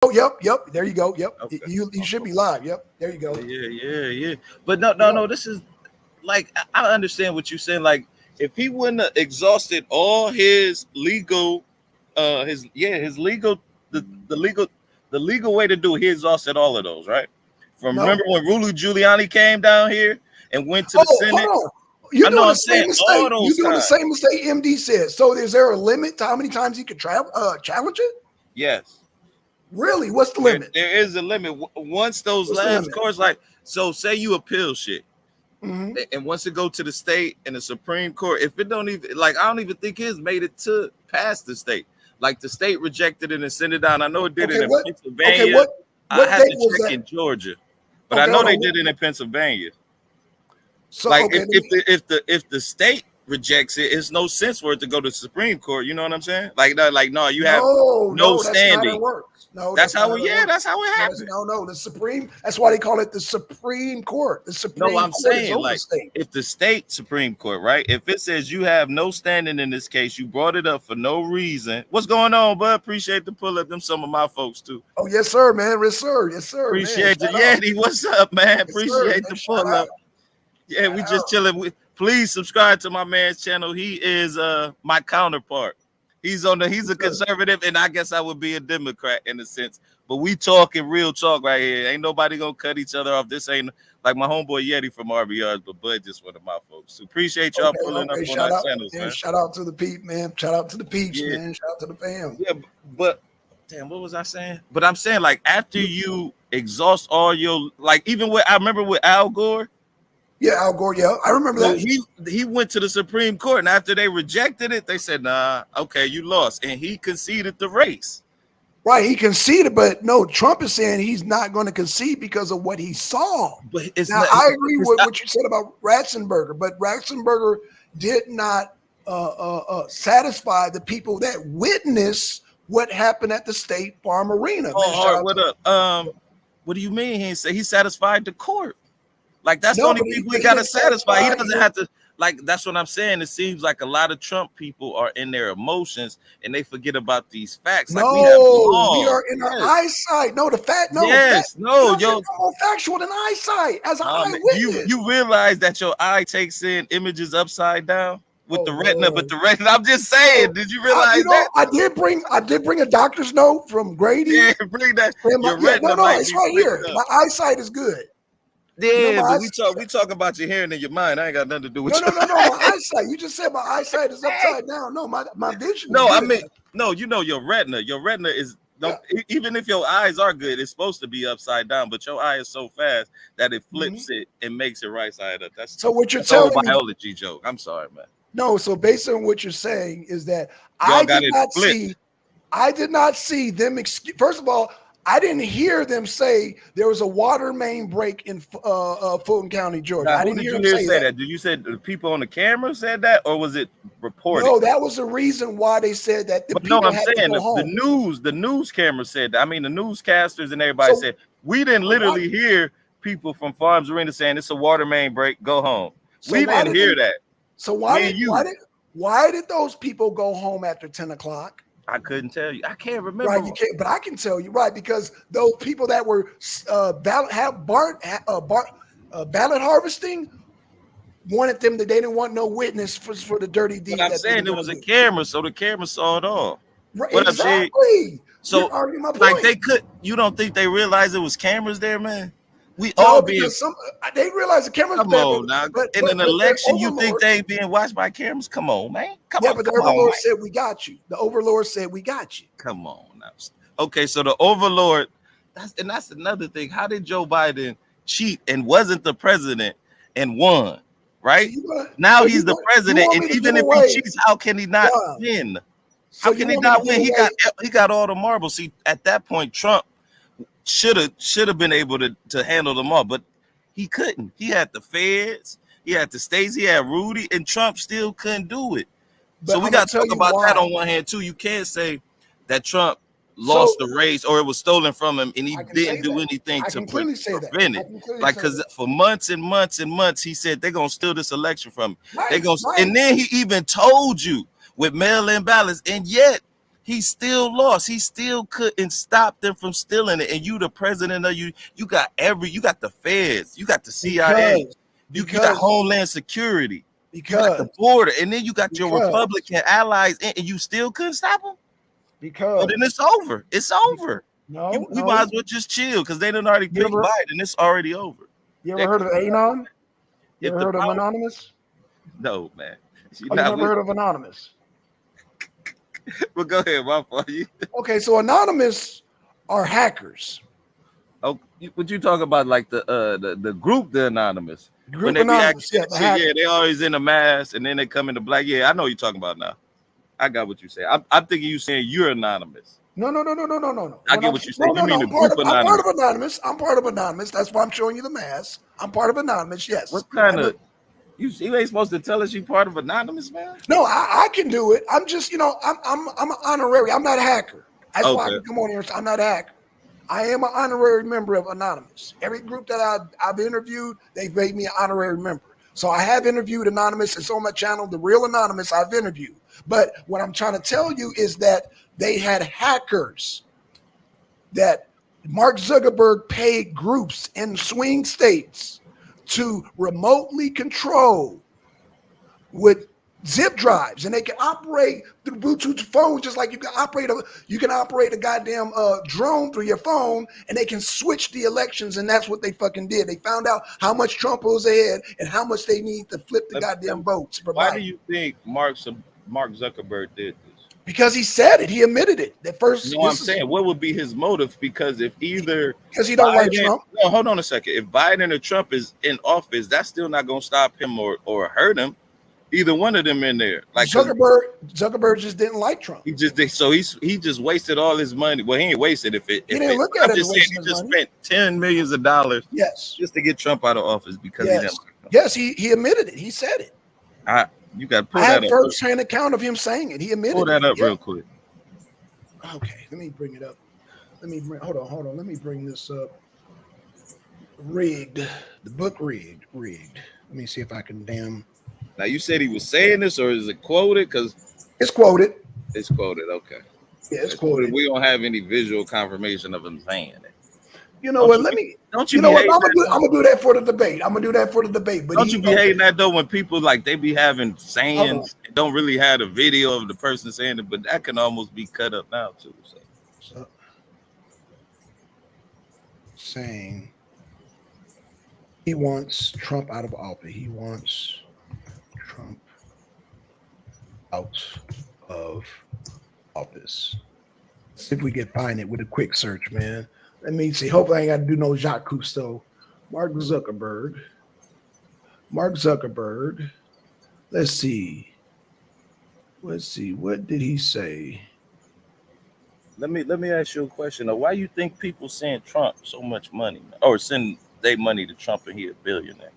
Oh, yep. There you go. Yep. Okay. You should be live. Yep. There you go. Yeah. But no. This is like I understand what you're saying. Like if he wouldn't have exhausted all his legal, his legal, the legal way to do it, he exhausted all of those, right? From No. remember when Rudy Giuliani came down here and went to the Senate? Hold on. You're I know doing I'm the same saying all mistake. those You're doing the times. same mistake MD said. So is there a limit to how many times he could challenge it? Yes. Really? What's the limit? There is a limit. Once those What's the last limit? courts, like, so say you appeal shit, Mhm. and once it go to the state and the Supreme Court, if it don't even, like, I don't even think his made it to past the state. Like the state rejected it and sent it down. I know it did it in Pennsylvania. Okay, what I had date to was check that? in Georgia, but Okay, I know hold they on. did it in Pennsylvania. So Like okay, if the state rejects it, it's no sense for it to go to the Supreme Court. You know what I'm saying? Like no, you have no that's not how standing. it works. No, That's how not it, works. that's how it happened. No, the Supreme. That's why they call it the Supreme Court. The Supreme No, I'm Court is saying over like the state. if the state Supreme Court, right? If it says you have no standing in this case, you brought it up for no reason. What's going on, bud? Appreciate the pull up. Them some of my folks too. Oh yes, sir, man. Yes, sir. Appreciate the Man. Yeti. What's up, man? Yes, Appreciate sir, the pull up. Yeah, we just chilling. Please subscribe to my man's channel. He is my counterpart. He's a conservative, and I guess I would be a Democrat in a sense. But we talking real talk right here. Ain't nobody gonna cut each other off. This ain't like my homeboy Yeti from RBRs, but Bud just one of my folks. So appreciate y'all pulling up on our channels, man. Shout out to the peep, man. Shout out to the peeps, man. Shout out to the fam. Yeah, but damn, what was I saying? But I'm saying like after you exhaust all your even I remember with Al Gore. Yeah, Al Gore. Yeah, I remember that. He went to the Supreme Court, and after they rejected it, they said, "Nah, okay, you lost," and he conceded the race. Right, he conceded, but no, Trump is saying he's not going to concede because of what he saw. But I agree with what you said about Ratzenberger, but Ratzenberger did not satisfy the people that witnessed what happened at the State Farm Arena. What up? What do you mean? He said he satisfied the court. Like that's the only people he got to satisfy. He doesn't have to. Like that's what I'm saying. It seems like a lot of Trump people are in their emotions and they forget about these facts. Like we are in our eyesight. No, the fact. No, yo, more factual than eyesight. As an eyewitness, you realize that your eye takes in images upside down with the retina, but the retina. I'm just saying. Did you realize that? I did bring a doctor's note from Grady. Yeah, bring that. It's right here. My eyesight is good. Yeah, but we talking about your hearing and your mind. I ain't got nothing to do with no. My eyesight. You just said my eyesight is upside down. No, my vision. No, I mean, no. You know your retina. Your retina is even if your eyes are good, it's supposed to be upside down. But your eye is so fast that it flips it and makes it right side up. That's so. What you're telling me? Biology joke. I'm sorry, man. No, so based on what you're saying is that I did not see them. First of all, I didn't hear them say there was a water main break in Fulton County, Georgia. I didn't hear them say that. Did you say the people on the camera said that, or was it reported? No, that was the reason why they said that. The news camera said that. I mean, the newscasters and everybody said we didn't literally hear people from Farms Arena saying it's a water main break. Go home. We didn't hear that. So why did those people go home after 10 o'clock? I couldn't tell you. I can't remember. Right, you can't, but I can tell you, right? Because those people that were ballot harvesting wanted them. They didn't want no witness for the dirty deed. But I'm saying there was a camera, so the camera saw it all. Right, exactly. So, like they could. You don't think they realized it was cameras there, man? They realize the cameras. Come on now. But in an election, you think they being watched by cameras? Come on, man. Come on. But the overlord said we got you. The overlord said we got you. Come on now. Okay, so the overlord. That's another thing. How did Joe Biden cheat and wasn't the president and won? Right now he's the president, and even if he cheats, how can he not win? How can he not win? He got all the marbles. See, at that point, Trump should have been able to handle them all, but he couldn't. He had the feds, he had the states, he had Rudy, and Trump still couldn't do it. But so we got to talk about that on one hand too. You can't say that Trump lost the race or it was stolen from him and he didn't do anything to prevent it. Like, because for months and months and months he said they're gonna steal this election from him. And then he even told you with mail-in ballots, and yet he still lost. He still couldn't stop them from stealing it. And you, the president of you got the feds, you got the CIA, you got Homeland Security, you got the border, and then you got your Republican allies, and you still couldn't stop them. Because then it's over. It's over. No, we might as well just chill because they done already picked Biden. It's already over. You ever heard of Anon? You ever heard of Anonymous? No, man. You never heard of Anonymous? Well, go ahead, my fault. Okay, so Anonymous are hackers. Oh, what you talking about? Like the group, the Anonymous. Group when they Anonymous, they always in a mask and then they come in the black. Yeah, I know what you're talking about now. I got what you say. I'm thinking you saying you're anonymous. No. I get what you say. You mean the group Anonymous? I'm part of Anonymous. I'm part of Anonymous. That's why I'm showing you the mask. I'm part of Anonymous. Yes. What kind of? You ain't supposed to tell us you part of Anonymous, man. No, I can do it. I'm just, I'm an honorary. I'm not a hacker. That's why I can come on here. I'm not a hacker. I am an honorary member of Anonymous. Every group that I've interviewed, they've made me an honorary member. So I have interviewed Anonymous. It's on my channel, The Real Anonymous. I've interviewed. But what I'm trying to tell you is that they had hackers that Mark Zuckerberg paid groups in swing states to remotely control with zip drives, and they can operate through Bluetooth phone just like you can operate a goddamn drone through your phone, and they can switch the elections, and that's what they fucking did. They found out how much Trump was ahead and how much they need to flip the goddamn votes. Why do you think Mark Zuckerberg did this? Because he said it. He admitted it. At first, you know what I'm saying? What would be his motive? Because if either because he don't like Trump. No, hold on a second. If Biden or Trump is in office, that's still not going to stop him or hurt him. Either one of them in there. Like Zuckerberg just didn't like Trump. He just wasted all his money. Well, he ain't wasted he didn't look at it. He just spent $10 million. Yes, just to get Trump out of office because he didn't. Yes, he admitted it. He said it. You got to pull that up. I have first-hand account of him saying it. He admitted it. Pull that up real quick. Okay, let me bring it up. Hold on. Let me bring this up. Rigged. The book rigged. Let me see if I can Now you said he was saying this, or is it quoted? Because it's quoted. It's quoted. Okay. Yeah, it's quoted. We don't have any visual confirmation of him saying it. You know what? Don't you? You know what? I'm gonna do that for the debate. But don't you be hating that though when people like they be having sayings, don't really have a video of the person saying it, but that can almost be cut up now too. So. Saying he wants Trump out of office. He wants Trump out of office. See if we can find it with a quick search, man. Let me see. Hopefully, I ain't got to do no Jacques Cousteau. Mark Zuckerberg. Let's see. What did he say? Let me ask you a question. Why you think people send Trump so much money, or send their money to Trump and he a billionaire?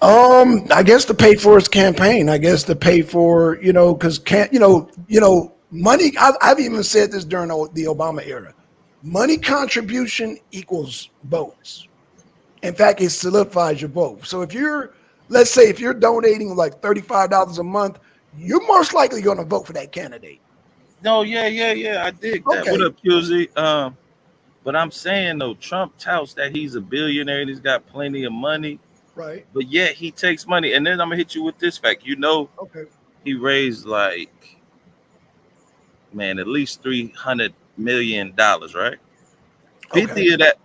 I guess to pay for his campaign. I guess to pay for because money. I've even said this during the Obama era. Money contribution equals votes. In fact, it solidifies your vote. So let's say if you're donating like $35 a month, you're most likely going to vote for that candidate. No, yeah. I dig that. Okay. What up, QZ? But I'm saying though, Trump touts that he's a billionaire and he's got plenty of money. Right. But yet he takes money. And then I'm gonna hit you with this fact. Okay. He raised at least $300 million, right? 50 of that.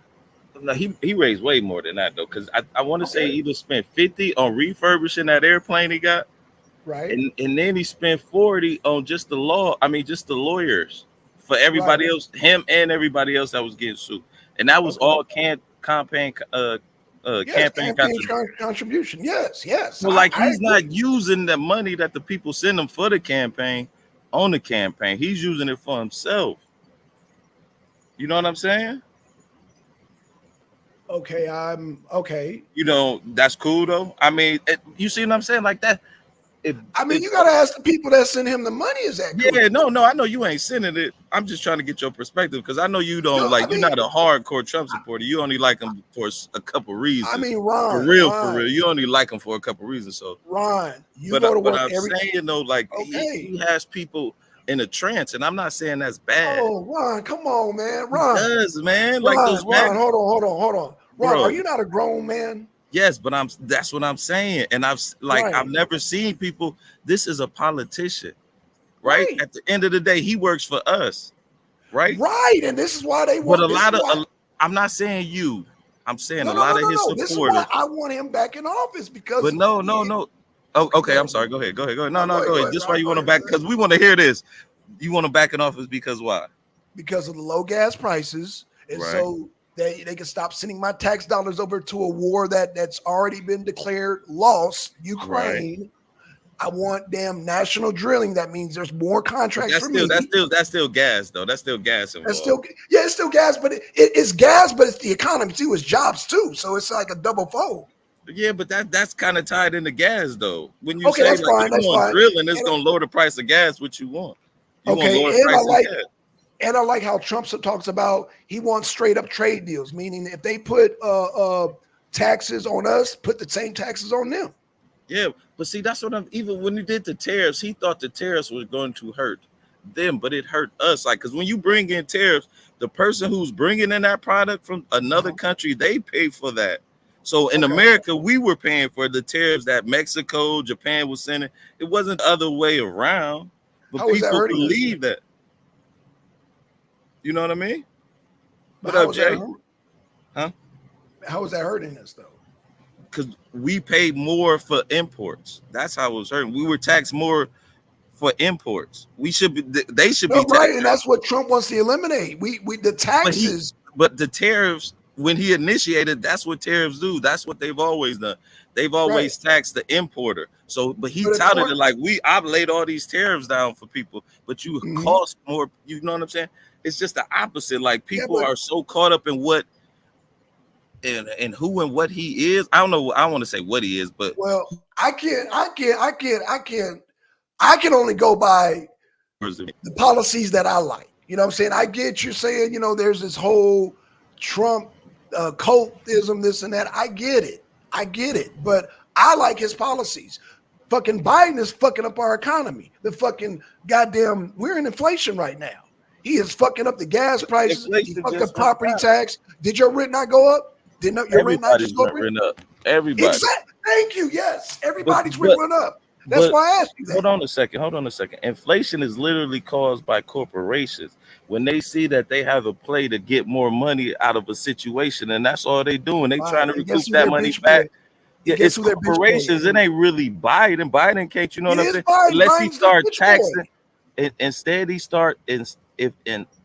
No, he raised way more than that though, because I want to say he either spent 50 on refurbishing that airplane he got, right, and then he spent 40 on just the lawyers for everybody else, him and everybody else that was getting sued, and that was all campaign contribution. Yes. So he's not using the money that the people send him for the campaign on the campaign. He's using it for himself. You know what I'm saying? Okay, I'm okay. That's cool though. I mean, you see what I'm saying? Like that. I mean, you gotta ask the people that send him the money. Is that cool? Yeah, no, I know you ain't sending it. I'm just trying to get your perspective because I know you don't you're not a hardcore Trump supporter. You only like him for a couple reasons. I mean, Ron, for real, you only like him for a couple reasons. So Ron, but I'm saying though, like he has people in a trance, and I'm not saying that's bad. Oh, Ron, come on, man, Ron. He does, man. Ron, like those Ron, hold on. Ron, bro, are you not a grown man? Yes, but that's what I'm saying. And I've never seen people. This is a politician, right? At the end of the day, he works for us, right? Right. And this is why they want. But I'm not saying you. I'm saying a lot of his supporters. This is why I want him back in office because. But no. Oh, okay. I'm sorry. Go ahead. No, go ahead. This is why you want to back, because we want to hear this. You want to back in office because why? Because of the low gas prices, and so they can stop sending my tax dollars over to a war that's already been declared lost, Ukraine. Right. I want damn national drilling. That means there's more contracts for me. That's still gas though. That's still gas involved. It's still gas, but it's gas, but it's the economy too. It's jobs too. So it's like a double fold. Yeah, but that's kind of tied into gas though. When you say that's fine, drilling, it's gonna lower the price of gas. What you want? And I like how Trump talks about he wants straight up trade deals, meaning if they put taxes on us, put the same taxes on them. Yeah, but see, that's what even when he did the tariffs, he thought the tariffs was going to hurt them, but it hurt us. Like, because when you bring in tariffs, the person who's bringing in that product from another country, they pay for that. So in America, we were paying for the tariffs that Mexico, Japan was sending. It wasn't the other way around. But people believe that. You know what I mean? What up, Jay? Huh? How is that hurting us, though? Because we paid more for imports. That's how it was hurting. We were taxed more for imports. They should be right, and that's what Trump wants to eliminate. We the taxes. But the tariffs, when he initiated, that's what tariffs do. That's what they've always done. They've always taxed the importer. So, but he touted it like I've laid all these tariffs down for people, but you cost more. You know what I'm saying? It's just the opposite. Like people are so caught up in what and who and what he is. I don't know. I want to say what he is, but I can only go by the policies that I like. You know what I'm saying? I get you saying, there's this whole Trump cultism, this and that. I get it. But I like his policies. Fucking Biden is fucking up our economy. The fucking goddamn, we're in inflation right now. He is fucking up the gas prices. He fucked up property tax. Did your rent not go up? Didn't your rent not just go up? Everybody. Exactly. Thank you. Yes. Everybody's rent went up. That's why I asked you that. Hold on a second. Inflation is literally caused by corporations. When they see that they have a play to get more money out of a situation, and that's all they doing. They trying to recoup that money back. Yeah, it's corporations. It ain't really Biden. Biden can't, you know what I'm saying? Unless he starts taxing, instead he start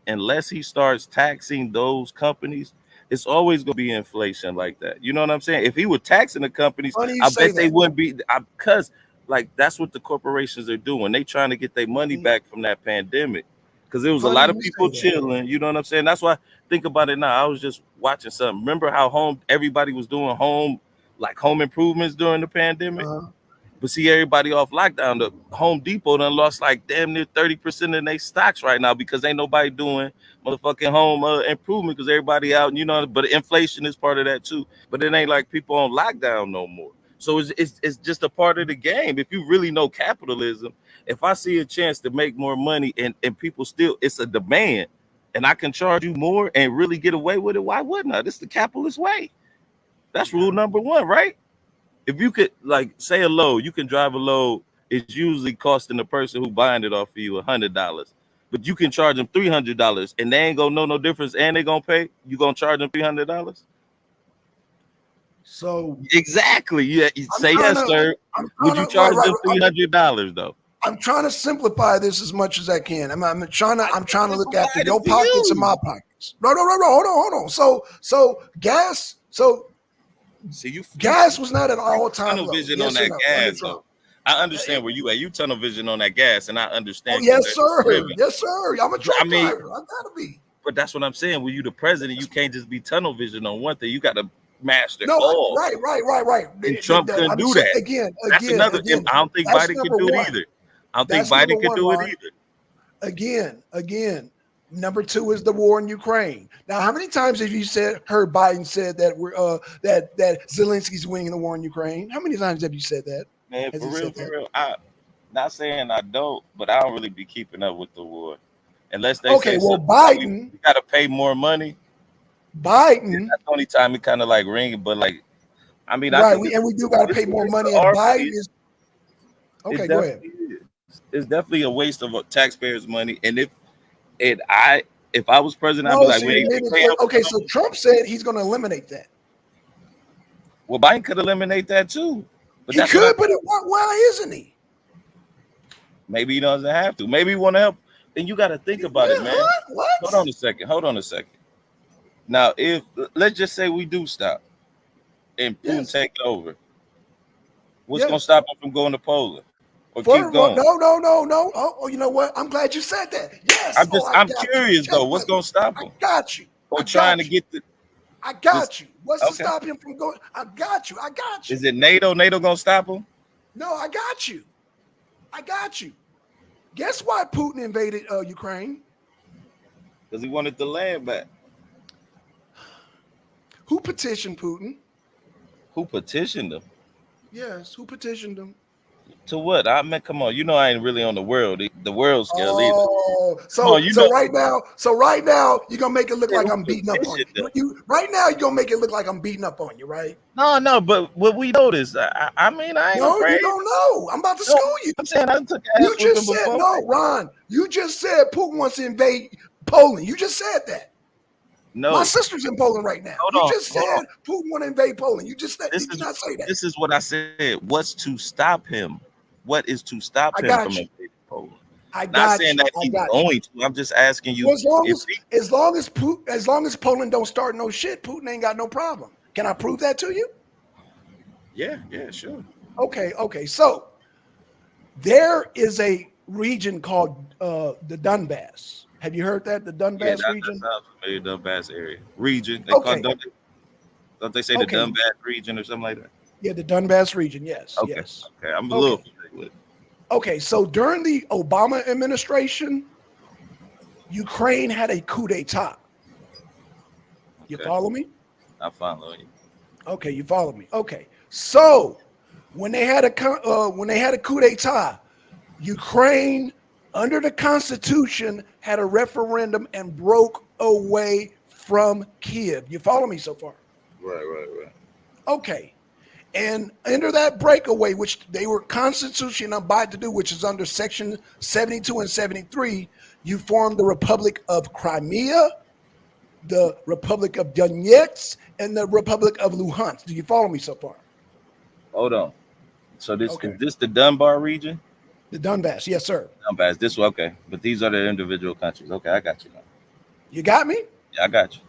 unless he starts taxing those companies, it's always gonna be inflation like that. You know what I'm saying? If he were taxing the companies, I bet they wouldn't be, because like that's what the corporations are doing. They trying to get their money back from that pandemic. Because there was a lot of people chilling, you know what I'm saying? That's why, think about it now. I was just watching something. Remember how everybody was doing home improvements during the pandemic? But see, everybody off lockdown. The Home Depot done lost like damn near 30% of their stocks right now because ain't nobody doing motherfucking home improvement because everybody out, but inflation is part of that too. But it ain't like people on lockdown no more. So it's just a part of the game. If you really know capitalism, if I see a chance to make more money and people still, it's a demand, and I can charge you more and really get away with it, why wouldn't I? This is the capitalist way. That's rule number one, right? If you could, like, say a load, you can drive a load, it's usually costing the person who buying it off of you $100. But you can charge them $300 and they ain't gonna know no difference and they gonna pay, you gonna charge them $300? So exactly, yeah. Say yes, sir. Would you charge them $300 though? I'm trying to simplify this as much as I can. I'm trying to look after your pockets and my pockets. No. Hold on. So gas. So gas was not at all time tunnel vision on that gas. Though. I understand where you at. You tunnel vision on that gas, and I understand. Oh, yes, sir. Yes, sir. I'm a truck driver. I gotta be. But that's what I'm saying. When you the president, you can't just be tunnel vision on one thing. You got to master No, all. right. And Trump couldn't do that. Again, I don't think Biden can do it either. I don't think Biden can do it either. Again. Number two is the war in Ukraine. Now, how many times have you heard Biden said that that Zelensky's winning the war in Ukraine? How many times have you said that? Man, for real. I not saying I don't, but I don't really be keeping up with the war. Unless they say Biden, we got to pay more money. Biden. That's the only time it kind of like ringing, but like, I mean, right, we do got to pay more money. And Biden is okay. Go ahead. It's definitely a waste of taxpayers' money, and if I was president, I'd be like, okay, so Trump said he's going to eliminate that. Well, Biden could eliminate that too. But he could, but why isn't he? Maybe he doesn't have to. Maybe he want to help. Then you got to think about it, man. What? Hold on a second. Now, if let's just say we do stop and Putin take it over, what's going to stop him from going to Poland? Or keep going? No. Oh, you know what? I'm glad you said that. Yes. I'm curious though. What's gonna stop him? I got you. Or trying to get the. I got you. What's to stop him from going? I got you. Is it NATO? NATO gonna stop him? No, I got you. Guess why Putin invaded Ukraine? Because he wanted the land back. Who petitioned Putin? Who petitioned him? Yes, who petitioned him? To what? I mean, come on. You know I ain't really on the world scale either. So right now you're gonna make it look like I'm beating up on you. Right now you're gonna make it look like I'm beating up on you, right? No, but what we noticed, I mean, I ain't afraid. You don't know. I'm about to school you. I'm saying I took ass You just said before. No, Ron. You just said Putin wants to invade Poland. You just said that. No, my sister's in Poland right now. You just said Putin want to invade Poland. You just said you did not say that. This is what I said. What's to stop him? What is to stop him from invading Poland? Not saying that he's going to. I'm just asking you. Well, as long as Poland don't start no shit, Putin ain't got no problem. Can I prove that to you? Yeah, sure. Okay. So there is a region called the Donbass. Have you heard that? The Donbass region? The Donbass area. Region. Don't they say the Donbass region or something like that? Yeah, the Donbass region, yes. Okay. Yes. Okay, I'm a little familiar with it. Okay, so during the Obama administration, Ukraine had a coup d'etat. You follow me? I follow you. Okay, you follow me. Okay. So when they had a coup d'etat, Ukraine under the Constitution had a referendum and broke away from Kiev. You follow me so far? Right. Okay. And under that breakaway, which they were constitution abide to do, which is under section 72 and 73, you formed the Republic of Crimea, the Republic of Donetsk, and the Republic of Luhansk. Do you follow me so far? Hold on. So is this the Donbas region? The Donbass, yes, sir. Donbass, this one, okay. But these are the individual countries. Okay, I got you now. You got me? Yeah, I got you.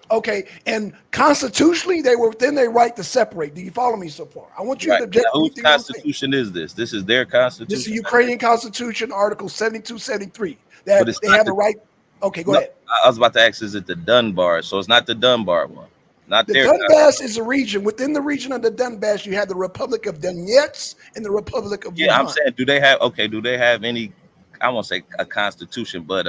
Okay, and constitutionally, they were within their right to separate. Do you follow me so far? I want you to object. Whose constitution is this? This is their constitution. This is Ukrainian Constitution, Article 72, 73. That they have a right. Okay, go ahead. I was about to ask, is it the Donbas? So it's not the Donbas one. Not the Donbass is a region. Within the region of the Donbass, you have the Republic of Donetsk and the Republic of Luhansk. I'm saying, do they have any, I won't say a constitution, but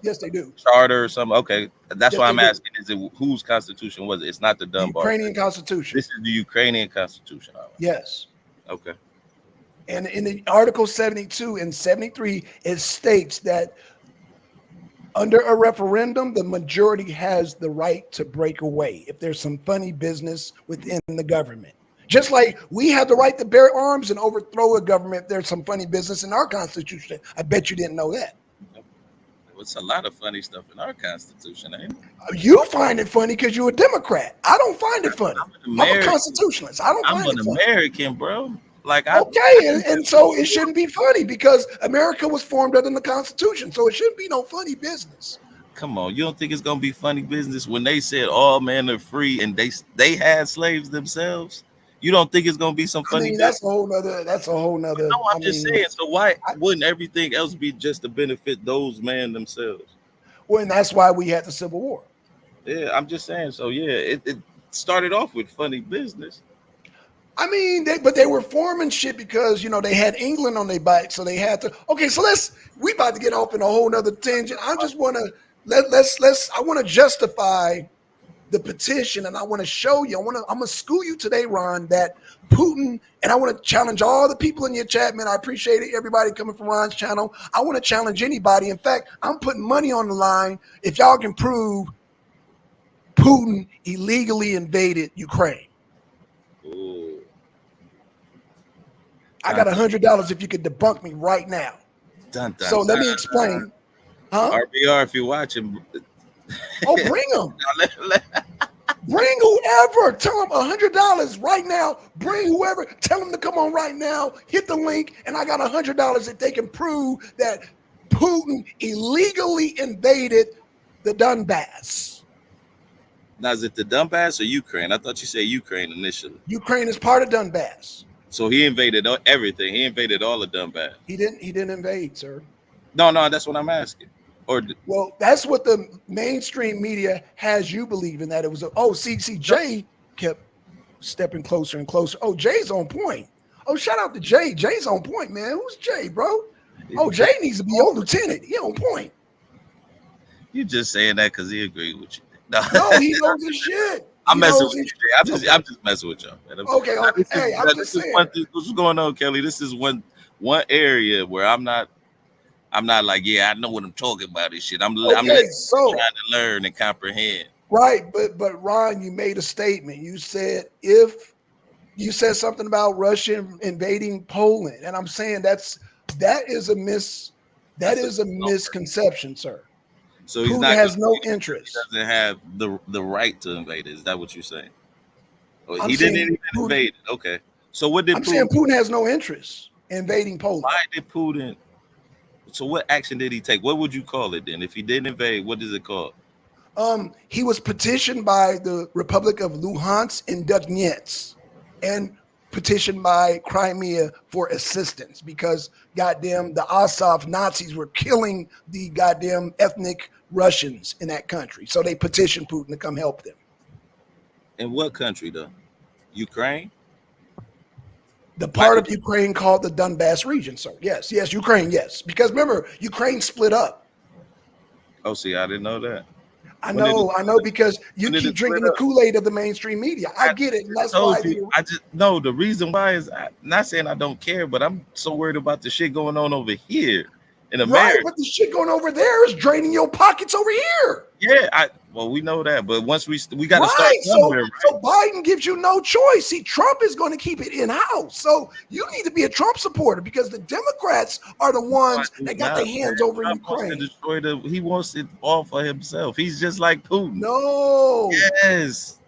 yes, they do. Charter or something. Okay, that's why I'm asking. Is it whose constitution was it? It's not the Donbas. Ukrainian Constitution. This is the Ukrainian Constitution. Yes. Okay. And in the Article 72 and 73, it states that under a referendum, the majority has the right to break away if there's some funny business within the government. Just like we have the right to bear arms and overthrow a government if there's some funny business in our Constitution. I bet you didn't know that. It's a lot of funny stuff in our Constitution, ain't it? You find it funny because you're a Democrat. I don't find it funny. I'm a constitutionalist. I don't find it funny. I'm an American, bro. And so it shouldn't be funny because America was formed under the Constitution, so it shouldn't be no funny business. Come on, you don't think it's gonna be funny business when they said all men are free and they had slaves themselves? You don't think it's gonna be some funny? That's a whole nother. No, I'm just saying. So why wouldn't everything else be just to benefit those men themselves? Well, and that's why we had the Civil War. Yeah, I'm just saying. So yeah, started off with funny business. I mean, but they were forming shit because, you know, they had England on their back, so they had to. Okay, so we about to get off in a whole nother tangent. I just want to I want to justify the petition, and I want to show you. I'm gonna school you today, Ron, that Putin, and I want to challenge all the people in your chat, man. I appreciate it. Everybody coming from Ron's channel. I want to challenge anybody. In fact, I'm putting money on the line if y'all can prove Putin illegally invaded Ukraine. Ooh. I got $100 if you could debunk me right now. So let me explain. Huh? RBR, if you're watching. Oh, bring them. Bring whoever. Tell them $100 right now. Bring whoever. Tell them to come on right now. Hit the link, and I got $100 if they can prove that Putin illegally invaded the Donbass. Now, is it the Donbass or Ukraine? I thought you said Ukraine initially. Ukraine is part of Donbass. So he invaded everything. He invaded all of Donbass. He didn't invade, sir. No, that's what I'm asking. Well, that's what the mainstream media has you believing, that it was Jay kept stepping closer and closer. Oh, Jay's on point. Oh, shout out to Jay. Jay's on point, man. Who's Jay, bro? Oh, Jay needs to be your lieutenant. He on point. You just saying that because he agreed with you. No, he knows his shit. I'm messing with you. I'm just messing with y'all. Man. Okay. Hey, I'm just saying. What's going on, Kelly? This is one area where I'm not like, yeah, I know what I'm talking about. This shit. I'm trying to learn and comprehend. Right, but Ron, you made a statement. You said something about Russia invading Poland, and I'm saying that is a misconception, sir. So Putin has no interest. He doesn't have the right to invade it. Is that what you're saying? He didn't even invade it. Okay. So what did I'm saying Putin has no interest in invading Poland. Why did Putin? So what action did he take? What would you call it then? If he didn't invade, what is it called? He was petitioned by the Republic of Luhansk and Donetsk, and petitioned by Crimea for assistance because goddamn the Azov Nazis were killing the goddamn ethnic Russians in that country. So they petitioned Putin to come help them. In what country though? Ukraine? The part of Ukraine called the Donbass region, sir. Yes, Ukraine, yes. Because remember, Ukraine split up. Oh, see, I didn't know that. I know, because you keep drinking the Kool-Aid of the mainstream media. I get it. And that's why the reason why is I'm not saying I don't care, but I'm so worried about the shit going on over here in America. Right, but the shit going over there is draining your pockets over here. Yeah, we know that, but once we got to start somewhere. So Biden gives you no choice. See, Trump is going to keep it in house. So you need to be a Trump supporter because the Democrats are the ones that got their hands over Ukraine. He wants it all for himself. He's just like Putin. No. Yes,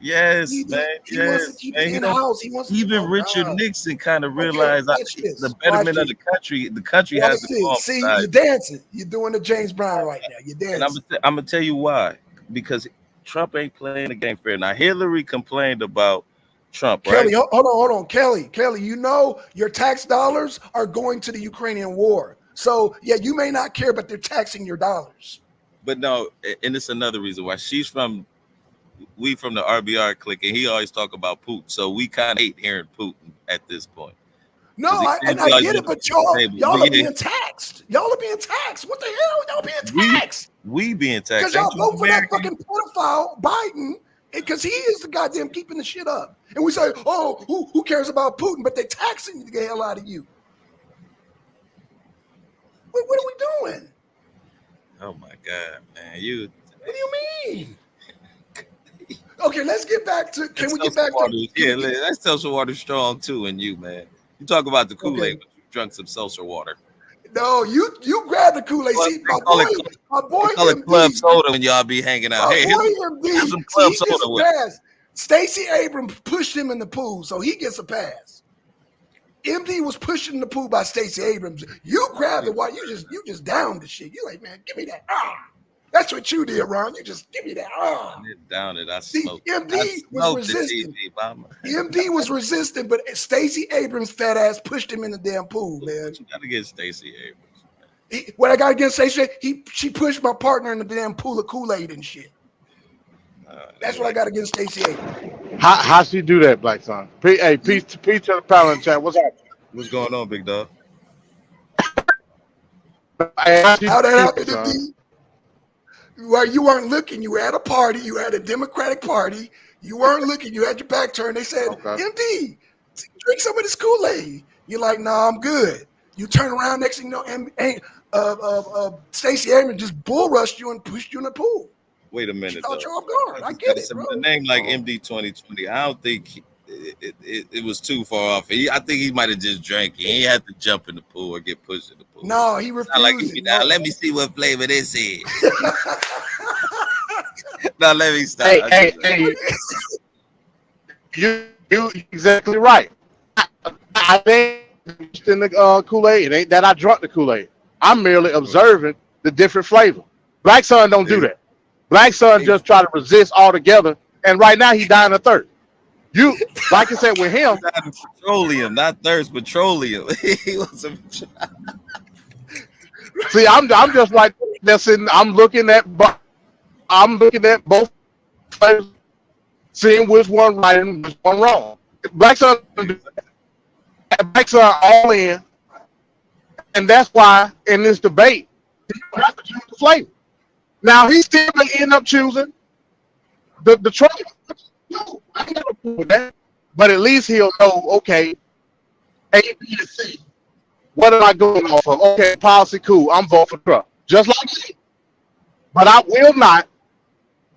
man. He wants to keep it in house. Even Richard Nixon kind of realized the betterment of the country. The country has to go. See, you're dancing. You're doing the James Brown right now. You're dancing. And I'm gonna tell you why. Because Trump ain't playing the game fair. Now, Hillary complained about Trump, right? Kelly, hold on. Kelly, you know your tax dollars are going to the Ukrainian war. So, yeah, you may not care, but they're taxing your dollars. But no, and it's another reason why we from the RBR clique, and he always talk about Putin. So we kind of hate hearing Putin at this point. No, I get it, but y'all are being taxed. Y'all are being taxed. What the hell? Y'all being taxed. We being taxed. Because y'all vote for that fucking pedophile Biden, because he is the goddamn keeping the shit up. And we say, oh, who cares about Putin? But they're taxing the hell out of you. What are we doing? Oh my God, man. What do you mean? Okay, let's get back to. Can we get back to? Yeah, that's social water strong too in you, man. You talk about the Kool-Aid, but you drunk some seltzer water. No, you grabbed the Kool-Aid. See, my boy call it club soda when y'all be hanging out. Hey, here's some club soda with. Stacey Abrams pushed him in the pool, so he gets a pass. MD was pushed in the pool by Stacey Abrams. You grabbed it while you just downed the shit. You like, man, give me that. That's what you did, Ron. You just give me that. I didn't down it. I smoked. MD was resistant. MD was resistant, but Stacey Abrams' fat ass pushed him in the damn pool, man. You gotta get Stacey Abrams. What I got against Stacey, she pushed my partner in the damn pool of Kool-Aid and shit. That's what I got against Stacey Abrams. How she do that, Black Son? Hey, peace to the panel in chat. What's up? What's going on, big dog? Hey, how that happened to be? Well, you weren't looking. You were at a party. You had a Democratic party. You weren't looking. You had your back turned. They said, MD, drink some of this Kool-Aid. You're like, no, I'm good. You turn around, next thing you know, Stacey Abrams just bull rushed you and pushed you in the pool. Wait a minute. She caught you off guard. I get it, bro. A name like MD 2020, I don't think it was too far off. I think he might have just drank it. He had to jump in the pool or get pushed in the pool. No, he refused. Like, now, let me see what flavor this is. Now let me stop. Hey. You exactly right. I think in the Kool-Aid, it ain't that I drunk the Kool-Aid. I'm merely observing the different flavor. Black Son don't do that. Black Son just try to resist altogether, and right now he dying of thirst. You, like I said with him, petroleum, not thirst, petroleum. He was a See, I'm just like listen. I'm looking at both flavors, seeing which one right and which one wrong. Black Son all in, and that's why in this debate he have to choose the flavor. Now he still may end up choosing the Trump. No, I ain't gonna prove that, but at least he'll know. Okay, A, B, and C. What am I going off of? Okay, policy, cool. I'm voting for Trump, just like me. But I will not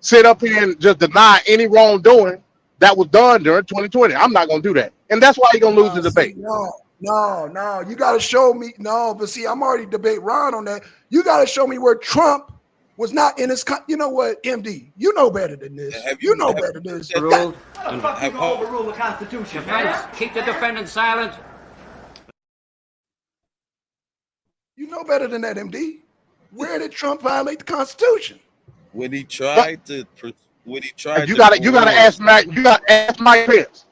sit up here and just deny any wrongdoing that was done during 2020. I'm not gonna do that, and that's why he's gonna lose the debate. No, you got to show me. No, but see, I'm already debate Ron on that. You got to show me where Trump was not in his. You know what, MD? You know better than this. You know better than this. Ruled. How the fuck you gonna overrule the Constitution, man? Keep the defendant silent. You know better than that, MD. Where did Trump violate the Constitution? When he tried to. You gotta ask Mike. You gotta ask Mike Pence.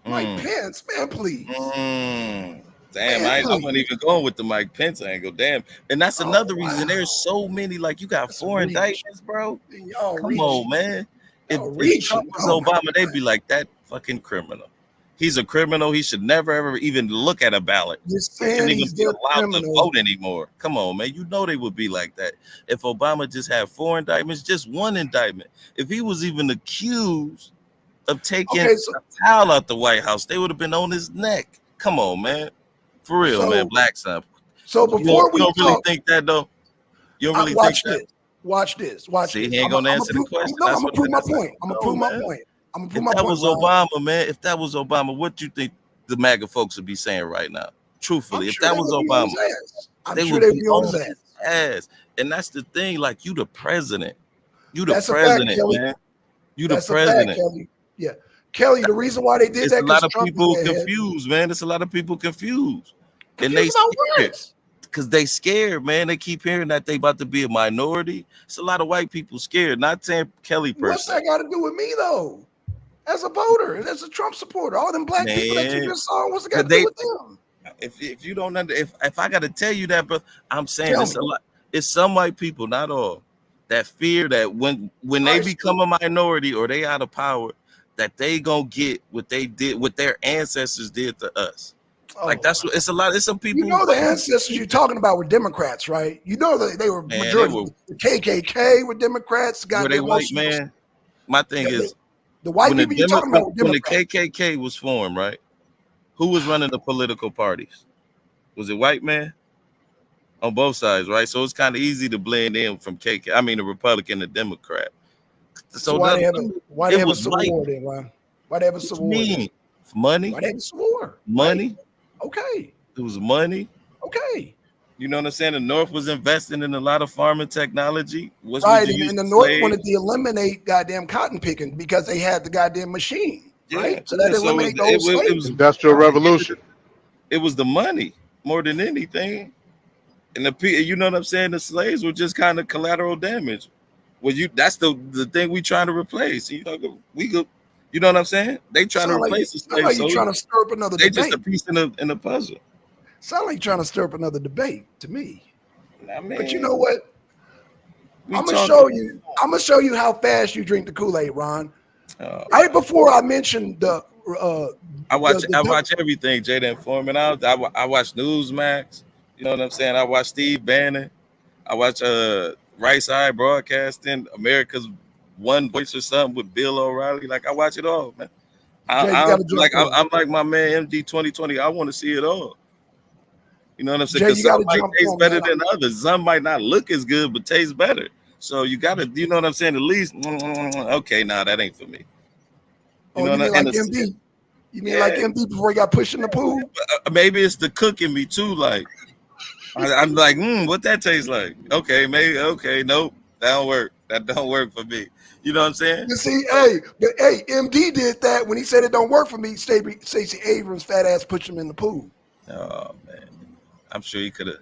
Mike Pence, man, please. Damn, I wasn't even going with the Mike Pence angle. Damn, and that's another reason. There's so many. Like, you got 4 indictments, bro. Come on, man. If Trump was Obama, they'd be like, that fucking criminal. He's a criminal. He should never ever even look at a ballot. He shouldn't even be allowed to vote anymore. Come on, man. You know they would be like that. If Obama just had 4 indictments, just 1 indictment. If he was even accused of taking a towel out the White House, they would have been on his neck. Come on, man. For real, man. Black Son. So before we don't really think that, though. You don't really think that. Watch this. See, he ain't gonna answer the question. No, I'm gonna prove my point. I'm gonna prove my point. If that was Obama, man, if that was Obama, what do you think the MAGA folks would be saying right now? Truthfully, if that was Obama, they would be on his ass. And that's the thing, like, you the president. You the president, man. You the president. Yeah. Kelly, the reason why they did that, a lot of people confused, man. There's a lot of people confused. And they scared. Because they scared, man. They keep hearing that they about to be a minority. It's a lot of white people scared. Not saying Kelly person. What's that got to do with me, though? As a voter and as a Trump supporter, all them black people that you just saw, what's it got to do with them? If you don't if I got to tell you that, bro, I'm saying it's a lot. It's some white people, not all, that fear that when they become a minority or they out of power, that they gonna get what they did, what their ancestors did to us. Like, that's what it's a lot. It's some people. You know, the ancestors you're talking about were Democrats, right? You know that they were majority. The KKK were Democrats. Were they white, man? My thing is, the white people you're talking about were Democrats. When the KKK was formed, right? Who was running the political parties? Was it white man? On both sides, right? So it's kind of easy to blend in from KK. I mean, the Republican, the Democrat. So why they have a civil war then, Ron? Why they have a civil war? Money. Why they have a civil war? Money. Okay. It was money. Okay. You know what I'm saying? The North was investing in a lot of farming technology. Right, and the North wanted to eliminate goddamn cotton picking because they had the goddamn machine. Right? So that eliminated the whole slavery. Industrial Revolution. It was the money more than anything. And you know what I'm saying? The slaves were just kind of collateral damage. Well, that's the thing we trying to replace. You know, you know what I'm saying? They trying to replace the slaves. Like you're trying to stir up another debate. They just a piece in the puzzle. Sound like you're trying to stir up another debate to me. I mean, but you know what? I'm gonna show you. I'm gonna show you how fast you drink the Kool-Aid, Ron. Right before I mentioned the. I watch everything. Jada Informant. I watch Newsmax. You know what I'm saying? I watch Steve Bannon. I watch Right Side Broadcasting, America's One Voice or something with Bill O'Reilly. Like I watch it all, man. I'm like my man MD 2020. I want to see it all. You know what I'm saying? Because some might taste better than others. Some might not look as good, but taste better. So you gotta, you know what I'm saying? At least, okay, nah, that ain't for me. You know, you mean like MD? You mean like MD before he got pushed in the pool? Maybe it's the cook in me too. Like I'm like, what that tastes like? Okay, maybe. Okay, nope, that don't work. That don't work for me. You know what I'm saying? You see, MD did that when he said it don't work for me. Stacey Abrams' fat ass pushed him in the pool. Oh man, I'm sure he could have.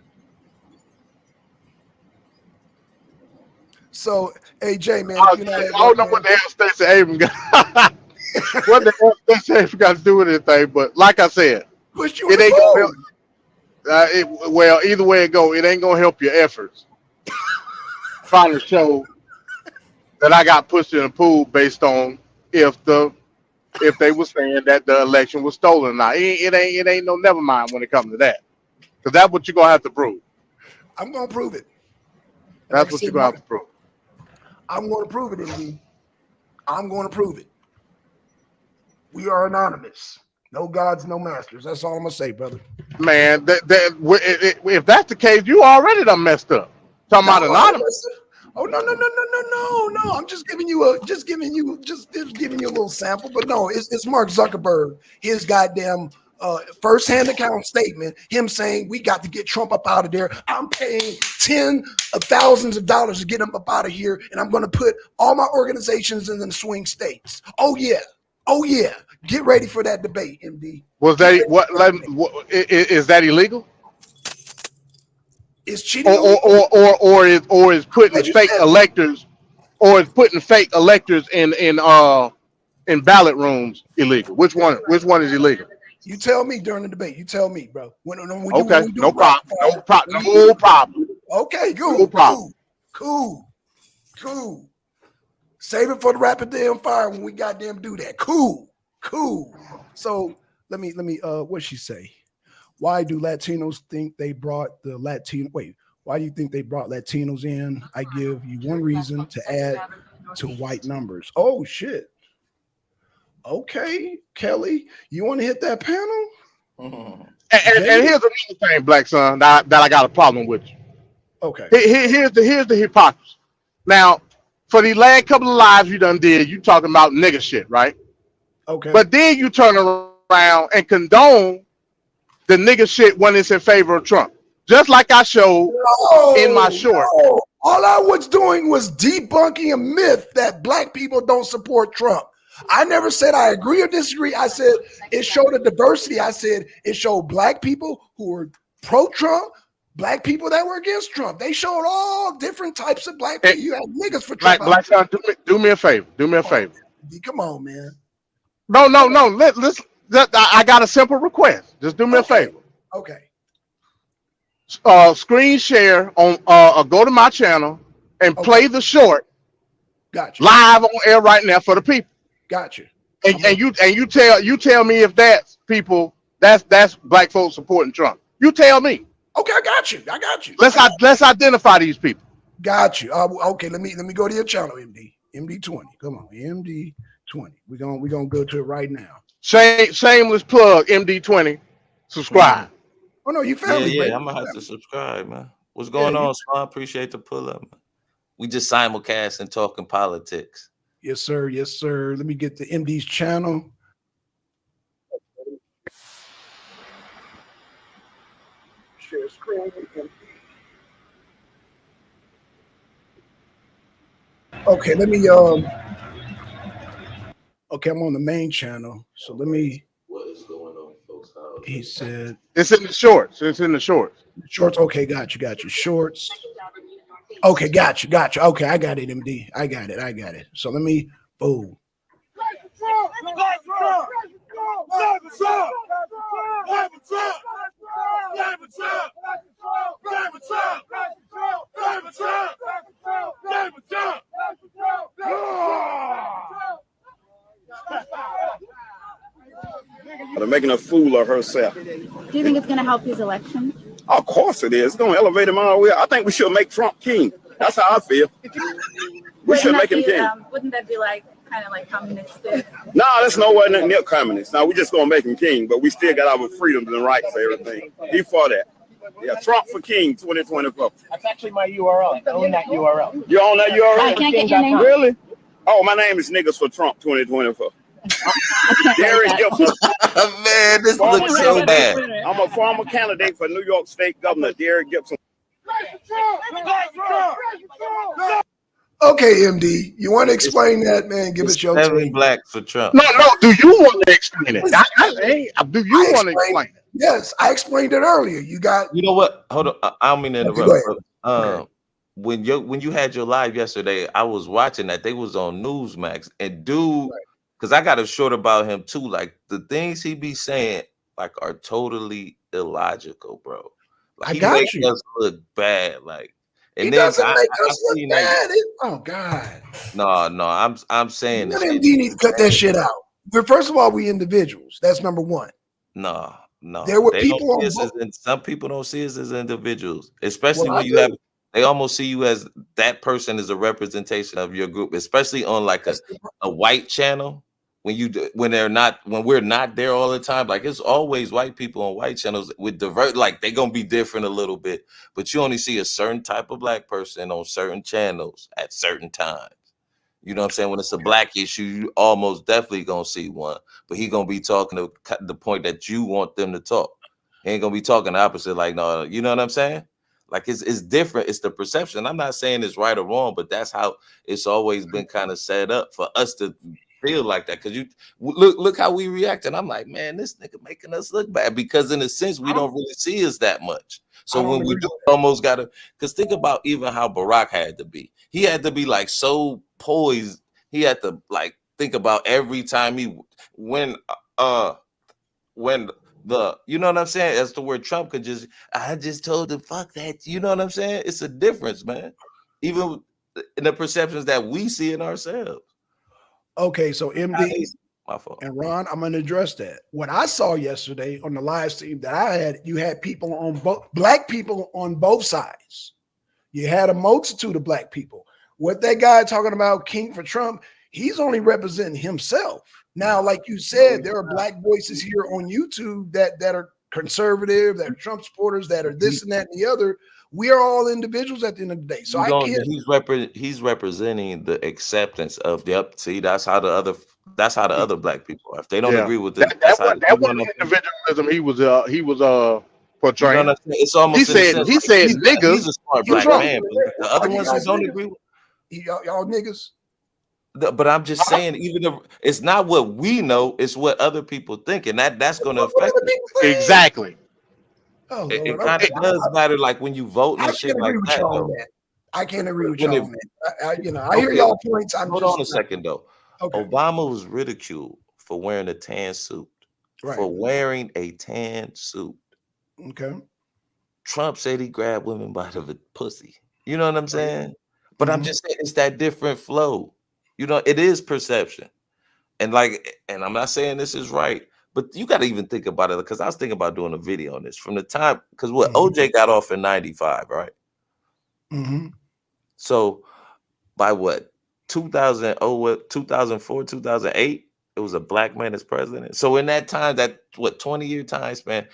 So, AJ, man, I don't know what the hell Stacey Abrams got. What the hell Stacey Abrams got to do with anything? But like I said, it ain't gonna help. Well, either way it go, it ain't gonna help your efforts. Trying to show that I got pushed in the pool based on if they were saying that the election was stolen or not. It ain't no never mind when it comes to that, because that's what you're gonna have to prove. I'm gonna prove it. That's what you're gonna have to prove. I'm going to prove it, MD. I'm going to prove it. We are anonymous. No gods, no masters. That's all I'm gonna say, brother. Man, if that's the case, you already done messed up. Talking about anonymous. Oh no! I'm just giving you a little sample. But no, it's Mark Zuckerberg. His goddamn first-hand account statement. Him saying we got to get Trump up out of there. I'm paying tens of thousands of dollars to get him up out of here, and I'm going to put all my organizations in the swing states. Oh yeah. Get ready for that debate, MD. Was that is that illegal? Is cheating or is putting fake electors, or is putting fake electors in ballot rooms illegal? Which one is illegal? You tell me during the debate. You tell me, bro. Okay, no problem. Okay, cool. Cool. Save it for the rapid damn fire when we goddamn do that. Cool. So let me what'd she say? Why do Latinos think they brought the Latino? Wait, why do you think they brought Latinos in? I give you one reason to add to white numbers. Oh shit. Okay, Kelly, you want to hit that panel? And here's another thing, Black Son, that I got a problem with you. Okay. Here's the hypocrisy. Now, for the last couple of lives you done did, you talking about nigga shit, right? Okay. But then you turn around and condone the nigga shit when it's in favor of Trump. Just like I showed in my short. No. All I was doing was debunking a myth that black people don't support Trump. I never said I agree or disagree. I said it showed a diversity. I said it showed black people who were pro-Trump, black people that were against Trump. They showed all different types of black people. You had niggas for Trump. Black son, do me a favor. Do me a favor. Come on, man. No. I got a simple request. Just do me a favor. Okay. Screen share on go to my channel and play the short. Gotcha. Live on air right now for the people. Gotcha. And you tell me if that's people that's black folks supporting Trump. You tell me. Okay, I got you. Let's identify these people. Got you. Okay, let me go to your channel, MD20. Come on, MD20. We're gonna go to it right now. Shameless plug, MD20. Subscribe. Oh no, you found me. Yeah, I'm gonna have to subscribe, man. What's going on, Spawn? Appreciate the pull up, man. We just simulcast and talking politics. Yes, sir. Let me get the MD's channel. Share screen. Okay, let me okay, I'm on the main channel. So let me. What is going on, folks? He said it's in the shorts. Shorts. Okay, got you. Shorts. Okay, got you. Okay, I got it, MD. I got it. So let me. Boom. They're making a fool of herself. Do you think it's going to help his election? Of course it is. It's going to elevate him all the way. I think we should make Trump king. That's how I feel. We should make him king. Wouldn't that be like kind of like communistic? No, that's nowhere near communist. Now we just going to make him king, but we still got our freedoms and rights and everything. He for that. Yeah, Trump for king 2024. That's actually my URL. I own that URL. You own that URL? Can I get your name? Really? Oh, my name is Niggas for Trump 2024. Derek Gibson. Man, this looks so bad. I'm a former candidate for New York State Governor, Derek Gibson. Okay, MD, you want to explain that, man? Give us your 7 take. black for Trump. No. Do you want to explain it? Do you want to explain it? Yes, I explained it earlier. You know what? Hold on. I don't mean to Okay, interrupt. okay. When you had your live yesterday, I was watching that. They was on Newsmax, and dude, because I got a short about him too. Like the things he be saying, like, are totally illogical, bro. Like, I got you. Us look bad, like. And He then doesn't make us look like, bad. Oh God. No. I'm saying You MD need to cut that shit out. But first of all, we individuals. That's number one. No. There were They people on and some people don't see us as individuals, especially when you have. They almost see you as that person is a representation of your group, especially on like a white channel. When we're not there all the time, like it's always white people on white channels with like they're gonna be different a little bit, but you only see a certain type of black person on certain channels at certain times. You know what I'm saying? When it's a black issue, you almost definitely gonna see one, but he gonna be talking to the point that you want them to talk. He ain't gonna be talking the opposite, like, no, you know what I'm saying? Like it's different. It's the perception. I'm not saying it's right or wrong, but that's how it's always been kind of set up for us to feel like that. Because you look how we react, and I'm like, man, this nigga making us look bad, because in a sense we don't really see us that much. So when we do, almost gotta, because think about even how Barack had to be. He had to be like so poised. He had to like think about every time when the, you know what I'm saying? That's the word Trump could just, I just told him, fuck that. You know what I'm saying? It's a difference, man. Even in the perceptions that we see in ourselves. Okay, so MD my fault. And Ron, I'm going to address that. What I saw yesterday on the live stream that I had, you had people on both, black people on both sides. You had a multitude of black people. What that guy talking about, King for Trump, he's only representing himself. Now, like you said, there are black voices here on YouTube that are conservative, that are Trump supporters, that are this and that and the other. We are all individuals at the end of the day. So he's representing the acceptance of see, that's how the other black people are. If they don't agree with it, that wasn't individualism he was portraying. You know, it's almost he said niggas. He's a smart black man. The other ones who don't agree with y'all niggas. But I'm just saying, even if it's not what we know, it's what other people think, and that's going to affect it. Exactly. Oh, it kind of does matter, like when you vote and shit like that. I can't agree with y'all on that. I hear y'all points. Hold on a second though. Okay. Obama was ridiculed for wearing a tan suit. Right. For wearing a tan suit. Okay. Trump said he grabbed women by the pussy. You know what I'm saying? But I'm just saying, it's that different flow. You know, it is perception. And I'm not saying this is right, but you got to even think about it, because I was thinking about doing a video on this from the time, because OJ got off in 95, right? Mm-hmm. So by 2004, 2008, it was a black man as president. So in that time, 20-year time span,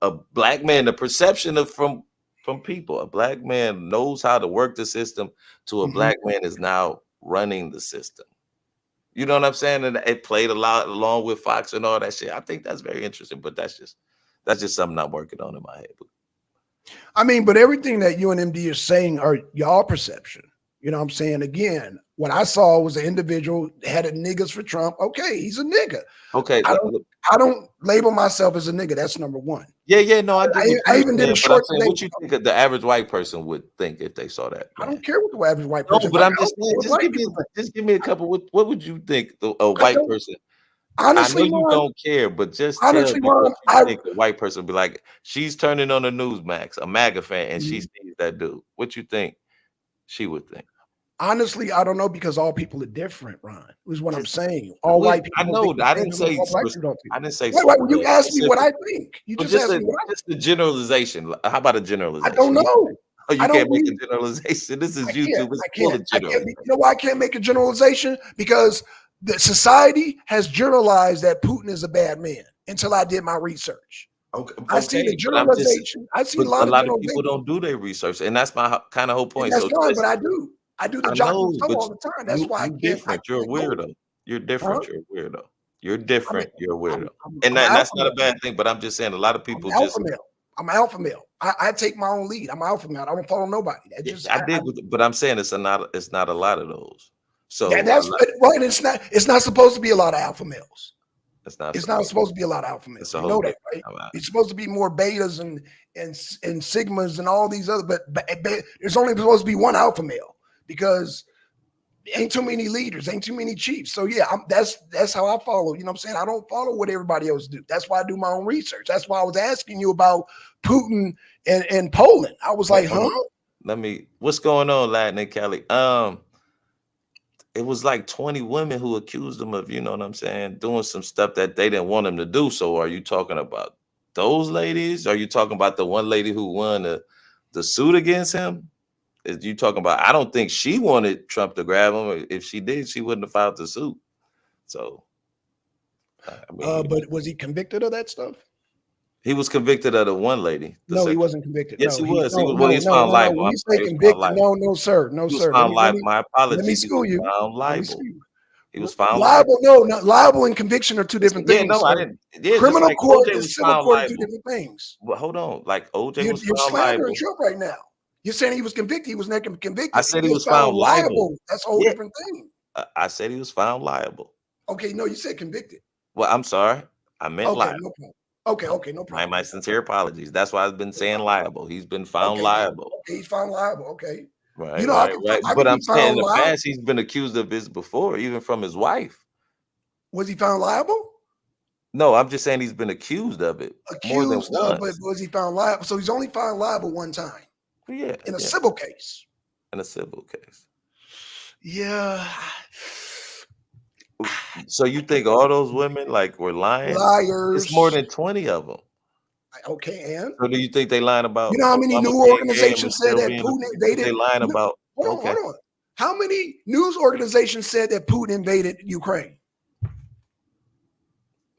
a black man, the perception of from people, a black man knows how to work the system to a black man is now running the system. You know what I'm saying? And it played a lot along with Fox and all that shit. I think that's very interesting, but that's just something I'm working on in my head. I mean, but everything that you and MD are saying are y'all perception. You know what I'm saying? Again, what I saw was an individual had a niggas for Trump. Okay, he's a nigga. Okay. I don't label myself as a nigga. That's number one. Yeah, no, I even did a short thing. What you think the average white person would think if they saw that? Man? I don't care what the average white person. No, but I'm just saying, just give me a couple. What would you think a white person? Honestly, I know you don't care, but just honestly, tell me what you think a white person would be like. She's turning on the Newsmax, a MAGA fan, and she sees that dude. What you think she would think? Honestly, I don't know because all people are different, Ron. Is what I'm saying. All white people. I know. I didn't say. I didn't say. Wait, you asked me what I think. You just asked me what I think. Just a generalization. How about a generalization? I don't know. Oh, you can't make a generalization. This is YouTube. It's full of generalization. You know why I can't make a generalization? Because the society has generalized that Putin is a bad man until I did my research. Okay, I see the generalization. I see a lot of people don't do their research, and that's my kind of whole point. And that's fine, but I do. I do the job all the time. That's why you're different. You're a weirdo. You're different. You're a weirdo. You're different. You're a weirdo. And that's not a bad thing, but I'm just saying a lot of people just. I'm an alpha male. I take my own lead. I'm an alpha male. I don't follow nobody. But I'm saying it's not a lot of those. So that's right. It's not supposed to be a lot of alpha males. It's not supposed to be a lot of alpha males. You know that, right? It's supposed to be more betas and sigmas and all these other, but there's only supposed to be one alpha male because ain't too many leaders, ain't too many chiefs. So yeah, that's how I follow. You know what I'm saying? I don't follow what everybody else do. That's why I do my own research. That's why I was asking you about Putin and Poland. I was like, huh? What's going on, Latin and Kelly? It was like 20 women who accused him of, you know what I'm saying, doing some stuff that they didn't want him to do. So are you talking about those ladies? Are you talking about the one lady who won the suit against him? Is you talking about, I don't think she wanted Trump to grab him. If she did, she wouldn't have filed the suit. So, I mean, but was he convicted of that stuff? He was convicted of the one lady. No, he wasn't convicted. Yes, he was. He's found liable. When you say convicted, no, sir. He was found liable. My apologies. Let me school you. Found liable. He was found liable. No, not liable and conviction are two different things. No, I didn't. Yeah, criminal court and civil court are two different things. Well, hold on. Like OJ was found liable. You're slandering Trump right now. You're saying he was convicted. He was not convicted. I said he was found liable. That's a whole different thing. I said he was found liable. Okay, no, you said convicted. Well, I'm sorry. I meant liable. No problem. Okay, no problem. My sincere apologies. That's why I've been saying liable. He's been found liable. Okay, he's found liable. Okay. Right. You know, right. But I'm saying in the past, he's been accused of this before, even from his wife. Was he found liable? No, I'm just saying he's been accused of it. More than once. But was he found liable? So he's only found liable one time. Yeah. In a civil case. In a civil case. Yeah. So you think all those women were lying? Liars. It's more than 20 of them. Okay, and so do you think they lying about? You know how many news organizations said that Putin invaded? They lying about. Hold on. How many news organizations said that Putin invaded Ukraine?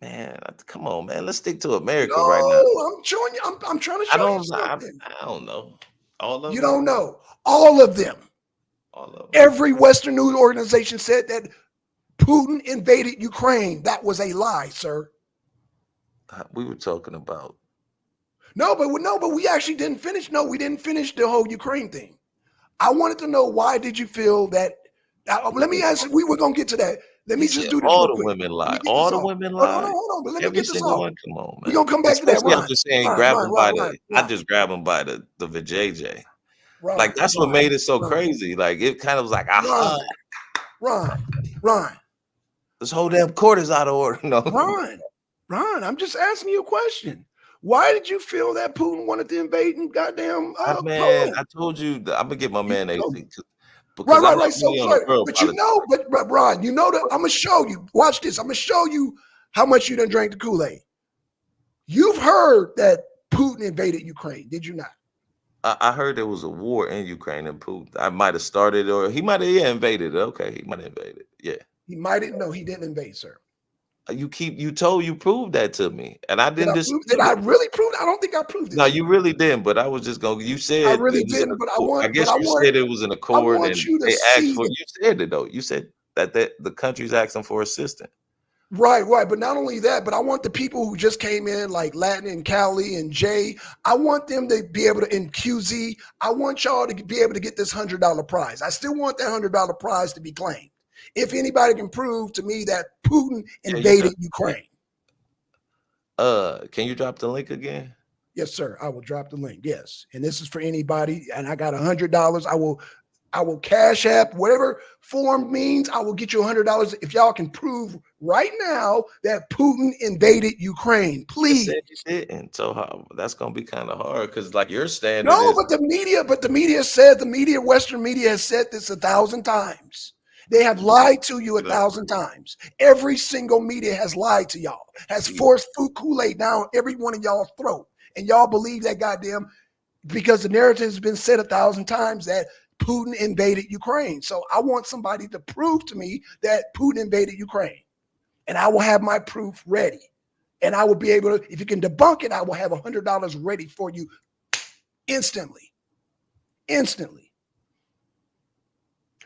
Man, come on, man. Let's stick to America right now. I'm showing you. I'm trying to show you something. I don't know. All of them. You don't know. All of them. All of them. Every Western news organization said that Putin invaded Ukraine. That was a lie, sir. We were talking about. No, but we actually didn't finish. No, we didn't finish the whole Ukraine thing. I wanted to know, why did you feel that? Let me ask. We were gonna get to that. Let me just do this. All the women lie. All the women lie. Hold on. But let me get this off. Come on, man. We're gonna come back to that. I'm just saying, grab them by the. I just grab them by the vajayjay. Like that's what made it so crazy. Like it kind of was like, Ron. This whole damn court is out of order. No, Ron. I'm just asking you a question. Why did you feel that Putin wanted to invade and goddamn man? I told you I'm gonna get my man AC. Right. So, but Ron, you know that I'm gonna show you. Watch this. I'm gonna show you how much you done drank the Kool-Aid. You've heard that Putin invaded Ukraine, did you not? I heard there was a war in Ukraine and Putin. I might have started, or he might have invaded. Okay, he might have invaded. Yeah. He might have. No, he didn't invade, sir. You proved that to me, and I didn't. Did I really prove it? I don't think I proved it. No, you really didn't. But I was just going. You said I really didn't. But I guess you said it was an accord, and they asked for. You said it though. You said that the country's asking for assistance. Right. But not only that, but I want the people who just came in, like Latin and Cali and Jay. I want them to be able to, in QZ. I want y'all to be able to get this $100 prize. I still want that $100 prize to be claimed. If anybody can prove to me that Putin invaded Ukraine. Can you drop the link again? Yes, sir. I will drop the link. Yes. And this is for anybody. And I got $100. I will I will cash app, whatever form means, I will get you $100 if y'all can prove right now that Putin invaded Ukraine. Please. And so that's gonna be kind of hard because like your standard No, but the media, Western media has said this 1,000 times. They have lied to you 1,000 times. Every single media has lied to y'all, has forced food Kool-Aid down every one of y'all's throat. And y'all believe that goddamn, because the narrative has been said 1,000 times that Putin invaded Ukraine. So I want somebody to prove to me that Putin invaded Ukraine. And I will have my proof ready. And I will be able to, if you can debunk it, I will have $100 ready for you instantly. Instantly.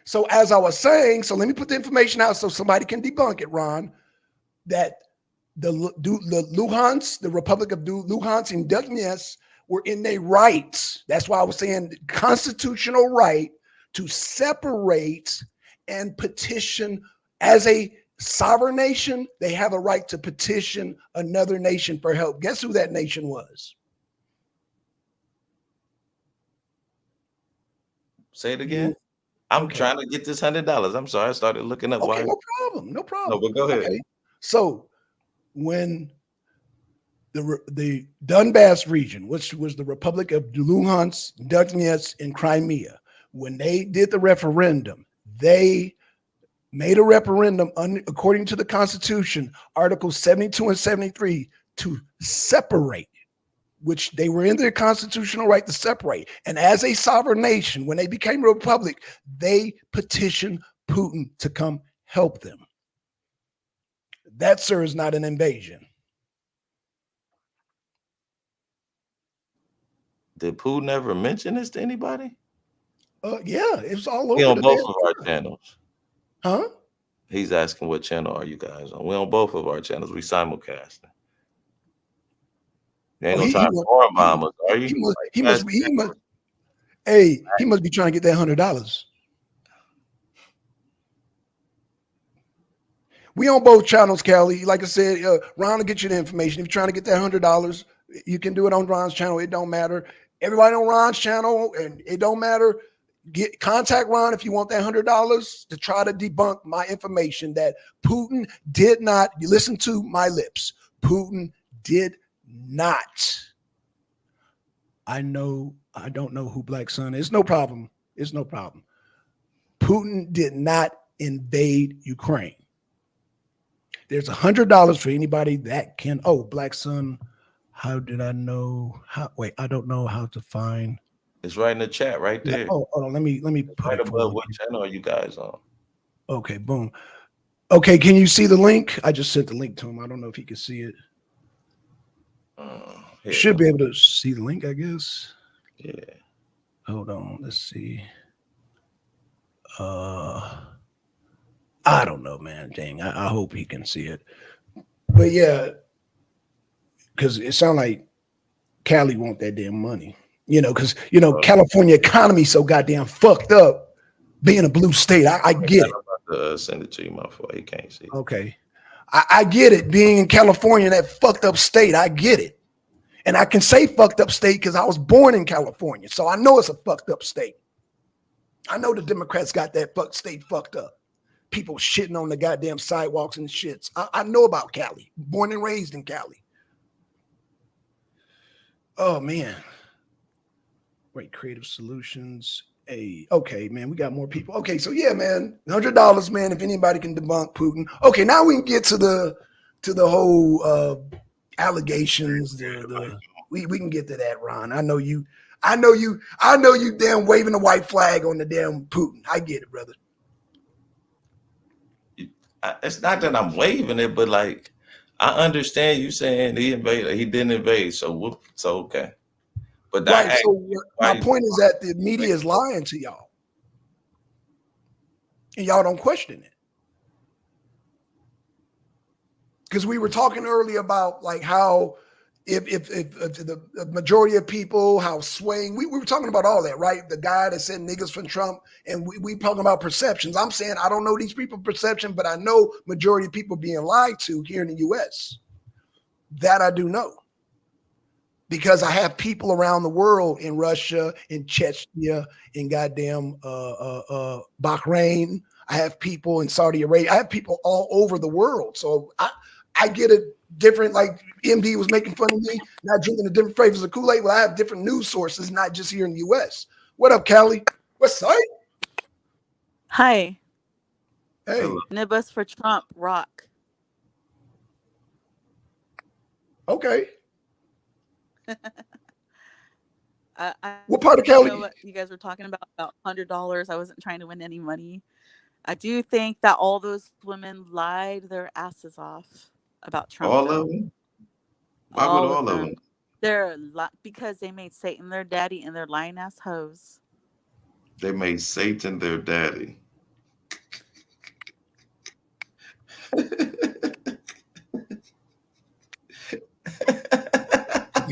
So as I was saying, so let me put the information out so somebody can debunk it, Ron, that the Luhansk, the Republic of Luhansk and Donetsk were in their rights. That's why I was saying constitutional right to separate and petition as a sovereign nation. They have a right to petition another nation for help. Guess who that nation was? Say it again. I'm trying to get this $100. I'm sorry. I started looking up. Okay, no problem. No problem. No, but go ahead. Okay. So when the Donbass region, which was the Republic of Luhansk, Donetsk, and Crimea, when they did the referendum, they made a referendum according to the Constitution, Articles 72 and 73, to separate, which they were in their constitutional right to separate. And as a sovereign nation, when they became a republic, they petitioned Putin to come help them. That, sir, is not an invasion. Did Putin ever mention this to anybody? Yeah, it was all over. We on both of our channels. Huh? He's asking what channel are you guys on? We're on both of our channels. We simulcasting. You ain't gonna try to foreign bomb us, are you? He must be trying to get that $100. We on both channels, Callie. Like I said, Ron will get you the information. If you're trying to get that $100, you can do it on Ron's channel. It don't matter. Everybody on Ron's channel, and it don't matter. Contact Ron if you want that $100 to try to debunk my information that Putin did not. You listen to my lips. Putin did not. I don't know who Black Sun is. No problem. It's no problem. Putin did not invade Ukraine. There's $100 for anybody that can. Oh, Black Sun. How did I know? I don't know how to find. It's right in the chat right there. Oh, hold on. Let me put right it above. What channel are you guys on? Okay, boom. Okay, can you see the link? I just sent the link to him. I don't know if he can see it. Should be able to see the link, I guess. Yeah. Hold on. Let's see. I don't know, man. Dang. I hope he can see it. But yeah, because it sounds like Cali want that damn money. Because California economy so goddamn fucked up. Being a blue state, I get it. I'm about to send it to you, my fault. You can't see. Okay, I get it. Being in California, that fucked up state, I get it. And I can say fucked up state because I was born in California, so I know it's a fucked up state. I know the Democrats got that state fucked up. People shitting on the goddamn sidewalks and shits. I know about Cali. Born and raised in Cali. Oh man. Wait, Creative Solutions. Hey, okay, man, we got more people. Okay, so yeah, man, $100, man. If anybody can debunk Putin. Okay, now we can get to the whole allegations. We can get to that, Ron. I know you damn waving the white flag on the damn Putin. I get it, brother. It's not that I'm waving it, but like I understand you saying he invaded. He didn't invade, so okay. But right. So my point is that the media is lying to y'all, and y'all don't question it. Because we were talking earlier about like how if the majority of people, how swaying, we were talking about all that, right? The guy that said niggas from Trump, and we talking about perceptions. I'm saying I don't know these people's perception, but I know majority of people being lied to here in the U.S. That I do know. because I have people around the world in Russia, in Chechnya, in goddamn Bahrain. I have people in Saudi Arabia. I have people all over the world. So I get a different, like MD was making fun of me, not drinking the different flavors of Kool-Aid. Well, I have different news sources, not just here in the US. What up, Callie? What's up? Hi. Hey. Nibus for Trump, rock. Okay. What part of Cali? You know what you guys were talking about $100. I wasn't trying to win any money. I do think that all those women lied their asses off about Trump. All of them? Why would all of them? They're because they made Satan their daddy and they're lying ass hoes. They made Satan their daddy.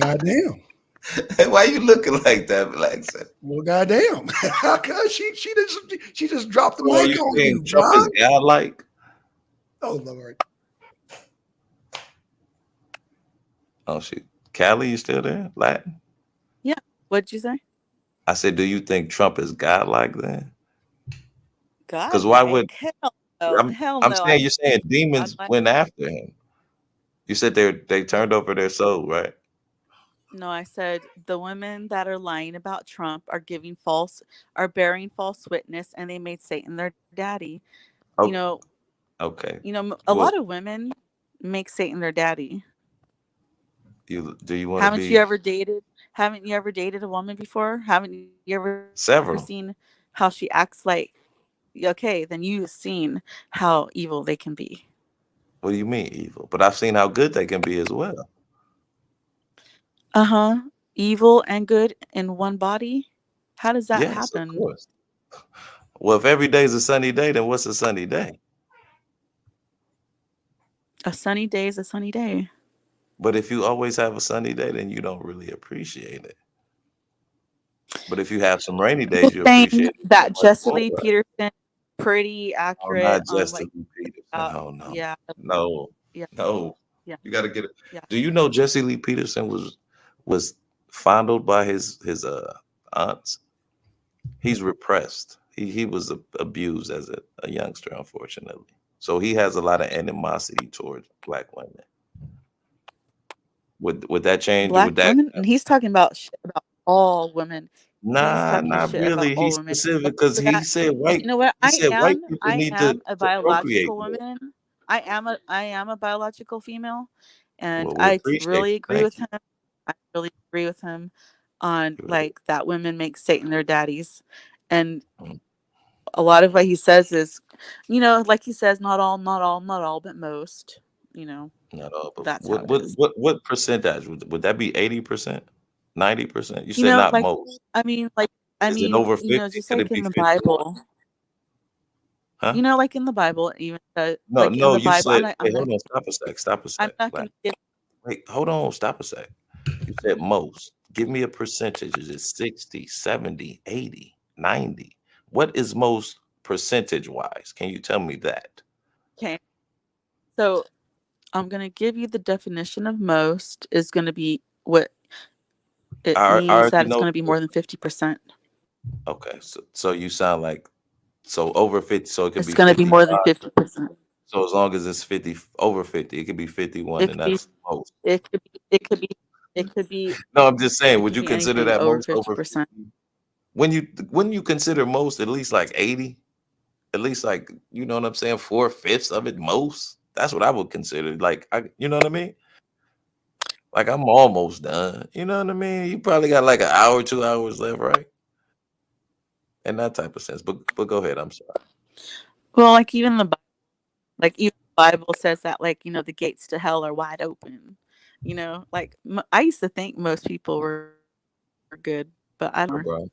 Goddamn. Why you looking like that, Black? Well, goddamn. Cause she just dropped the mic on you. Trump is godlike. Oh Lord. Oh shit. Callie, you still there? Latin? Yeah. What'd you say? I said, do you think Trump is godlike then? God. Because why would hell no. I'm saying you're saying demons went after him. You said they turned over their soul, right? No, I said the women that are lying about Trump are bearing false witness, and they made Satan their daddy. Oh, you know. Okay. You know, a lot of women make Satan their daddy. Do you want? Haven't you ever dated a woman before? Haven't you ever seen how she acts like? Okay, then you've seen how evil they can be. What do you mean evil? But I've seen how good they can be as well. Evil and good in one body. How does that happen? Of course. Well, if every day is a sunny day, then what's a sunny day? A sunny day is a sunny day. But if you always have a sunny day, then you don't really appreciate it. But if you have some rainy days, you appreciate it. That Jesse Lee Peterson, pretty accurate. Not Jesse Lee Peterson. No. Yeah. No. Yeah. No. Yeah. You got to get it. Yeah. Do you know Jesse Lee Peterson was fondled by his aunts? He's repressed. He was abused as a youngster, unfortunately. So he has a lot of animosity towards Black women. Would that change? Black women? And he's talking about shit about all women. Nah, not really. He's specific because he said white. You know what? I am a biological woman. I am a biological female, and I really agree with him. I really agree with him on like that women make Satan their daddies, and a lot of what he says is, you know, like he says, not all, but most. You know, not all, but that's what percentage would that be? 80%, 90%? You said not like, most. I mean, over 50? You know, just like in the Bible. Huh? You know, like in the Bible, even no, like no, in the you Bible, said. Hold on, stop a sec. I'm not going to. Wait, hold on, stop a sec. You said most. Give me a percentage. Is it 60, 70, 80, 90? What is most percentage-wise? Can you tell me that? Okay. So I'm going to give you the definition of most is going to be what it means that it's going to be more than 50%. Okay. So you sound like, so over 50, so it could be. It's going to be more than 50%. So as long as it's 50, over 50, it could be 51, and that's most. It could be. No, I'm just saying, would you consider that over most 50%? When you consider most at least like 80, at least like, you know what I'm saying, 4/5 of it most. That's what I would consider. Like, you know what I mean? Like, I'm almost done. You know what I mean? You probably got like an hour, 2 hours left, right? In that type of sense. But go ahead. I'm sorry. Well, like even the Bible says that, like, you know, the gates to hell are wide open. You know, like I used to think most people were good, but I don't know.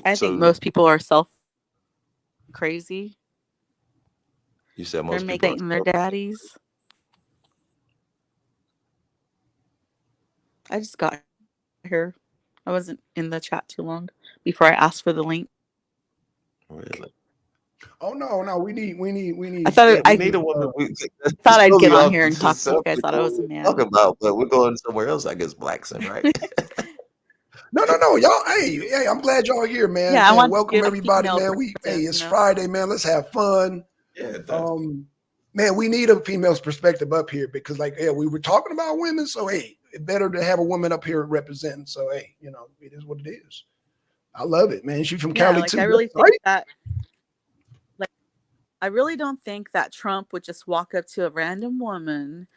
I think most people are crazy. You said most They're people making their daddies. I just got here. I wasn't in the chat too long before I asked for the link. Really? Oh no, we need. I thought we need a woman. Thought I'd get on here and talk to you guys. Thought I was a man. Talking about, but we're going somewhere else. I guess Blackson, right? No, y'all. Hey, I'm glad y'all here, man. Yeah, I want welcome everybody, man. It's Friday, man. Let's have fun. Yeah, definitely. Man, we need a female's perspective up here because, we were talking about women, so it's better to have a woman up here representing. So, it is what it is. I love it, man. She's from Cali too. I really think that. I really don't think that Trump would just walk up to a random woman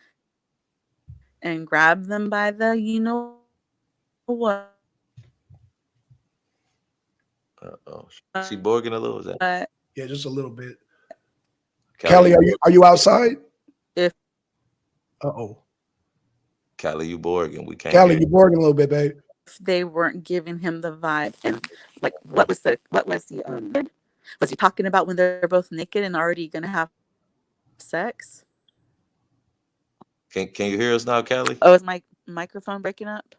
and grab them by the what. She borging a little, is that? Yeah, just a little bit. Kelly, are you outside? If Kelly, you borging? We can't. Kelly, you borging a little bit, babe. If they weren't giving him the vibe, and what was the was he talking about when they're both naked and already gonna have sex? Can you hear us now, Kelly? Oh, is my microphone breaking up?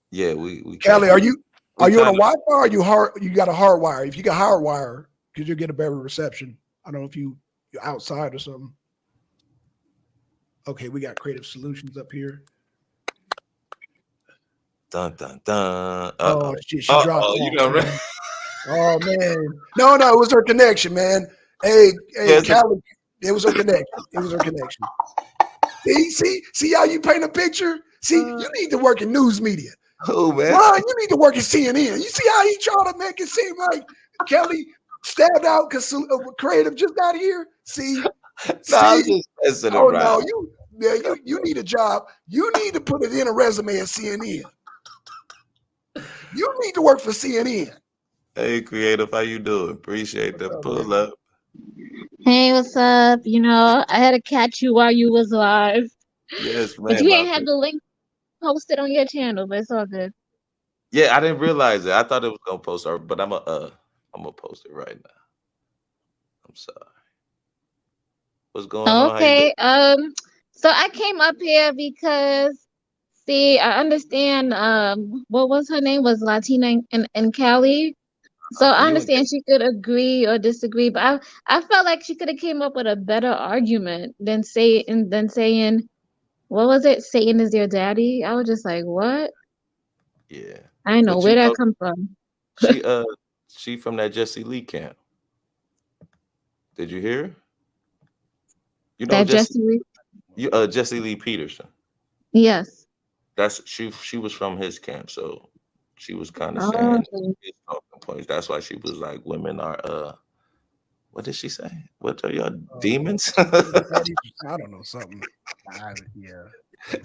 Yeah, we. Kelly, are you on a Wi-Fi? Or you got a hard wire? If you got hard wire, because you'll get a better reception. I don't know if you're outside or something. Okay, we got Creative Solutions up here. Dun dun dun. Oh shit, she dropped. Oh, you know, right? Oh man, no, it was her connection, man. Hey, Callie, it was her connection. See how you paint a picture? See, you need to work in news media. Oh man, Ron, you need to work at CNN. You see how he trying to make it seem like Kelly stabbed out because Creative just got here? See, I'm just messing around. No, you need a job. You need to put it in a resume at CNN. You need to work for CNN. Hey, Creative, how you doing? Appreciate the pull up. Hey, what's up? I had to catch you while you was live. Yes, man. But you ain't have the link posted on your channel, but it's all good. Yeah, I didn't realize it. I thought it was gonna post, but I'm gonna post it right now. I'm sorry. What's going on? Okay. So I came up here because I understand what was her name was Latina and Cali. So I understand she could agree or disagree, but I felt like she could have came up with a better argument than saying, what was it? Satan is your daddy. I was just like, what? Yeah. I know where that come from. She from that Jesse Lee camp. Did you hear? You know that Jesse Lee? Jesse Lee Peterson. Yes. That's she was from his camp, so she was kind of saying his talking points. That's why she was like, women are what did she say? What are y'all demons? I don't know, something. Yeah.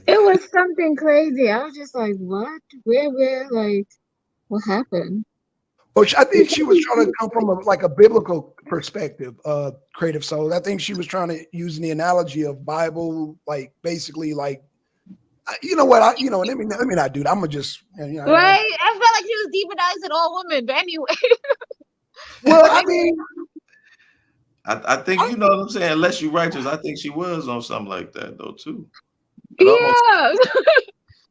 It was something crazy. I was just like, what? Where like what happened? But I think she was trying to come from a biblical perspective, Creative Soul. I think she was trying to use the analogy of Bible, basically you know what? Let me not do that. I'm gonna just right. I felt like she was demonizing all women, but anyway. Well, I mean, I think you know what I'm saying. Unless you're righteous, I think she was on something like that though too. Yeah.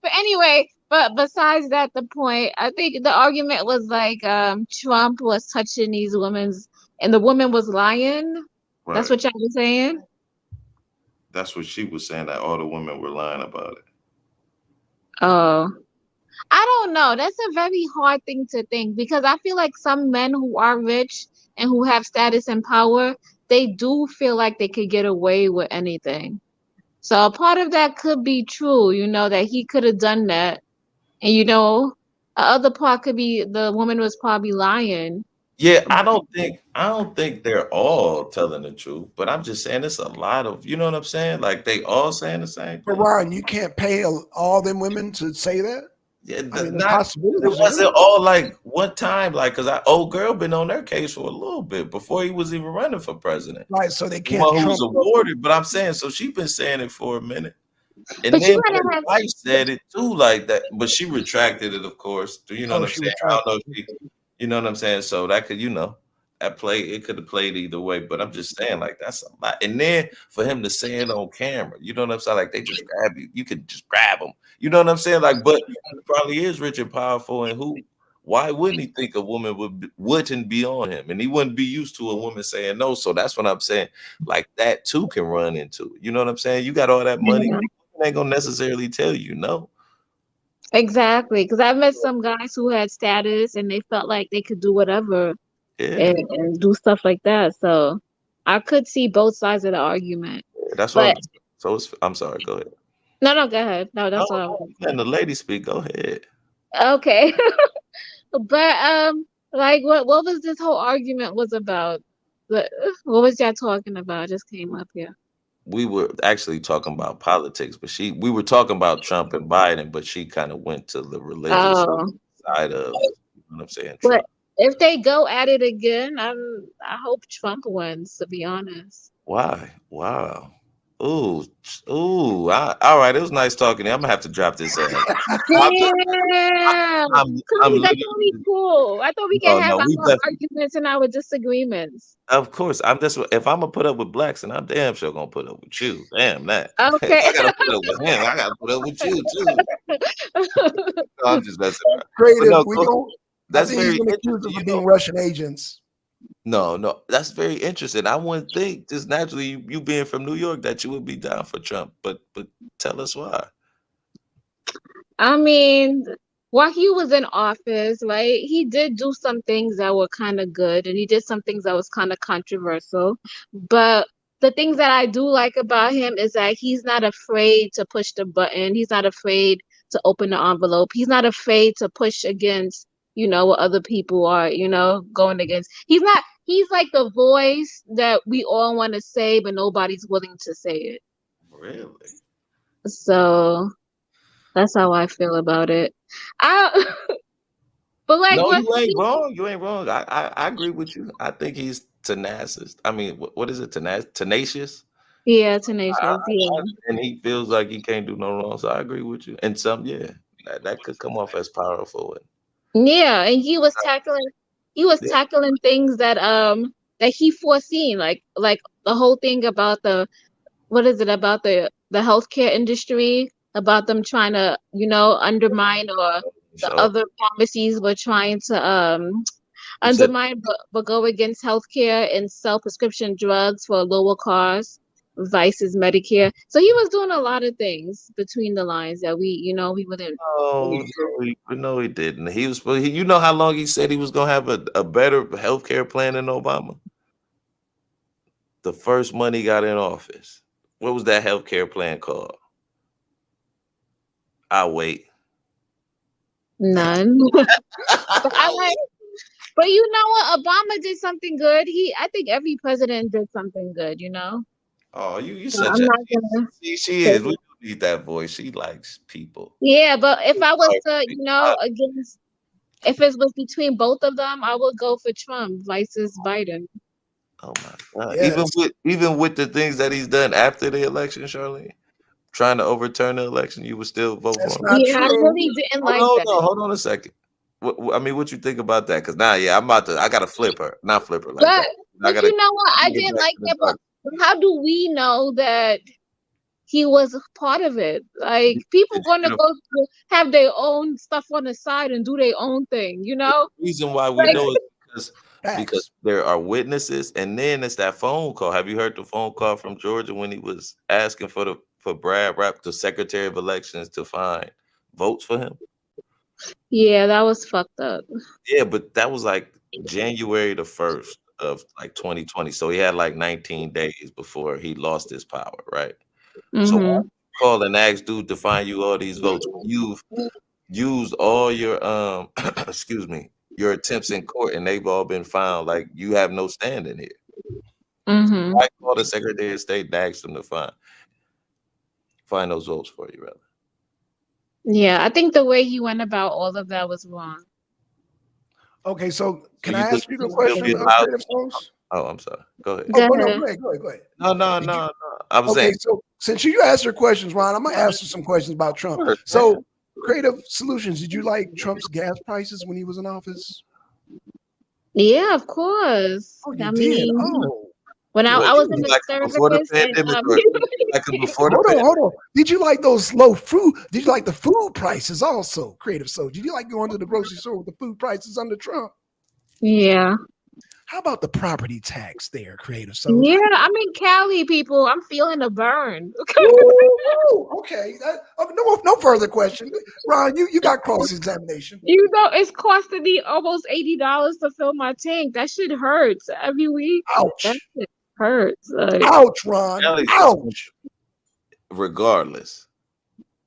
But anyway, but besides that, the point, I think the argument was Trump was touching these women's, and the woman was lying. Right. That's what y'all were saying. That's what she was saying, that all the women were lying about it. Oh, I don't know. That's a very hard thing to think because I feel like some men who are rich and who have status and power, they do feel like they could get away with anything. So a part of that could be true, that he could have done that. And, the other part could be the woman was probably lying. Yeah, I don't think they're all telling the truth, but I'm just saying it's a lot of, you know what I'm saying? Like they all saying the same thing. But Ryan, you can't pay all them women to say that. Yeah, it wasn't all one time, because old girl been on their case for a little bit before he was even running for president. Right, so they can't. Who was awarded, but I'm saying, so she been saying it for a minute, and then her wife said it too, like that, but she retracted it, of course. Do you know what I'm saying? I don't know if you know what I'm saying. So that could, it could have played either way, but I'm just saying, that's a lot. And then for him to say it on camera, you know what I'm saying? They just grab you. You could just grab them. You know what I'm saying? But he probably is rich and powerful, and why wouldn't he think a woman wouldn't be on him, and he wouldn't be used to a woman saying no? So that's what I'm saying. Like that too can run into it. You know what I'm saying? You got all that money, ain't gonna necessarily tell you no. Exactly, because I've met some guys who had status and they felt like they could do whatever and do stuff like that. So I could see both sides of the argument. That's what. I'm sorry. Go ahead. No, go ahead. No, that's all. And the lady speak. Go ahead. Okay. But like what was this whole argument was about? What was y'all talking about? I just came up here. We were actually talking about politics, but we were talking about Trump and Biden, but she kind of went to the religious side of, you know what I'm saying? But if they go at it again, I hope Trump wins, to be honest. Why? Wow. Ooh. All right. It was nice talking to you. I'm gonna have to drop this. Damn. That's really cool. I thought we could have our arguments and our disagreements. Of course. If I'm gonna put up with blacks, and I'm damn sure gonna put up with you. Damn that. Okay. I gotta put up with him. I gotta put up with you too. No, I'm just messing around. Creative. That's very interesting. Of being Russian agents. No, that's very interesting. I wouldn't think just naturally you being from New York that you would be down for Trump, but tell us why. I mean, while he was in office, right, he did do some things that were kind of good, and he did some things that was kind of controversial. But the things that I do like about him is that he's not afraid to push the button. He's not afraid to open the envelope. He's not afraid to push against, what other people are, going against. He's like the voice that we all want to say, but nobody's willing to say it. Really? So that's how I feel about it. But like, no, you ain't wrong. You ain't wrong. I agree with you. I think he's tenacious. I mean, what is it? Tenacious? Yeah, tenacious. Yeah. And he feels like he can't do no wrong. So I agree with you. And that could come off as powerful. Yeah, and he was tackling things that he foreseen, like the whole thing about the healthcare industry, about them trying to undermine, or the other pharmacies were trying to undermine but go against healthcare and sell prescription drugs for lower costs versus Medicare. So he was doing a lot of things between the lines that we wouldn't. No, he didn't. He was. You know how long he said he was gonna have a better healthcare plan than Obama? The first month he got in office. What was that healthcare plan called? I'll wait. None. But you know what? Obama did something good. I think every president did something good. Oh, you such a she is. We need that voice. She likes people. Yeah, but if I was to, against, if it was between both of them, I would go for Trump versus Biden. Oh my God! Yes. Even with the things that he's done after the election, Charlene, trying to overturn the election, you would still vote for him. Yeah, I really didn't like that. No, hold on a second. What you think about that? Because now, I gotta flip her, not flip her. But you know what? I didn't like that. But how do we know that he was part of it? Like, people gonna go have their own stuff on the side and do their own thing. The reason why we know is because there are witnesses, and then it's that phone call. Have you heard the phone call from Georgia when he was asking for Brad Rapp, the Secretary of Elections, to find votes for him? Yeah, that was fucked up. Yeah, but that was like January the 1st of like 2020. So he had like 19 days before he lost his power, right? Mm-hmm. So call and ask dude to find you all these votes. You've used all your your attempts in court, and they've all been found. Like, you have no standing here. Mm-hmm. I call the Secretary of State and ask them to find those votes for you, rather. Yeah, I think the way he went about all of that was wrong. Okay, so can I ask you the question? Oh, I'm sorry. Go ahead. Go ahead. No. I was saying. So since you asked your questions, Ron, I'm gonna ask you some questions about Trump. So, Creative Solutions, did you like Trump's gas prices when he was in office? Yeah, of course. Oh, you did? Oh. When I was in the like before the service, pandemic, or like before the Hold pandemic? on, hold on. Did you like those low food? Did you like the food prices also, Creative Soul? Did you like going to the grocery store with the food prices under Trump? yeah. How about the property tax there, Creative Soul? Yeah, I'm in Cali, people. I'm feeling the burn. Okay. No further question. Ron, you got cross-examination. You know, it's costing me almost $80 to fill my tank. That shit hurts every week. Ouch. That shit hurts. Like, Ouch, Ron. Ouch. Regardless.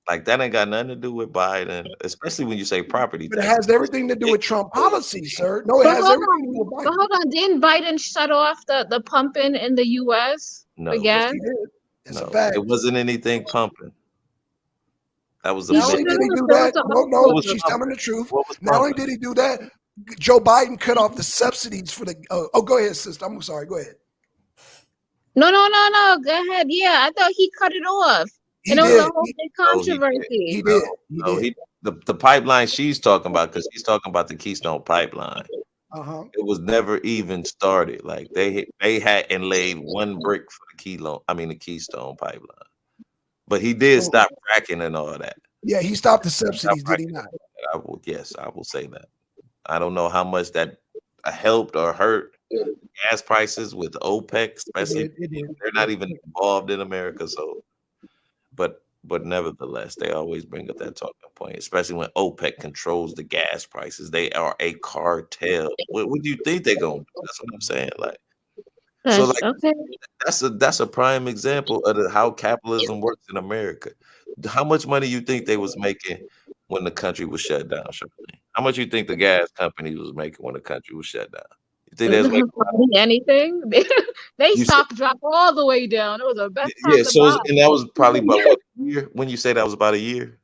Like that ain't got nothing to do with Biden, especially when you say property But it tax. has everything to do with Trump policy, sir. No, it has everything to do with but Biden. hold on, didn't Biden shut off the pumping in the U.S. No, again? That's a fact. It wasn't anything pumping. That was a Not only myth. did he do that, no, she's telling the truth. Not only did he do that, Joe Biden cut off the subsidies for the. Go ahead, sister. I'm sorry. Go ahead. No. Go ahead. Yeah, I thought he cut it off. He and it did. was a whole big controversy. He did. The pipeline she's talking about, because she's talking about the Keystone Pipeline. It was never even started. Like they hadn't laid one brick for the Keystone Pipeline. But he did stop fracking and all that. Yeah, he stopped the subsidies, did he not? I will say that. I don't know how much that helped or hurt gas prices with OPEC, especially they're not even involved in America. So, but nevertheless, they always bring up that talking point, especially when OPEC controls the gas prices. They are a cartel. What do you think they're gonna do? That's what I'm saying. Like, so like that's a prime example of how capitalism works in America. How much money you think they was making when the country was shut down, Charlene? How much you think the gas companies was making when the country was shut down? You think they was making anything? They stock dropped all the way down. It was the best time to buy. And that was probably about what year? When you say that was about a year?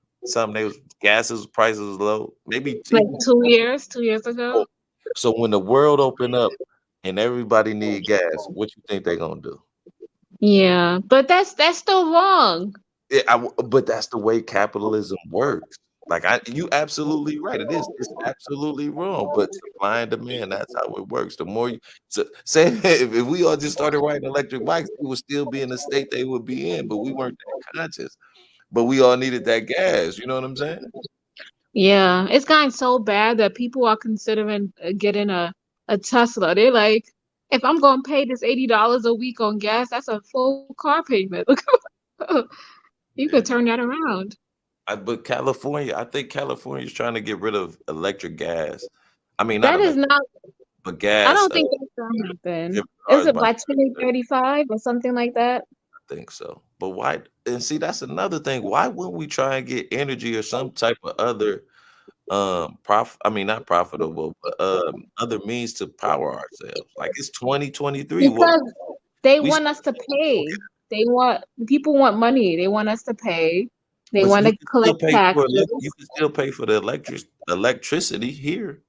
Gases prices was low, maybe like 2 years, 2 years ago. So when the world opened up and everybody need gas, what you think they're gonna do? Yeah, but that's still wrong. But that's the way capitalism works. Like you absolutely right. It's absolutely wrong. But supply and demand, that's how it works. The more you say, if we all just started riding electric bikes, we would still be in the state they would be in, but we weren't that conscious. But we all needed that gas. You know what I'm saying? Yeah, it's gotten so bad that people are considering getting a Tesla. They're like, if I'm going to pay this $80 a week on gas, that's a full car payment. You could turn that around. But California, I think California is trying to get rid of electric gas. I mean, that is not. But gas. I don't think that's going to happen. Is it by 2035 or something like that? I think so. But why? And see, that's another thing. Why wouldn't we try and get energy or some type of other not profitable, but other means to power ourselves? Like it's 2023. Because they want us to pay. People want money. They want us to pay. They want to collect taxes. You can still pay for the electricity here.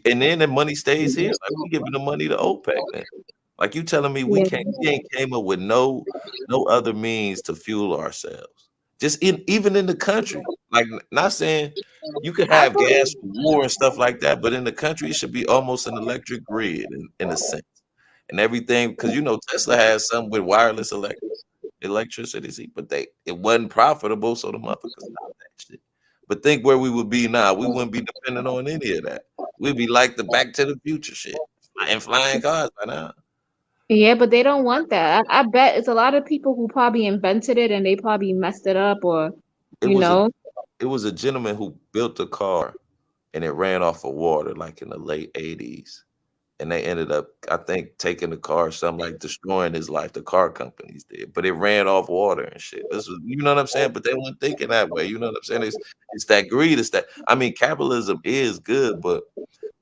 And then the money stays here. Like we giving the money to OPEC. Man. Like you telling me we ain't came up with no other means to fuel ourselves. Even in the country. Like not saying you could have gas for war and stuff like that, but in the country it should be almost an electric grid in a sense. And everything, because Tesla has some with wireless electricity, but it wasn't profitable, so the motherfuckers stopped that shit. But think where we would be now. We wouldn't be dependent on any of that. We'd be like the Back to the Future shit. And flying cars by now. Yeah, but they don't want that. I bet it's a lot of people who probably invented it and they probably messed it up or, It was a gentleman who built a car and it ran off of water like in the late 80s. And they ended up, I think, taking the car, something like destroying his life. The car companies did, but it ran off water and shit. This was, you know what I'm saying? But they weren't thinking that way. You know what I'm saying? It's that greed. Capitalism is good, but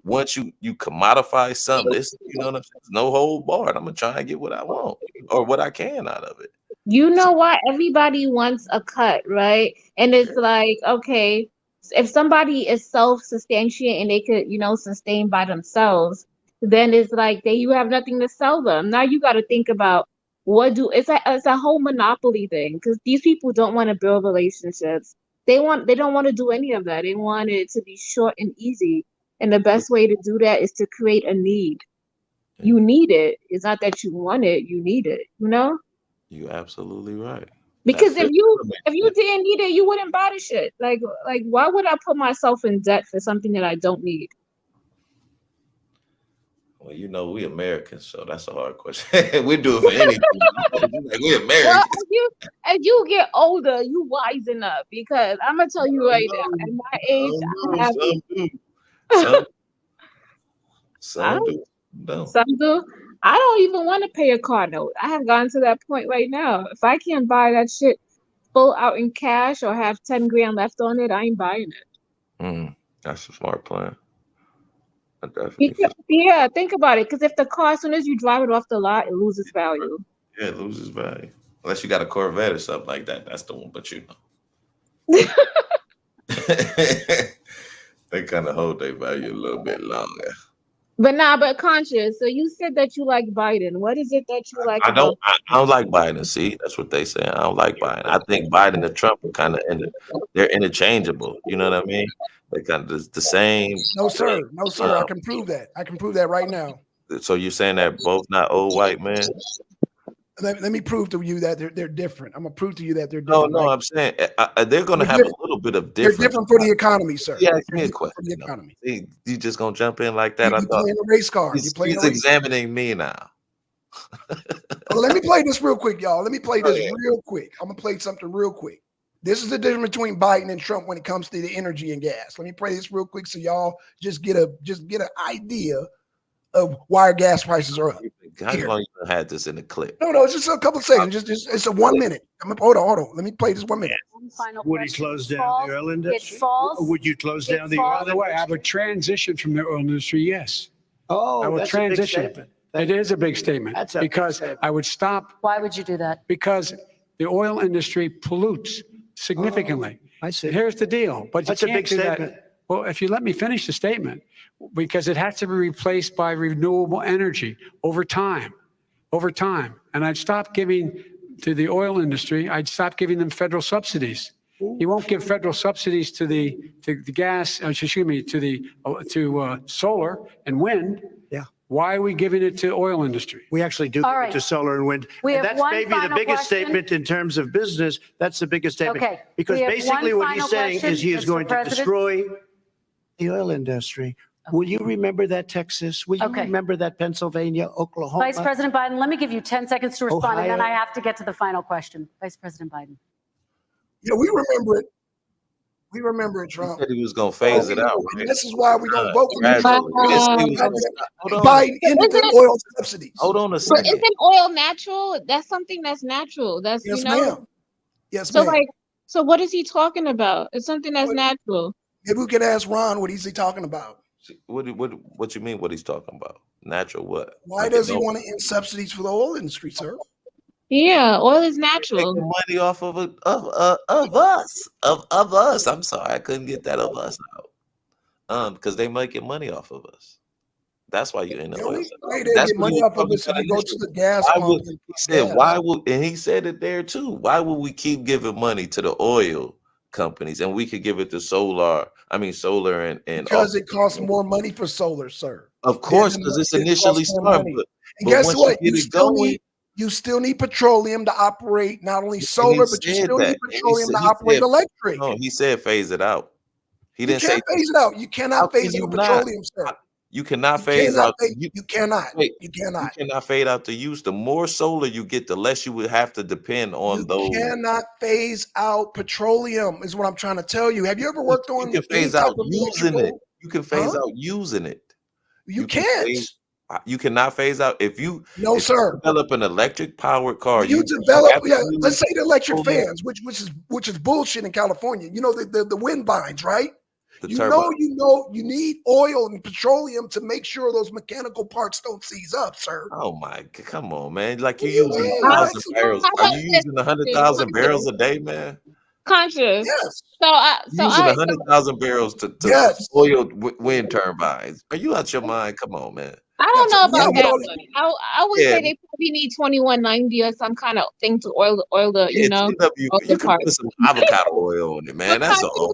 once you commodify something, you know what I'm saying? It's no hold barred. I'm gonna try and get what I want or what I can out of it. You know what? Everybody wants a cut, right? And it's like, okay, if somebody is self-sustaining and they could, sustain by themselves, then it's like you have nothing to sell them. Now you got to think about it's a whole monopoly thing because these people don't want to build relationships. They don't want to do any of that. They want it to be short and easy. And the best way to do that is to create a need. You need it. It's not that you want it. You need it. You know. You're absolutely right. Because if you didn't need it, you wouldn't buy the shit. Like why would I put myself in debt for something that I don't need? Well, you know, we Americans, so that's a hard question. We do it for anything. Like, we Americans. Well, as you get older, you wisen up because I'm gonna tell you right now, at my age, I have some do. No. Some do. I don't even want to pay a car note. I have gotten to that point right now. If I can't buy that shit full out in cash or have 10 grand left on it, I ain't buying it. That's a smart plan. Yeah, think about it. Because if the car, as soon as you drive it off the lot, it loses value. Yeah, it loses value. Unless you got a Corvette or something like that. That's the one, but you know. They kind of hold their value a little bit longer. But Conscious. So you said that you like Biden. What is it that you like? I don't like Biden. See, that's what they say. I don't like Biden. I think Biden and Trump are kind of they're interchangeable. You know what I mean? They're kind of the same. No, sir. No, sir. I can prove that. I can prove that right now. So you're saying that both not old white men? Let me prove to you that they're different. I'm gonna prove to you that they're different. No, I'm saying they're gonna have a little bit of difference. They're different for the economy, sir. Yeah, ask me a question. For the economy. You just gonna jump in like that? You playing a race car. He's examining me now. Well, let me play this real quick, y'all. Let me play this real quick. I'm gonna play something real quick. This is the difference between Biden and Trump when it comes to the energy and gas. Let me play this real quick so y'all just get an idea of why our gas prices are up. How long you had this in the clip? No, it's just a couple of seconds. Just it's a 1 minute. Hold on. Let me play this 1 minute. Would he close down the oil industry? Would you close down the oil industry? By the way, I would transition from the oil industry, yes. Oh, I would that's transition. a big statement. It is a big statement because I would stop. Why would you do that? Because the oil industry pollutes significantly. I see. Here's the deal. But that's you a can't big do statement. that. Well, if you let me finish the statement, because it has to be replaced by renewable energy over time. And I'd stop giving to the oil industry. I'd stop giving them federal subsidies. You won't give federal subsidies to the gas, to solar and wind. Yeah. Why are we giving it to oil industry? We actually do give it to solar and wind. And that's maybe the biggest statement in terms of business. That's the biggest statement. Okay. Because basically what he's saying is he is going to destroy the oil industry. Will you remember that, Texas? Will you remember that, Pennsylvania, Oklahoma? Vice President Biden, let me give you 10 seconds to respond, and then I have to get to the final question. Vice President Biden. Yeah, we remember it. We remember it, Trump. He said he was going to phase it out. Right? This is why we're going to vote for Biden into the oil subsidies. Hold on a But second. isn't oil natural? That's something that's natural. That's Yes, you know. ma'am. Yes, ma'am. So what is he talking about? It's something that's natural. Maybe we could ask Ron what is he talking about. What you mean? What he's talking about? Natural what? Why does he want to end subsidies for the oil industry, sir? Yeah, oil is natural. Making money off of us. I'm sorry, I couldn't get that of us out. Because they making money off of us. That's why you're in the oil. That's money off of us. And go to the gas pump. He said, "Why would?" And he said it there too. Why would we keep giving money to the oil companies and we could give it to solar and because it costs more money for solar, sir. Of course, because it's initially smart. And guess what? You still need petroleum to operate not only solar, but you still need petroleum to operate electric. No, he said phase it out. He didn't say phase it out. You cannot phase out petroleum, sir. You cannot phase out. You cannot. You cannot. You cannot fade out the use. The more solar you get, the less you would have to depend on those. You cannot phase out petroleum, is what I'm trying to tell you. Have you ever worked on? You can phase out using it. You can phase out using it. You can't. You cannot phase out if you develop an electric powered car. You develop, let's say the electric fans, which is bullshit in California. You know the wind vines, right? You need oil and petroleum to make sure those mechanical parts don't seize up, sir. Oh my, come on, man! Like you're using 1,000 barrels. Are you using 100,000 barrels a day, man? Conscious. Yes. Using 100,000 barrels to oil wind turbines. Are you out your mind? Come on, man. I don't know about that one. I would say they probably need 2190 or some kind of thing to oil the you can put some avocado oil on it, man. That's all.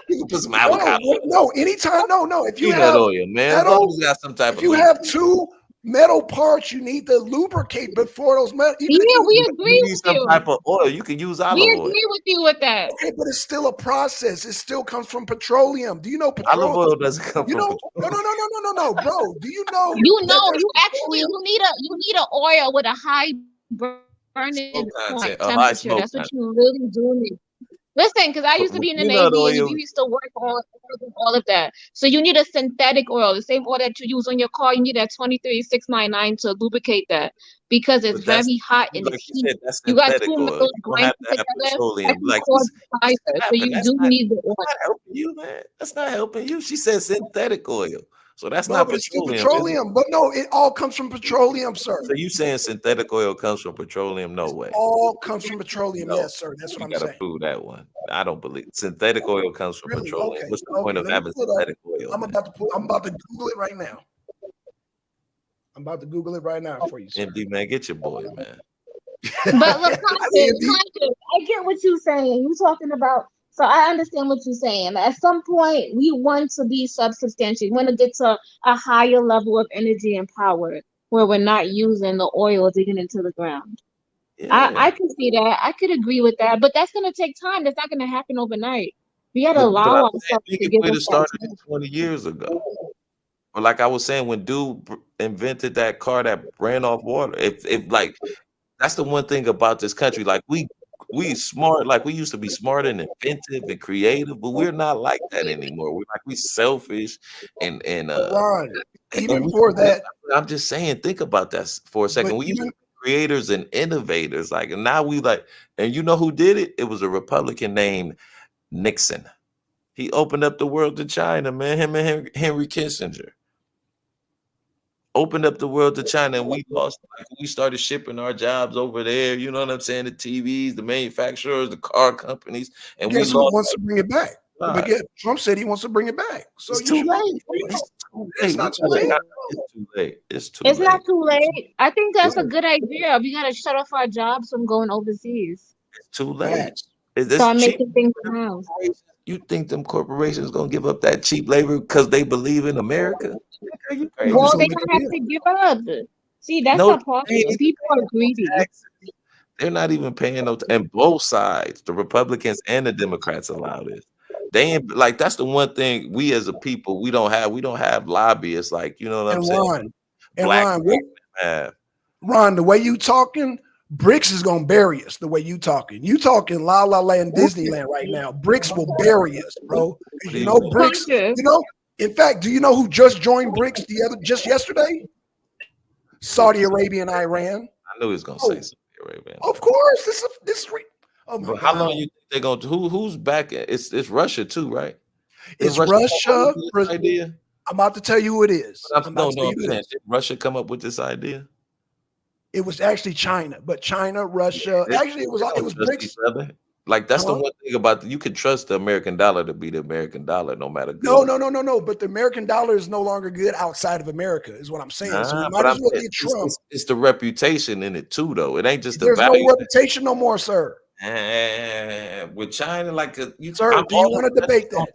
You can put some avocado. No, anytime. No. If you have oil, man, as long as you got some type if you have two metal parts. You need to lubricate before those metal. Yeah, we agree You need with some you. type of oil. You can use olive We oil. agree with you with that. Okay, but it's still a process. It still comes from petroleum. Do you know Olive petroleum? oil doesn't come You from know, no, bro. Do you know? You actually you need an oil with a high burning Smoke content, a high temperature. smoke That's what content. you really do need. Listen, because I used to be in the Peanut Navy and oil. we used to work on all of that. So you need a synthetic oil, the same oil that you use on your car. You need that 23699 to lubricate that because it's But that's very hot and like it's you heat. said, that's You got synthetic two oil. metals You don't have grinding to have together. That petroleum. can Like cause fire. So happened. you That's do not, need the oil. that's not helping you, man. That's not helping you. She said synthetic oil. So that's No, not but it's still petroleum. Is it? petroleum. But no, it all comes from petroleum, sir. So you saying synthetic oil comes from petroleum? No way. All comes from petroleum. No. Yes, sir. That's what You I'm gotta saying. prove that one. I don't believe synthetic oil comes from Really? petroleum. Okay. What's the point of Let me having pull it up. synthetic oil? I'm man? about to Google it right now. I'm about to Google it right now for you, sir. MD, man, get your boy, man. But look, conscious, I get what you're saying. You're talking about, so I understand what you're saying. At some point, we want to be substantial. We want to get to a higher level of energy and power where we're not using the oil digging into the ground. Yeah. I can see that. I could agree with that, but that's going to take time. That's not going to happen overnight. We got to But allow I'm saying, ourselves think to if give we'd have us that started time. it 20 years ago. Or like I was saying, when dude invented that car that ran off water, if like that's the one thing about this country. Like we smart, like we used to be smart and inventive and creative, but we're not like that anymore. We're like we selfish and Ron, even and before that, I'm just saying, think about that for a second. but We used to even be creators and innovators, like, and now we like, and you know who did it? It was a Republican named Nixon. He opened up the world to China, man. Him and Henry Kissinger opened up the world to China, and we lost. Like, we started shipping our jobs over there. You know what I'm saying? The TVs, the manufacturers, the car companies, and we guess who lost. wants to bring it back? But God. Trump said he wants to bring it back. So It's you too should late. It's not too late. It's too late. It's too It's late. not too late. I think that's a good idea. We got to shut off our jobs from going overseas. It's too late. Start making things around. You think them corporations gonna give up that cheap labor because they believe in America? Are you crazy? Well, they're gonna have to give up. See, that's the problem. People are greedy. They're not even paying no. And both sides, the Republicans and the Democrats, allow this. They ain't like that's the one thing we as a people we don't have. We don't have lobbyists like you know what I'm saying. Ron, the way you talking, BRICS is gonna bury us. The way you talking, La La Land, Disneyland right now. BRICS will bury us, bro. You know BRICS. You know, in fact, do you know who just joined BRICS just yesterday? Saudi Arabia and Iran. I knew he was gonna say Saudi Arabia. Of course, this. Oh my How God. long you think they're gonna? Who's back? It's Russia too, right? It's Russia. Idea. I'm about to tell you who it is. Did Russia come up with this idea? It was actually China, but China, Russia. Actually, it was BRICS. Like that's the one thing about you can trust the American dollar to be the American dollar, no matter. No. But the American dollar is no longer good outside of America, is what I'm saying. So we might as well get Trump. It's the reputation in it too, though. It ain't just There's the value. no reputation no more, sir. With China, like sir, do you want to debate that?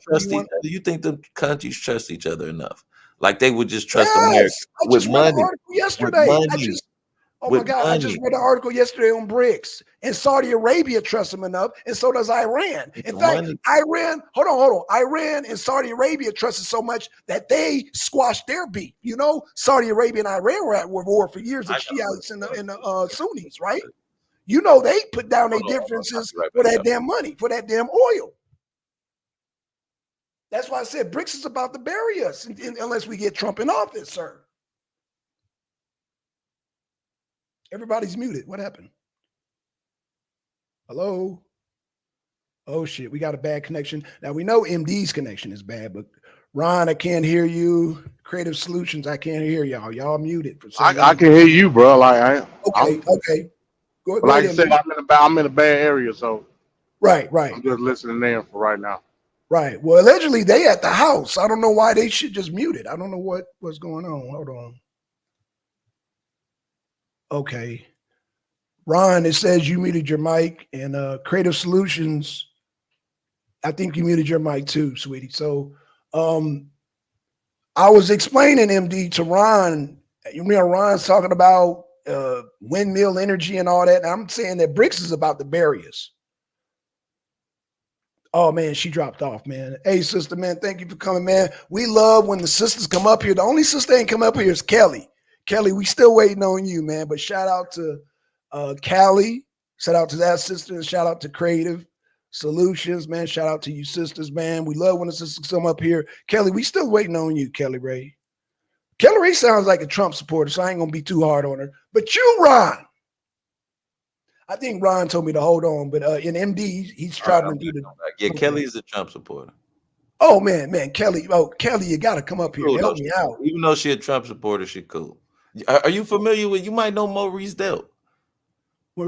Do you think the countries trust each other enough? Like they would just trust America with money. Yesterday, oh my God, I just read an article yesterday on BRICS, and Saudi Arabia trusts them enough, and so does Iran. In fact, Iran, hold on. Iran and Saudi Arabia trusted so much that they squashed their beef. You know, Saudi Arabia and Iran were at war for years, the Shiites and the Sunnis, right? You know, they put down their differences for that damn money, for that damn oil. That's why I said BRICS is about to bury us unless we get Trump in office, sir. Everybody's muted. What happened? Hello? Oh, shit. We got a bad connection. Now, we know MD's connection is bad, but Ron, I can't hear you. Creative Solutions, I can't hear y'all. Y'all muted. For some I can hear you, bro. Like Okay. Go like ahead, I said, I'm in a bad area, so right. I'm just listening there for right now. Right. Well, allegedly they at the house. I don't know why they should just mute it. I don't know what's going on. Hold on. Okay. Ron, it says you muted your mic, and Creative Solutions, I think you muted your mic too, sweetie. So I was explaining, MD, to Ron You know, Ron's talking about windmill energy and all that. And I'm saying that BRICS is about to bury us. Oh man, she dropped off, man. Hey, sister, man, thank you for coming, man. We love when the sisters come up here. The only sister ain't come up here is Kelly. Kelly, we still waiting on you, man. But shout out to Callie. Shout out to that sister, and shout out to Creative Solutions, man. Shout out to you sisters, man. We love when the sisters come up here. Kelly, we still waiting on you, Kelly Ray. Kelly Ray sounds like a Trump supporter, so I ain't gonna be too hard on her. But you, Ron. I think Ron told me to hold on, but in MD, he's traveling through the. Yeah, Kelly is a Trump supporter. Oh man, Kelly. Oh, Kelly, you got to come up here and help me out. Even though she's a Trump supporter, she cool. Are you familiar with? You might know Maurice Delt.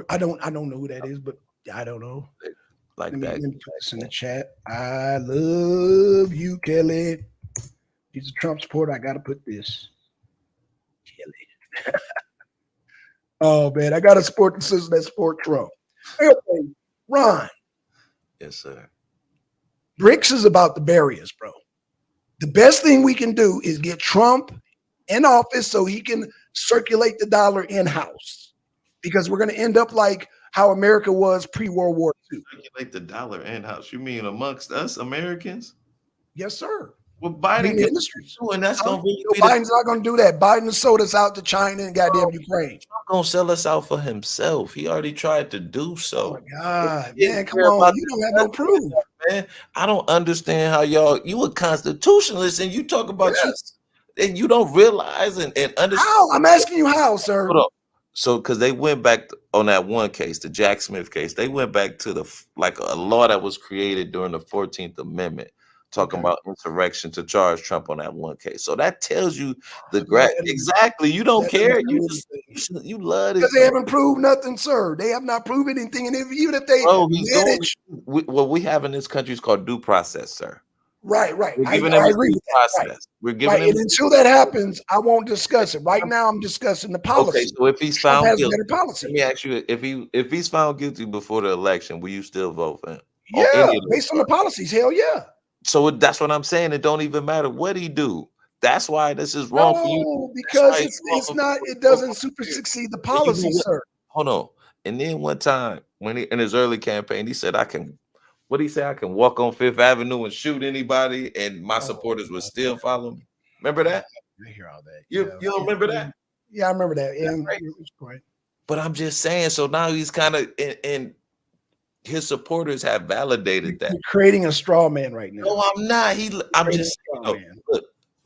I don't know who that is, but I don't know. Like let that. Me put this in the chat. I love you, Kelly. He's a Trump supporter. I got to put this. Kelly. Oh man, I got to support the sisters that support Trump. Okay, Ron. Yes, sir. BRICS is about to bury us, bro. The best thing we can do is get Trump in office so he can circulate the dollar in-house, because we're going to end up like how America was pre-World War II. Circulate the dollar in-house. You mean amongst us Americans? Yes, sir. Well, Biden can do, and that's going to be Biden's not going to do that. Biden sold us out to China and goddamn Ukraine. Trump going to sell us out for himself. He already tried to do so. Oh my God, man, come on. You don't have no proof. Man, I don't understand how you a constitutionalist and you talk about and you don't realize and understand. How? I'm asking you how, sir. Hold on. So, because they went back on that one case, the Jack Smith case, they went back to a law that was created during the 14th Amendment, talking about insurrection to charge Trump on that one case. So that tells you exactly. You don't care. You love it because they haven't proved nothing, sir. They have not proven anything, and even if they manage, what we have in this country is called due process, sir. Right. We're giving I them agree with that. Right. We're giving them, and until that happens, I won't discuss it. Right now, I'm discussing the policy. Okay, so if he's found guilty, better policy. Let me ask you: if he's found guilty before the election, will you still vote for him? Yeah, based on the policies. Hell yeah. So that's what I'm saying. It don't even matter what he do. That's why this is wrong for you. Because it's not. It doesn't succeed the policy, sir. Hold on. And then one time when in his early campaign, he said, "I can." What did he say? I can walk on Fifth Avenue and shoot anybody, and my supporters would still follow me. Remember that? I hear all that. You don't remember that? Yeah, I remember that. Yeah, right. But I'm just saying. So now he's kind of and his supporters have validated that. You're creating a straw man right now. No, I'm not. I'm just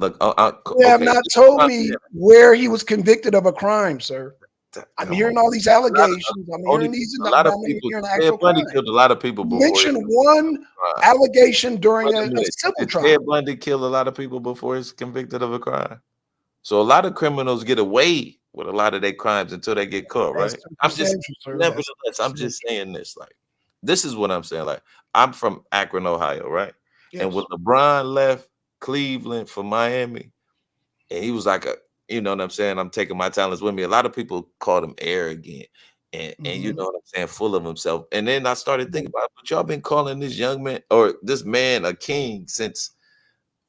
look. You have not told me where he was convicted of a crime, sir. I'm hearing all these allegations. I'm hearing these. A lot of people. Ted Bundy killed a lot of people before. Mention one allegation during a civil trial. Ted Bundy killed a lot of people before he's convicted of a crime. So a lot of criminals get away with a lot of their crimes until they get caught, right? I'm just nevertheless, I'm just saying this. Like, this is what I'm saying. Like, I'm from Akron, Ohio, right? Yes. And when LeBron left Cleveland for Miami, and he was like you know what I'm saying? I'm taking my talents with me. A lot of people called him arrogant and you know what I'm saying, full of himself. And then I started thinking about, but y'all been calling this young man or this man a king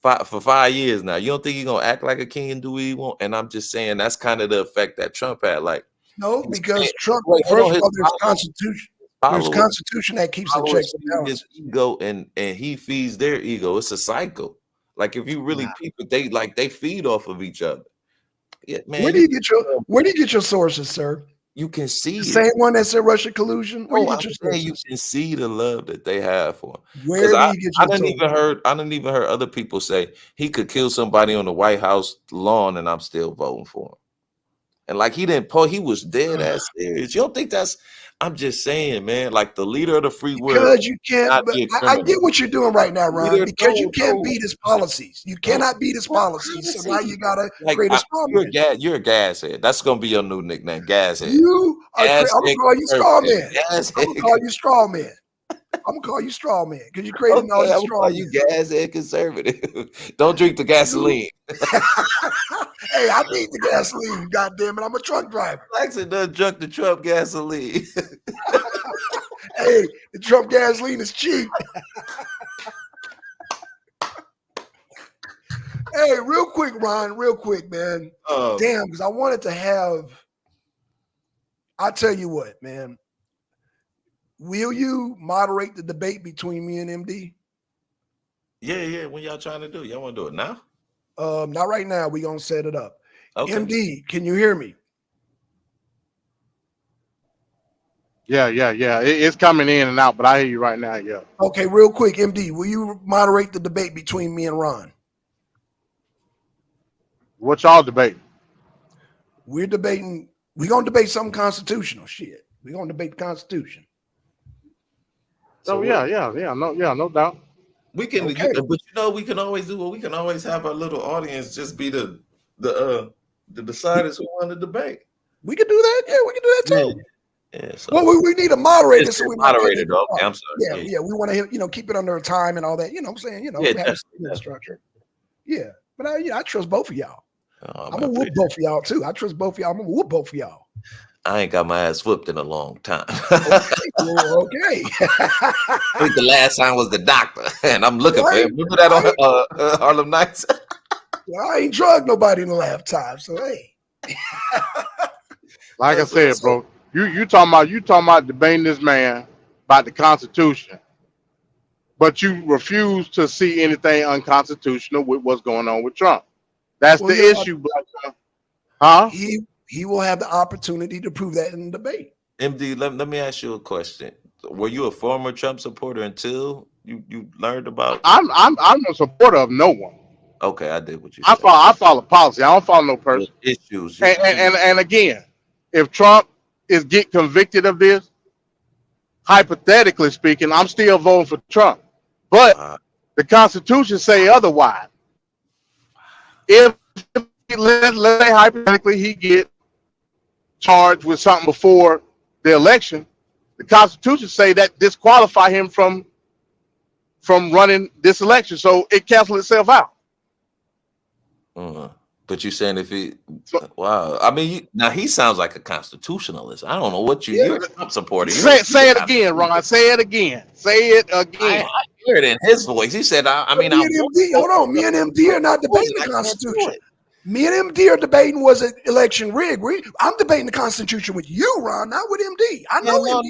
for 5 years now. You don't think he's gonna act like a king and do what he want? And I'm just saying that's kind of the effect that Trump had. Like, no, because Trump, first of all, there's Constitution. There's Constitution that keeps the checks and balances. His ego and he feeds their ego. It's a cycle. Like if you really people, they feed off of each other. Yeah, man. Where do you get your sources, sir? You can see the same one that said Russia collusion. Where you can see the love that they have for him. Where do you get your sources? I didn't even heard other people say he could kill somebody on the White House lawn and I'm still voting for him. And like he was dead ass serious. You don't think that's? I'm just saying, man, like the leader of the free world. Because you can't, but I get what you're doing right now, Ron, because you can't beat his policies. You cannot beat his policies. So now you got to create a straw man. You're a gashead. That's going to be your new nickname, gashead. I'm going to call you straw man. I'm going to call you straw man. I'm going to call you straw man because you're creating all these straw men. You gashead conservative. Don't drink the gasoline. Hey, I need the gasoline, goddamn it. I'm a truck driver. Jackson done drunk the Trump gasoline. Hey, the Trump gasoline is cheap. Hey, real quick, Ron, real quick, man. Damn, because I wanted to have. I'll tell you what, man. Will you moderate the debate between me and MD? Yeah. What y'all trying to do? Y'all want to do it now? Not right now. We're gonna set it up. Okay. MD, can you hear me? Yeah. It's coming in and out, but I hear you right now. Yeah. Okay, real quick, MD, will you moderate the debate between me and Ron? What y'all debating? We're gonna debate something constitutional. Shit. We're gonna debate the Constitution. So yeah, no doubt. We can, but we can always do what we can always have our little audience just be the deciders who want to debate. We can do that. Yeah, we can do that too. Yeah. So well, we need a moderator. So we moderator, though. Okay, I'm sorry. Yeah. We want to, keep it under a time and all that. You know what I'm saying? Have structure. Yeah, but I trust both of y'all. I'm gonna whoop both of y'all too. I trust both of y'all. I'm gonna whoop both of y'all. I ain't got my ass whooped in a long time. Okay. I think the last time was the doctor, and I'm looking for him. Remember that on Harlem Nights? Well, I ain't drugged nobody in the last time, so hey. Like I said, bro, you talking about debating this man about the Constitution, but you refuse to see anything unconstitutional with what's going on with Trump. That's the issue, brother. Huh? He will have the opportunity to prove that in the debate. MD, let me ask you a question. Were you a former Trump supporter until you learned about? I'm a supporter of no one. Okay, I did what you said. I follow policy. I don't follow no person. Issues. And again, if Trump get convicted of this, hypothetically speaking, I'm still voting for Trump. But the Constitution say otherwise. If let's say hypothetically he get charged with something before the election, the Constitution say that disqualify him from running this election, so it cancels itself out. But you're saying if he, wow, I mean, now he sounds like a constitutionalist. I don't know what you're a Trump supporter. Say it again, Ron. Say it again. Say it again. I hear it in his voice. He said, me and MD are not debating the Constitution. Me and MD are debating was an election rigged. I'm debating the Constitution with you, Ron, not with MD. I know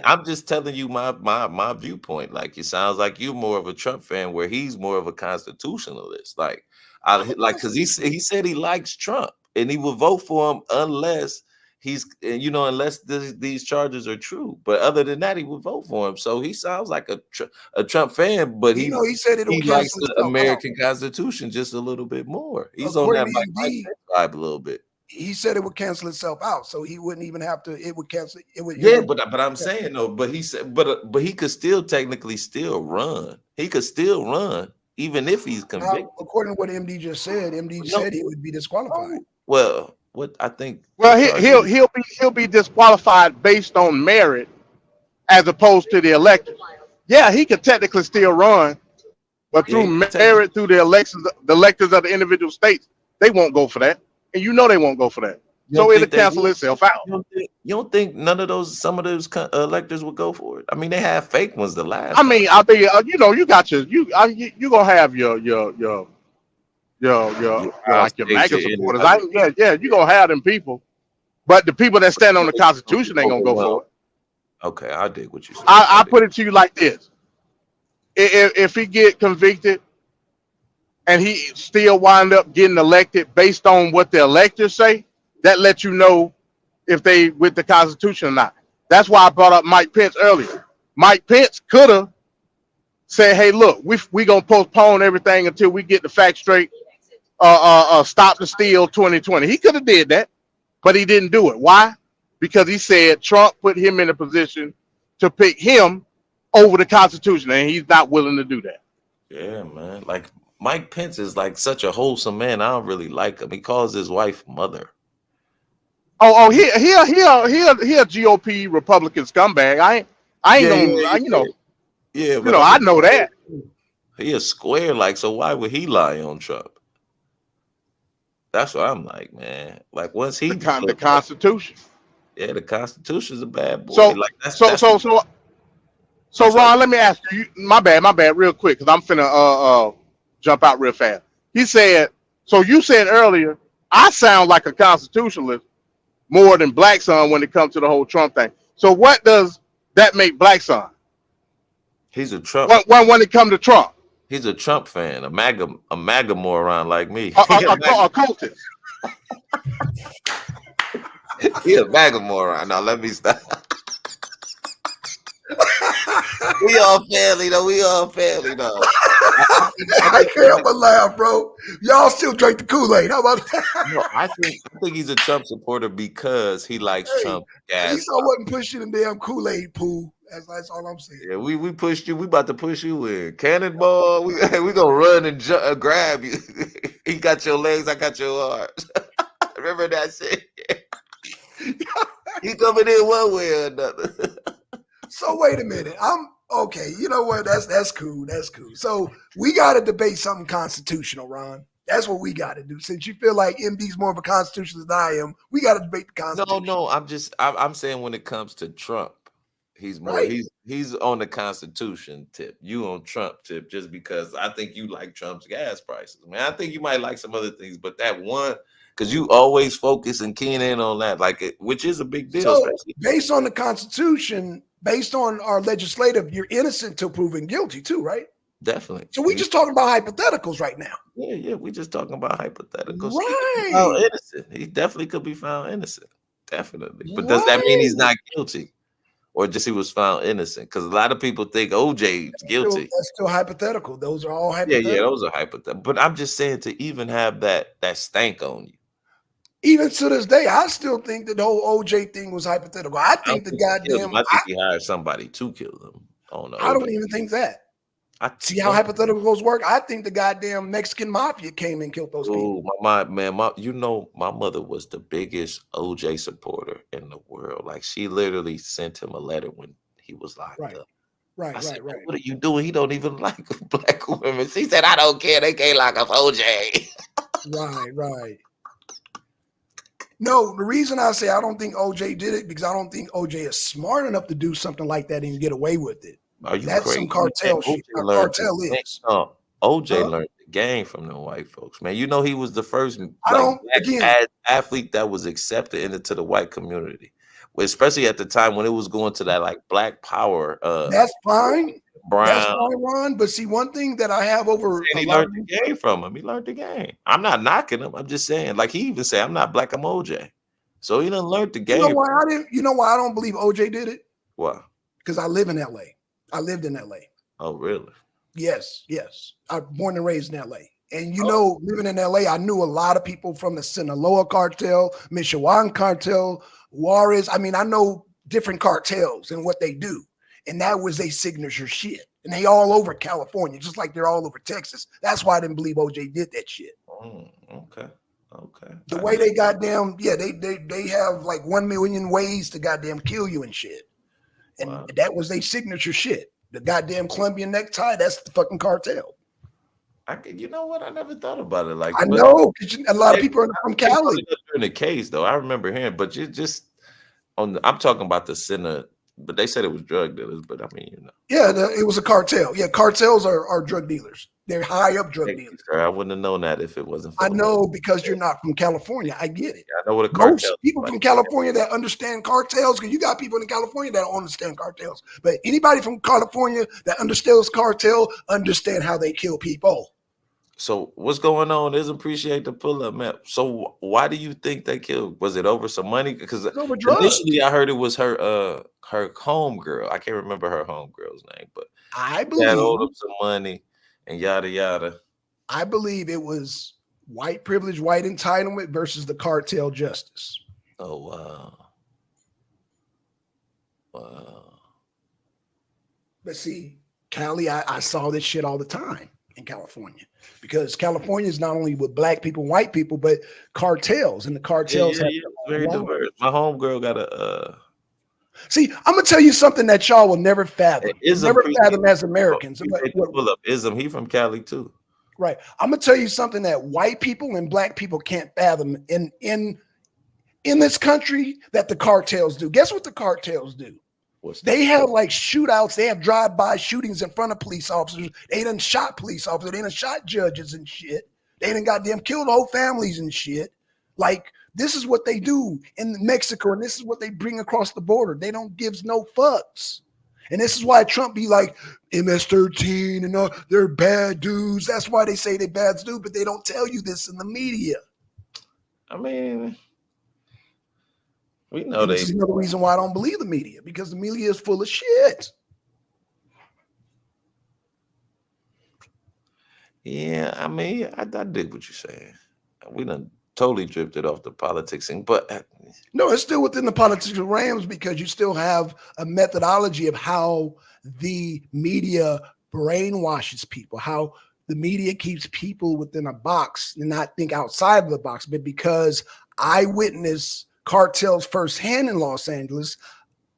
I'm just telling you my viewpoint. Like, it sounds like you're more of a Trump fan, where he's more of a constitutionalist. Because he said he likes Trump and he will vote for him unless unless these charges are true. But other than that, he would vote for him. So he sounds like a Trump fan, but he said he likes the American Constitution just a little bit more. He's on that vibe a little bit. He said it would cancel itself out, so he wouldn't even have to. It would cancel. It would. Yeah, but I'm saying though. But he said, but he could still technically run. He could still run even if he's convicted. Now, according to what MD just said, MD said he would be disqualified. Well. What I think? Well, he'll be disqualified based on merit, as opposed to the electors. Yeah, he could technically still run, but through merit, through the electors of the individual states, they won't go for that, and they won't go for that. So it'll cancel itself out. You don't think some of those electors would go for it? I mean, they have fake ones the last. You got you gonna have your like your MAGA supporters. You're gonna have them people, but the people that stand on the Constitution ain't gonna go for it. Okay, I dig what you said. I put it to you like this: if he get convicted and he still wind up getting elected based on what the electors say, that lets you know if they with the Constitution or not. That's why I brought up Mike Pence earlier. Mike Pence could have said, "Hey, look, we gonna postpone everything until we get the facts straight. Stop the steal 2020." He could have did that, but he didn't do it. Why? Because he said Trump put him in a position to pick him over the Constitution, and he's not willing to do that. Yeah, man. Like, Mike Pence is like such a wholesome man. I don't really like him. He calls his wife mother. He a GOP Republican scumbag. I ain't gonna. Yeah, but I know that. He is square, like, so why would he lie on Trump? That's what I'm like, man. Like, once he the Constitution. Yeah, the Constitution's a bad boy. So Ron, let me ask you. My bad, real quick, because I'm finna jump out real fast. He said, so you said earlier, I sound like a constitutionalist more than Black Son when it comes to the whole Trump thing. So what does that make Black Son? He's a Trump. When it comes to Trump. He's a Trump fan, a MAGA moron like me. A cultist. He's a MAGA moron. Now let me stop. We all family though. I can't help but laugh, bro. Y'all still drink the Kool-Aid. How about that? No, I think he's a Trump supporter because he likes Trump gas. At least I wasn't pushing the damn Kool-Aid pool. That's all I'm saying. Yeah, we pushed you. We about to push you in. Cannonball. We gonna run and grab you. He got your legs. I got your arms. Remember that shit? You coming in one way or another. So wait a minute. I'm okay. You know what? That's cool. That's cool. So we got to debate something constitutional, Ron. That's what we got to do. Since you feel like MD's more of a constitutionalist than I am, we got to debate the Constitution. No. I'm saying when it comes to Trump, he's more. Right. He's on the Constitution tip. You on Trump tip just because I think you like Trump's gas prices. Man, I think you might like some other things, but that one. Because you always focus and keen in on that, which is a big deal. So, based on the Constitution, based on our legislative, you're innocent till proven guilty, too, right? Definitely. So we just talking about hypotheticals right now. Yeah, we just talking about hypotheticals. Right. Found innocent. He definitely could be found innocent. Definitely. But does that mean he's not guilty? Or just he was found innocent? Because a lot of people think OJ is guilty. That's still hypothetical. Those are all hypothetical. Yeah, those are hypothetical. But I'm just saying to even have that stank on you. Even to this day, I still think that the whole OJ thing was hypothetical. I think the goddamn. I think he hired somebody to kill him. I don't even think that. See how hypotheticals work? I think the goddamn Mexican mafia came and killed those people. My mother was the biggest OJ supporter in the world. Like she literally sent him a letter when he was locked up. Right. What are you doing? He don't even like black women. She said, I don't care. They can't lock up OJ. Right. No, the reason I say I don't think OJ did it because I don't think OJ is smart enough to do something like that and get away with it. That's crazy? Some cartel shit. Cartel is. OJ learned the game from the white folks, man. You know he was the first athlete that was accepted into the white community, especially at the time when it was going to that like Black Power. That's fine. Brown. That's fine, Ron. But see, one thing that I have over he learned the game from him. He learned the game. I'm not knocking him. I'm just saying, like he even said, I'm not black, I'm OJ. So he done learned the game. You know why I don't believe OJ did it? Why? Because I live in LA. I lived in LA. Oh, really? Yes. I'm born and raised in LA. And living in LA, I knew a lot of people from the Sinaloa cartel, Michoacan cartel, Juarez. I mean, I know different cartels and what they do. And that was their signature shit. And they all over California, just like they're all over Texas. That's why I didn't believe OJ did that shit. Okay. The way they goddamn, they have like 1 million ways to goddamn kill you and shit. And that was their signature shit. The goddamn Colombian necktie, that's the fucking cartel. You know what? I never thought about it like I know, because a lot of people are from Cali. In the case, though, I remember hearing, but you just I'm talking about the center. But they said it was drug dealers, but I mean, Yeah, it was a cartel. Yeah, cartels are drug dealers. They're high up drug dealers. I wouldn't have known that if it wasn't. I know because you're not from California. I get it. I know what a cartel. Most people from California that understand cartels, because you got people in California that don't understand cartels. But anybody from California that understands cartel understand how they kill people. So what's going on? Is appreciate the pull-up map. So why do you think they killed? Was it over some money? Because initially I heard it was her homegirl. I can't remember her homegirl's name, but I believe that owed up some money and yada yada. I believe it was white privilege, white entitlement versus the cartel justice. Oh wow. But see, Cali, I saw this shit all the time in California. Because California is not only with black people, white people, but cartels, and the cartels have very diverse. My homegirl got a. See, I'm gonna tell you something that y'all will never fathom. Never fathom as Americans. Pull up Ism. He from Cali too. Right. I'm gonna tell you something that white people and black people can't fathom in this country that the cartels do. Guess what the cartels do? They have like shootouts. They have drive-by shootings in front of police officers. They done shot police officers. They done shot judges and shit They done goddamn killed whole families and shit. Like, this is what they do in Mexico, and this is what they bring across the border. They don't give no fucks. And this is why Trump be like, MS-13 and they're bad dudes. That's why they say they're bad dudes, but they don't tell you this in the media. I mean, we know this is another reason why I don't believe the media, because the media is full of shit. Yeah, I mean, I dig what you're saying. We done totally drifted off the politics thing, but no, it's still within the political realms, because you still have a methodology of how the media brainwashes people, how the media keeps people within a box and not think outside of the box. But because I witnessed cartels firsthand in Los Angeles,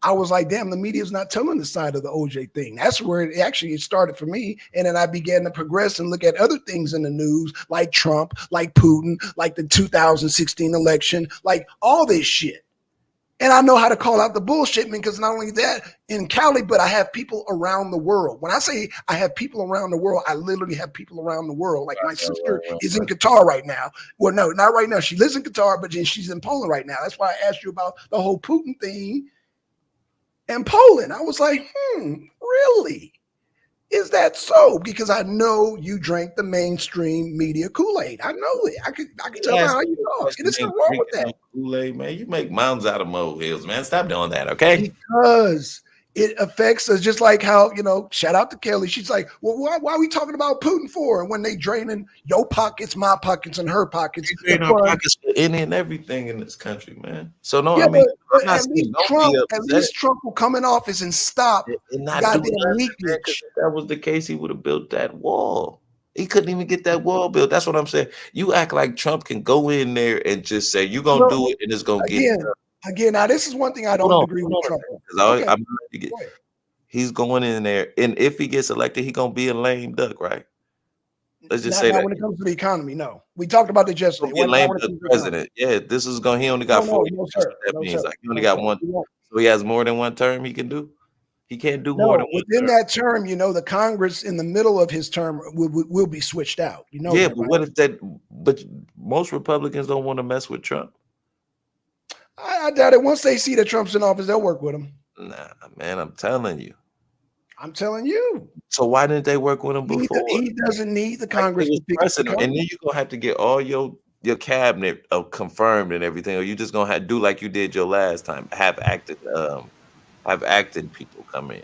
I was like, damn, the media's not telling the side of the OJ thing. That's where it started for me. And then I began to progress and look at other things in the news, like Trump, like Putin, like the 2016 election, like all this shit. And I know how to call out the bullshit, because not only that in Cali, but I have people around the world. When I say I have people around the world, I literally have people around the world. Like my sister is in Qatar right now. Well, no, not right now. She lives in Qatar, but she's in Poland right now. That's why I asked you about the whole Putin thing. And Poland, I was like, really? Is that so? Because I know you drank the mainstream media Kool-Aid. I know it. I can tell by how you talk. And there's nothing wrong with that. Kool-Aid, man. You make mountains out of molehills, man. Stop doing that, okay? Because it affects us, just like how, shout out to Kelly. She's like, well, why are we talking about Putin for? And when they draining your pockets, my pockets, and her pockets. Pockets for any and everything in this country, man. So no, yeah, I mean, but at least Trump will come in office and stop goddamn leakage. If that was the case, he would have built that wall. He couldn't even get that wall built. That's what I'm saying. You act like Trump can go in there and just say, you're going to do it, and it's going to get it. Again, now this is one thing I don't agree with Trump. He's going in there, and if he gets elected, he's going to be a lame duck, right? Let's just say that. That when it comes to the economy, no. We talked about this yesterday. Be a lame duck president. Yeah, this is going. He only got 4 years. That means like he only got one. So he has more than one term he can do. He can't do more than one. Within that term, the Congress in the middle of his term will be switched out. Yeah, but what if that? But most Republicans don't want to mess with Trump. I doubt it. Once they see that Trump's in office, they'll work with him. Nah, man, I'm telling you. So why didn't they work with him before? He doesn't need the Congress to pick precedent, and then you're gonna have to get all your cabinet confirmed and everything, or you just gonna have to do like you did your last time. Have acted people come in.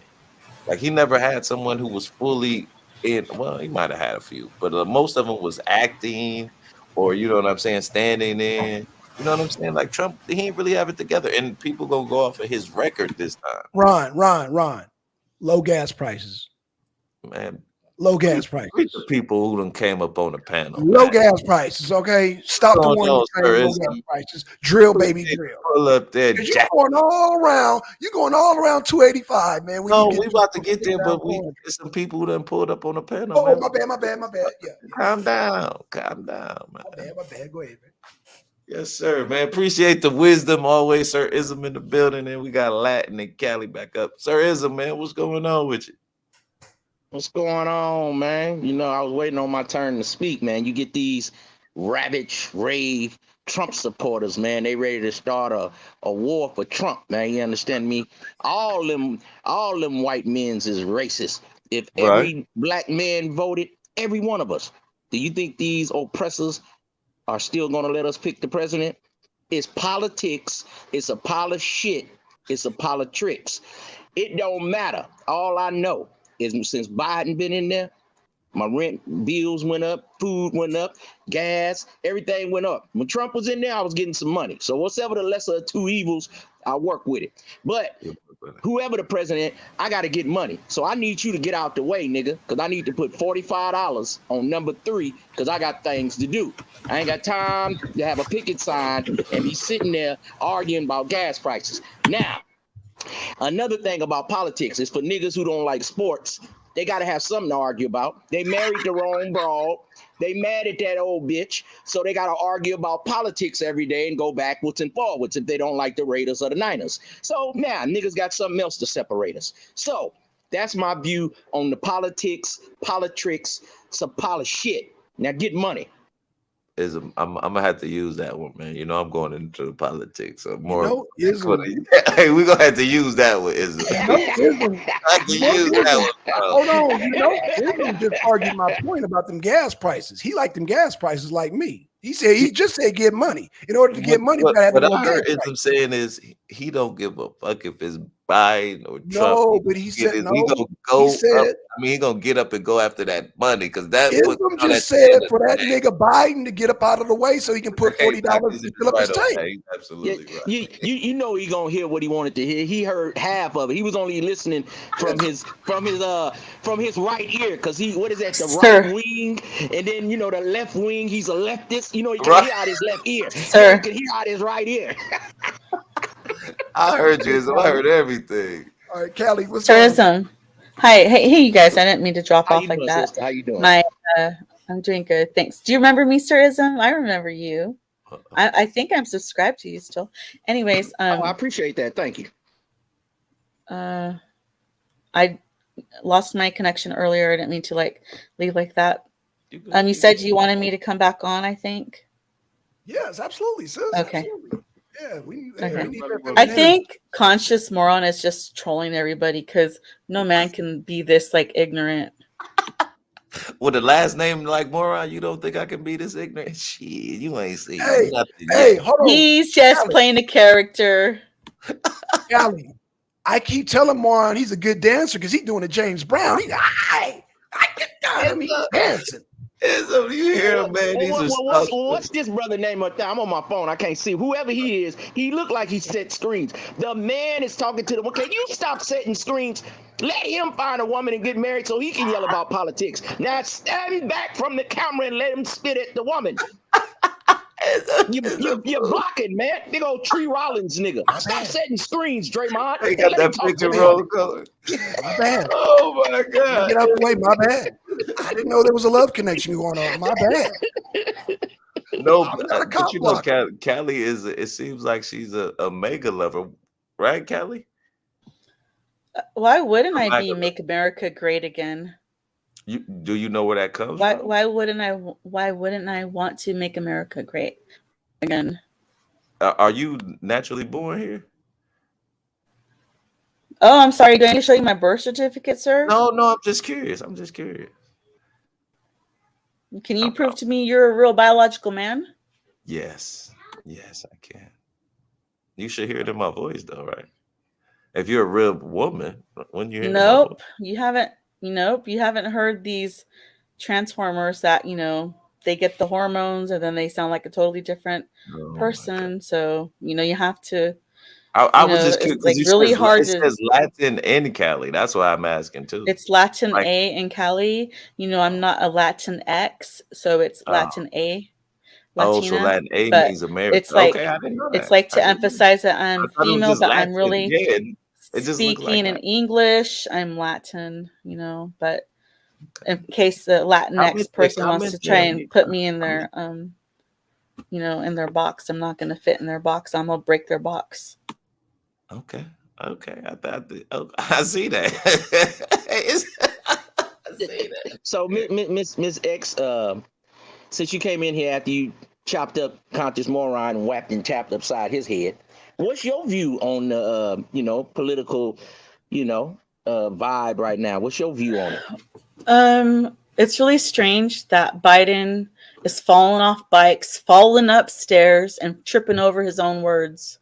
Like he never had someone who was fully in. Well, he might have had a few, but most of them was acting, or you know what I'm saying, standing in. You know what I'm saying? Like Trump, he didn't really have it together, and people gonna go off of his record this time. Ron. Low gas prices. Man. Low gas prices. The people who done came up on the panel. Low gas prices, okay? Stop the one low gas prices. Drill, baby, drill. Pull up there. You're going all around. You're going all around 285, man. We about to get there, but there's some people who done pulled up on the panel. Oh, man. my bad. Yeah. Calm down, man. My bad. Go ahead, man. Yes, sir, man. Appreciate the wisdom always, Sir Ism in the building, and we got Latin and Cali back up. Sir Ism, man, what's going on with you? What's going on, man? I was waiting on my turn to speak, man. You get these ravage, rave Trump supporters, man. They ready to start a war for Trump, man. You understand me? All them white men's is racist. If every black man voted, every one of us, do you think these oppressors are still going to let us pick the president? It's politics. It's a pile of shit. It's a pile of tricks. It don't matter. All I know is since Biden been in there, my rent bills went up, food went up, gas, everything went up. When Trump was in there, I was getting some money. So whatever the lesser of two evils, I work with it. But whoever the president, I got to get money. So I need you to get out the way, nigga, because I need to put $45 on number 3 because I got things to do. I ain't got time to have a picket sign and be sitting there arguing about gas prices. Now, another thing about politics is for niggas who don't like sports, they got to have something to argue about. They married the wrong broad. They mad at that old bitch, so they got to argue about politics every day and go backwards and forwards if they don't like the Raiders or the Niners. So now niggas got something else to separate us. So that's my view on the politics, politricks. It's a pile of shit. Now get money. I'm gonna have to use that one, man. You know, I'm going into the politics. So more. Ism. Hey, we're gonna have to use that one. Ism. Ism. I can use that one, bro. Hold on, Ism just argued my point about them gas prices. He liked them gas prices like me. He just said get money. In order to get money, what I heard Ism saying is he don't give a fuck if it's Biden or Trump. No, but he said no. He gonna go up. I mean, he gonna get up and go after that money because that's Ism just said for that nigga Biden to get up out of the way so he can put $40 to fill up his tank. Absolutely right. You know he gonna hear what he wanted to hear. He heard half of it. He was only listening from his right ear because what is that, the right wing, and then you know the left wing. He's a leftist. You know he can hear out his left ear. He can hear out his right ear. I heard you. So I heard everything. All right, Callie, what's Tourism. Hi, hey, you guys. I didn't mean to drop off like that. Sister? How you doing? I'm doing good, thanks. Do you remember me, Tourism? I remember you. I think I'm subscribed to you still. Anyways, I appreciate that. Thank you. I lost my connection earlier. I didn't mean to leave like that. You said you wanted me to come back on, I think. Yes, absolutely, sis. Okay. Absolutely. Yeah, we need I think Conscious Moron is just trolling everybody because no man can be this ignorant. With the last name like Moron, you don't think I can be this ignorant? Shit, you ain't seen nothing. Hey, hold on. He's just playing a character. Callie, I keep telling Moron he's a good dancer because he's doing a James Brown. I get down. He's dancing. So you hear him, man? What's this brother name up there? I'm on my phone. I can't see. Whoever he is, he looked like he set screens. The man is talking to them. Can you stop setting screens? Let him find a woman and get married so he can yell about politics. Now stand back from the camera and let him spit at the woman. You're blocking, man. Big old Tree Rollins nigga. Stop setting screens, Draymond. They got that picture roll color. My bad. Oh my God. Get out of the way. My bad. I didn't know there was a love connection going on. My bad. No, but you know, Callie is. It seems like she's a mega lover, right, Callie? Why wouldn't I be Make America Great Again? Do you know where that comes from? Why wouldn't I want to make America great again? Are you naturally born here? Oh, I'm sorry. Do I need to show you my birth certificate, sir? No, I'm just curious. Can you prove to me you're a real biological man? Yes, I can. You should hear it in my voice, though, right? If you're a real woman, when you hear Nope, you haven't. Nope, you haven't heard these transformers that they get the hormones and then they sound like a totally different person. So you have to. I was just curious. It's really hard. It says Latin in Cali. That's why I'm asking too. It's Latin A in Cali. I'm not a Latin X, so it's Latin A. Latina, so Latin A means American. It's like I didn't know that. It's like to emphasize that I'm female, but I'm really speaking in English. I'm Latin, but in case the Latinx person wants to try and put me in their in their box, I'm not going to fit in their box. I'm going to break their box. Okay. I see that. So Miss X, since you came in here after you chopped up Conscious Moron and whacked and tapped upside his head, what's your view on the political vibe right now? What's your view on it? It's really strange that Biden is falling off bikes, falling upstairs, and tripping over his own words.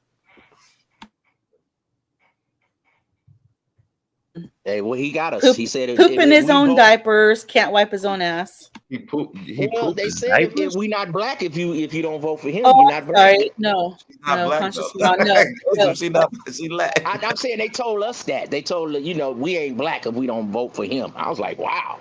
Hey, well, he got us. He said pooping his own diapers, can't wipe his own ass. Well, they said if we not black, if you don't vote for him, you're not black. Sorry, no, Conscious She black. I'm saying they told us that. They told we ain't black if we don't vote for him. I was like, wow.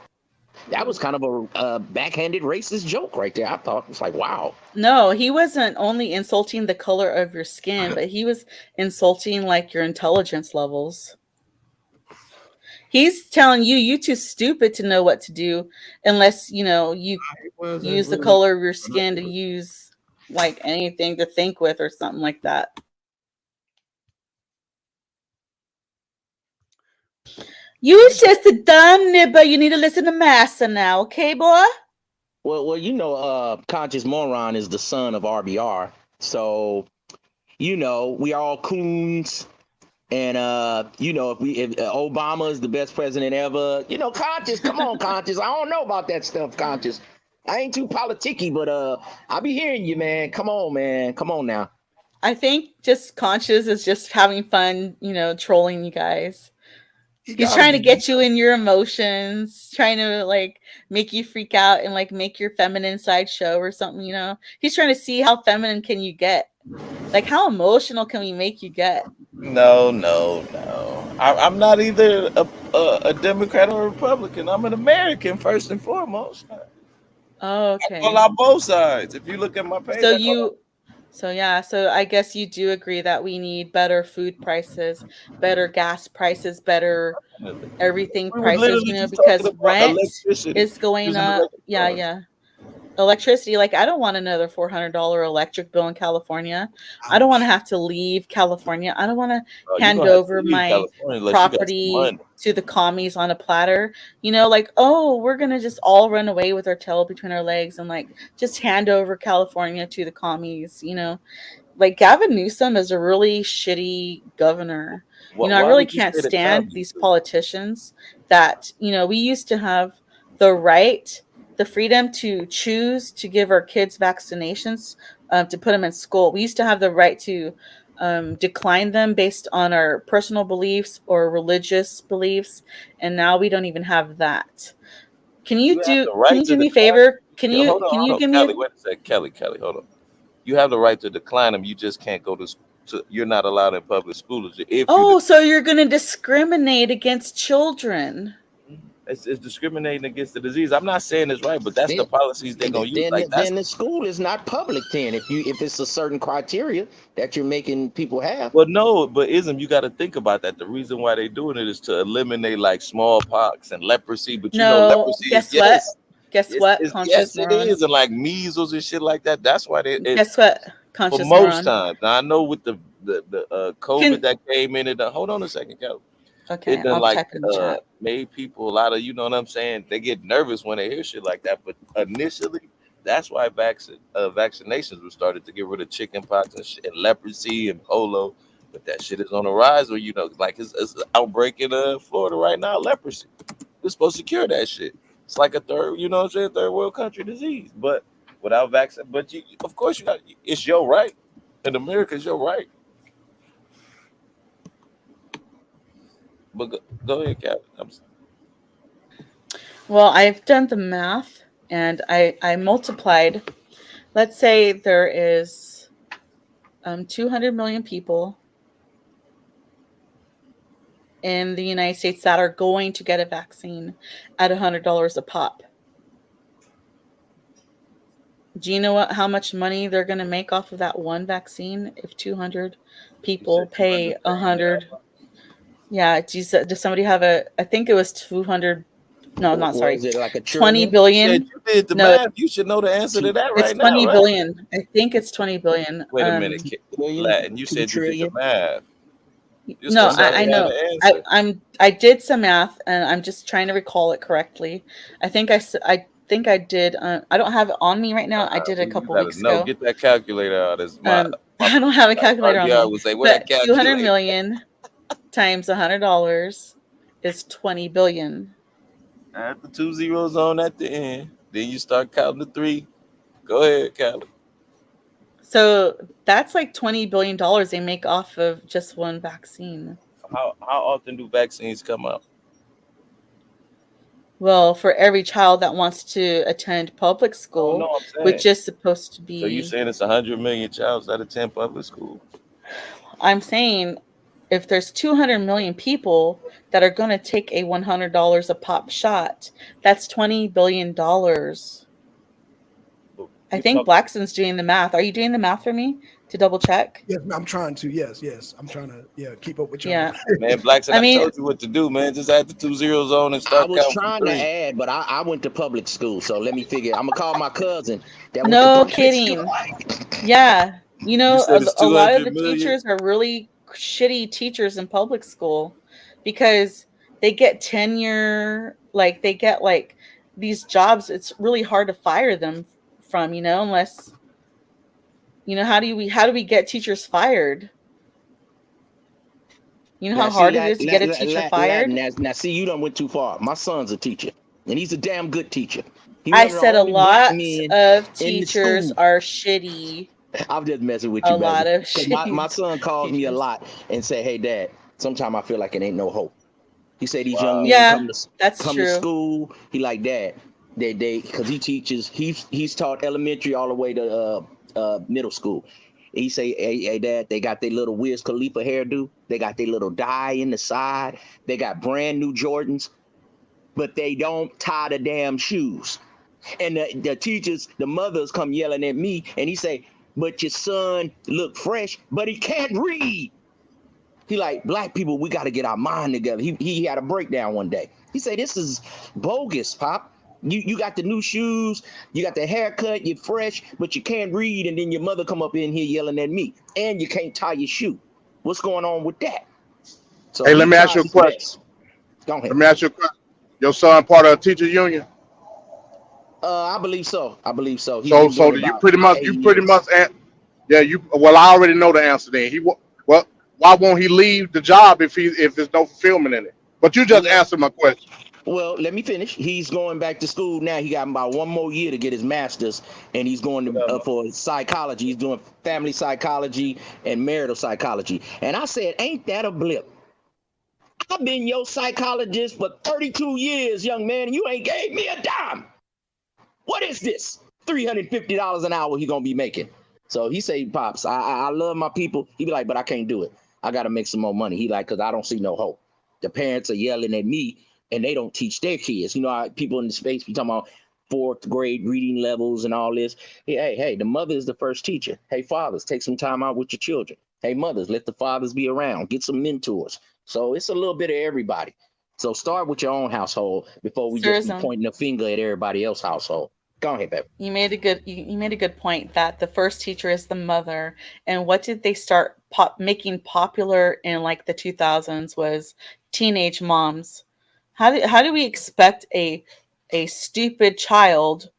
That was kind of a backhanded racist joke right there. I thought it's like, wow. No, he wasn't only insulting the color of your skin, but he was insulting your intelligence levels. He's telling you too stupid to know what to do unless you use the color of your skin to use anything to think with or something like that. You's just a dumb nibber. You need to listen to Massa now, okay, boy? Well, Conscious Moron is the son of RBR. So, we all coons. And if Obama is the best president ever, Conscious, come on, Conscious. I don't know about that stuff, Conscious. I ain't too politicky, but I be hearing you, man. Come on, man. Come on now. I think just Conscious is just having fun, trolling you guys. He's trying to get you in your emotions, trying to like make you freak out and like make your feminine side show or something, He's trying to see how feminine can you get. Like, how emotional can we make you get? No. I'm not either a Democrat or a Republican. I'm an American first and foremost. Oh, okay. I call out both sides. If you look at my page, so I guess you do agree that we need better food prices, better gas prices, better everything prices, because rent is going up. Yeah. Electricity, like I don't want another $400 electric bill in California. I don't want to have to leave California. I don't want to hand over my property to the commies on a platter. We're gonna just all run away with our tail between our legs and like just hand over California to the commies. Like Gavin Newsom is a really shitty governor. I really can't stand these politicians that we used to have the right, the freedom to choose to give our kids vaccinations, to put them in school. We used to have the right to decline them based on our personal beliefs or religious beliefs, and now we don't even have that. Can you do me a favor? Can you give me? Kelly, wait a second. Kelly, hold on. You have the right to decline them. You just can't go to. You're not allowed in public schools. So you're going to discriminate against children? It's discriminating against the disease. I'm not saying it's right, but that's the policies they're gonna use. Then the school is not public. Then if it's a certain criteria that you're making people have. Well, no, but you got to think about that. The reason why they're doing it is to eliminate like smallpox and leprosy. But leprosy. Guess what? Yes, it is, and like measles and shit like that. That's why they. Guess what? Conscious for most times. Now I know with the COVID that came in, hold on a second, Kelly. Okay, it done made people a lot of, you know what I'm saying? They get nervous when they hear shit like that. But initially, that's why vaccinations were started to get rid of chickenpox and leprosy and polio. But that shit is on the rise. Where like it's an outbreak in Florida right now, leprosy. We're supposed to cure that shit. It's like a third world country disease. But without vaccine, of course it's your right. In America, it's your right. But go ahead, Captain. Well, I've done the math and I multiplied. Let's say there is 200 million people in the United States that are going to get a vaccine at $100 a pop. Do you know how much money they're going to make off of that one vaccine if 200 people pay 100? Yeah, does somebody have I think it was 200. No, not sorry. Is it like a 20 billion? You did the math. You should know the answer to that right now. It's 20 billion. I think it's 20 billion. Wait a minute. Latin, you said you did the math. No, I know. I did some math and I'm just trying to recall it correctly. I think I did. I don't have it on me right now. I did a couple weeks ago. No, get that calculator out. I don't have a calculator on me. But 200 million times $100 is 20 billion. Add the 2 zeros on at the end. Then you start counting to 3. Go ahead, Callie. So that's like $20 billion they make off of just one vaccine. How often do vaccines come out? Well, for every child that wants to attend public school, which is supposed to be. So you're saying it's 100 million childs that attend public school? I'm saying if there's 200 million people that are going to take a $100 a pop shot, that's $20 billion. I think Blackson's doing the math. Are you doing the math for me to double check? Yes, I'm trying to. Yes. I'm trying to keep up with you. Yeah. Man, Blackson, I told you what to do, man. Just add the 2 zeros on and start counting. I was trying to add, but I went to public school, so let me figure. I'm gonna call my cousin. No kidding. Yeah. You know, a lot of the teachers are really shitty teachers in public school because they get tenure, like they get like these jobs, it's really hard to fire them from, unless, how do we get teachers fired? You know how hard it is to get a teacher fired? Now, see, you done went too far. My son's a teacher, and he's a damn good teacher. I said a lot of teachers are shitty. I'm just messing with you, a lot of shitty. My son calls me a lot and say, "Hey, Dad, sometimes I feel like it ain't no hope." He said these young men come to school. He like, Dad, they because he teaches. He's taught elementary all the way to middle school. He say, hey, Dad, they got their little Wiz Khalifa hairdo. They got their little dye in the side. They got brand new Jordans, but they don't tie the damn shoes. And the teachers, the mothers come yelling at me, and he say, but your son look fresh, but he can't read. He like, black people, we got to get our mind together. He had a breakdown one day. He said, this is bogus, Pop. You got the new shoes, you got the haircut, you're fresh, but you can't read, and then your mother come up in here yelling at me, and you can't tie your shoe. What's going on with that? So hey, let me ask you a question. Go ahead. Let me ask you a question. Your son part of a teachers union? I believe so. So you pretty much, well, I already know the answer then. Why won't he leave the job if there's no fulfillment in it? But you just answered my question. Well, let me finish. He's going back to school now. He got about one more year to get his master's, and he's going to for psychology. He's doing family psychology and marital psychology. And I said, ain't that a blip? I've been your psychologist for 32 years, young man, and you ain't gave me a dime. What is this? $350 an hour he gonna be making. So he say, Pops, I love my people. He be like, but I can't do it. I got to make some more money. He like, because I don't see no hope. The parents are yelling at me, and they don't teach their kids. People in the space be talking about 4th grade reading levels and all this. Hey, the mother is the first teacher. Hey, fathers, take some time out with your children. Hey, mothers, let the fathers be around. Get some mentors. So it's a little bit of everybody. So start with your own household before we just be pointing a finger at everybody else's household. Go ahead, baby. You made a good point that the first teacher is the mother. And what did they start making popular in like the 2000s was teenage moms. How do we expect a stupid child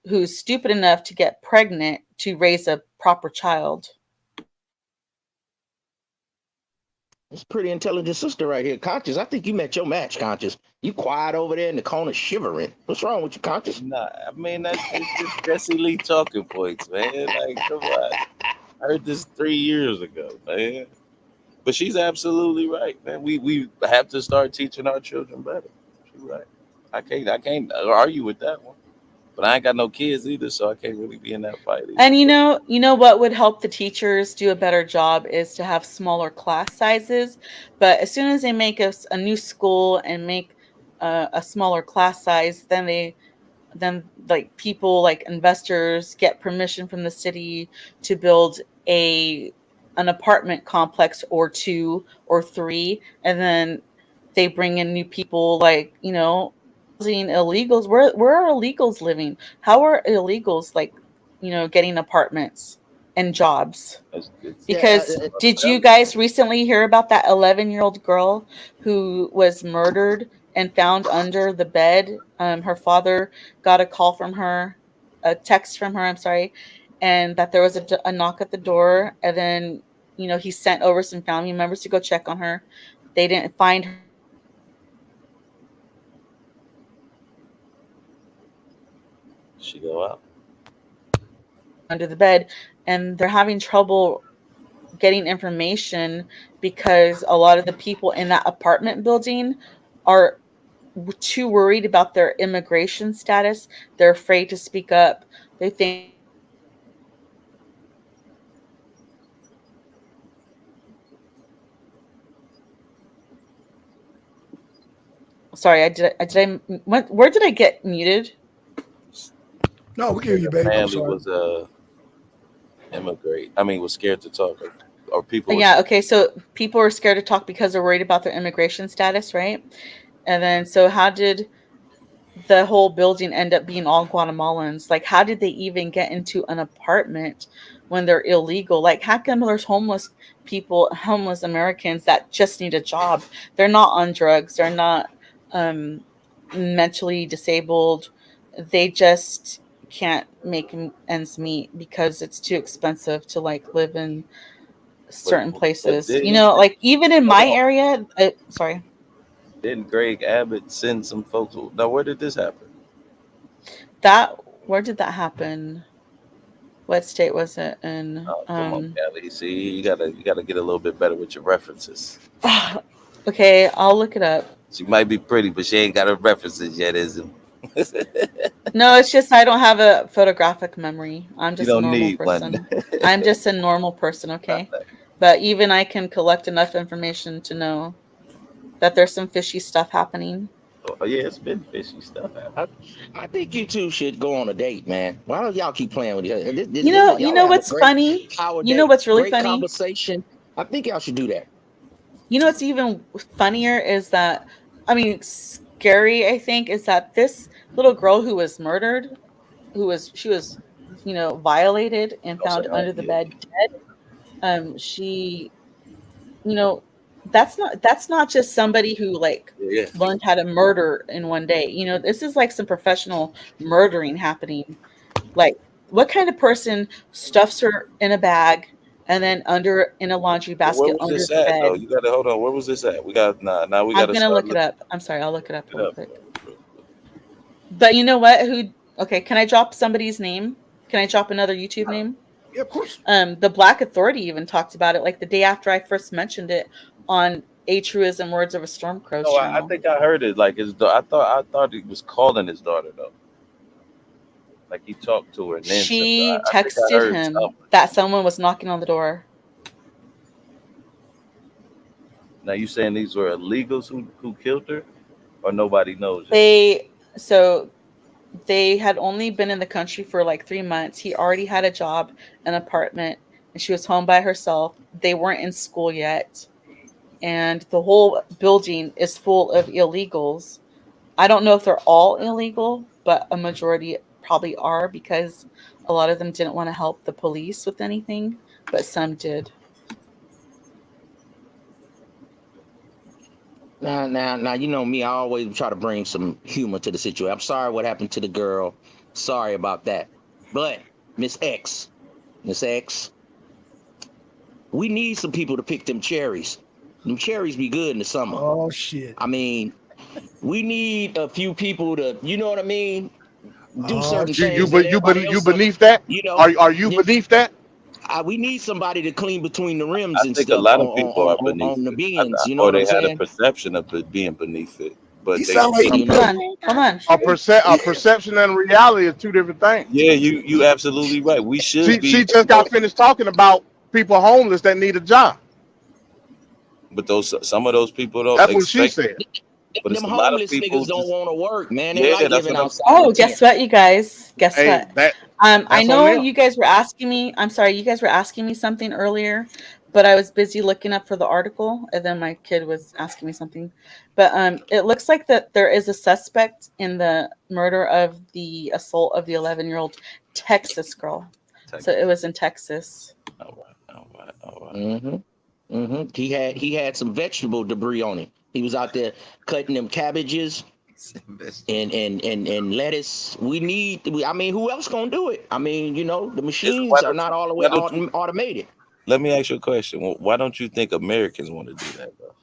who's stupid enough to get pregnant to raise a proper child? It's a pretty intelligent sister right here, Conscious. I think you met your match, Conscious. You quiet over there in the corner shivering. What's wrong with you, Conscious? Nah, I mean, that's just Jesse Lee talking points, man. Like, come on. I heard this 3 years ago, man. But she's absolutely right, man. We have to start teaching our children better. She's right. I can't argue with that one. But I ain't got no kids either, so I can't really be in that fight either. And you know what would help the teachers do a better job is to have smaller class sizes. But as soon as they make a new school and make a smaller class size, then like people like investors get permission from the city to build an apartment complex or 2 or 3, and then they bring in new people like illegals. Where are illegals living? How are illegals getting apartments and jobs? Because did you guys recently hear about that 11-year-old girl who was murdered and found under the bed? Her father got a text from her, I'm sorry, and that there was a knock at the door, and then he sent over some family members to go check on her. They didn't find her. She go out under the bed, and they're having trouble getting information because a lot of the people in that apartment building are too worried about their immigration status. They're afraid to speak up. They think sorry, where did I get muted? No, we can hear you, baby. Family was immigrate. I mean, was scared to talk, or people. Yeah. Okay. So people are scared to talk because they're worried about their immigration status, right? And then, so how did the whole building end up being all Guatemalans? Like, how did they even get into an apartment when they're illegal? Like, how come there's homeless Americans that just need a job? They're not on drugs. They're not mentally disabled. they just can't make ends meet because it's too expensive to like live in certain places. You know, like even in my area. Sorry. Didn't Greg Abbott send some folks? Now, where did this happen? Where did that happen? What state was it in? Come on, Kelly. See, you gotta get a little bit better with your references. Okay, I'll look it up. She might be pretty, but she ain't got her references yet, is it? No, it's just I don't have a photographic memory. I'm just a normal person. One. I'm just a normal person, okay? But even I can collect enough information to know that there's some fishy stuff happening. Oh, yeah, it's been fishy stuff happening. I think you two should go on a date, man. Why don't y'all keep playing with each other? You know what's funny? You know what's really funny? Conversation. I think y'all should do that. You know what's even funnier is that, I mean, scary, I think, is that this little girl who was murdered, she was, you know, violated and found under the bed dead. She, you know, that's not just somebody who like learned how to murder in one day. You know, this is like some professional murdering happening. Like, what kind of person stuffs her in a bag and then in a laundry basket under the bed? Though? You gotta hold on. Where was this at? We got now. We got. I'm gonna look it up. I'm sorry, I'll look it up real quick. But you know what? Okay, can I drop somebody's name? Can I drop another YouTube name? Yeah, of course. The Black Authority even talked about it like the day after I first mentioned it on A Truism Words of a Stormcrow. No, I think I heard it. Like I thought he was calling his daughter though. Like he talked to her. And then she texted him that someone was knocking on the door. Now you saying these were illegals who killed her, or nobody knows? They had only been in the country for like 3 months. He already had a job, an apartment, and she was home by herself. They weren't in school yet. And the whole building is full of illegals. I don't know if they're all illegal, but a majority probably are because a lot of them didn't want to help the police with anything, but some did. Now, you know me, I always try to bring some humor to the situation. I'm sorry what happened to the girl. Sorry about that. But Miss X, we need some people to pick them cherries. Them cherries be good in the summer. Oh, shit. I mean, we need a few people to, you know what I mean? Do certain things. You beneath that? You know, are you beneath that? We need somebody to clean between the rims I and think stuff. A lot of people are beneath on the it. beans, you know what I'm they had saying? a perception of it being beneath it, but Come on. A perception and reality are two different things. Yeah, you absolutely right. We should. She just got finished talking about people homeless that need a job. But some of those people don't. That's what she said. But them homeless niggas don't want to work, man. They're Yeah, not that's giving what I'm outside. Oh, guess what, you guys? Guess what? I know on them. you guys were asking me. I'm sorry, you guys were asking me something earlier, but I was busy looking up for the article, and then my kid was asking me something. But it looks like that there is a suspect in the murder of the assault of the 11-year-old Texas girl. So it was in Texas. All right. Mm-hmm. He had some vegetable debris on him. He was out there cutting them cabbages and lettuce. I mean, who else gonna do it? I mean, you know, the machines are not all the way automated. Let me ask you a question. Why don't you think Americans want to do that, though?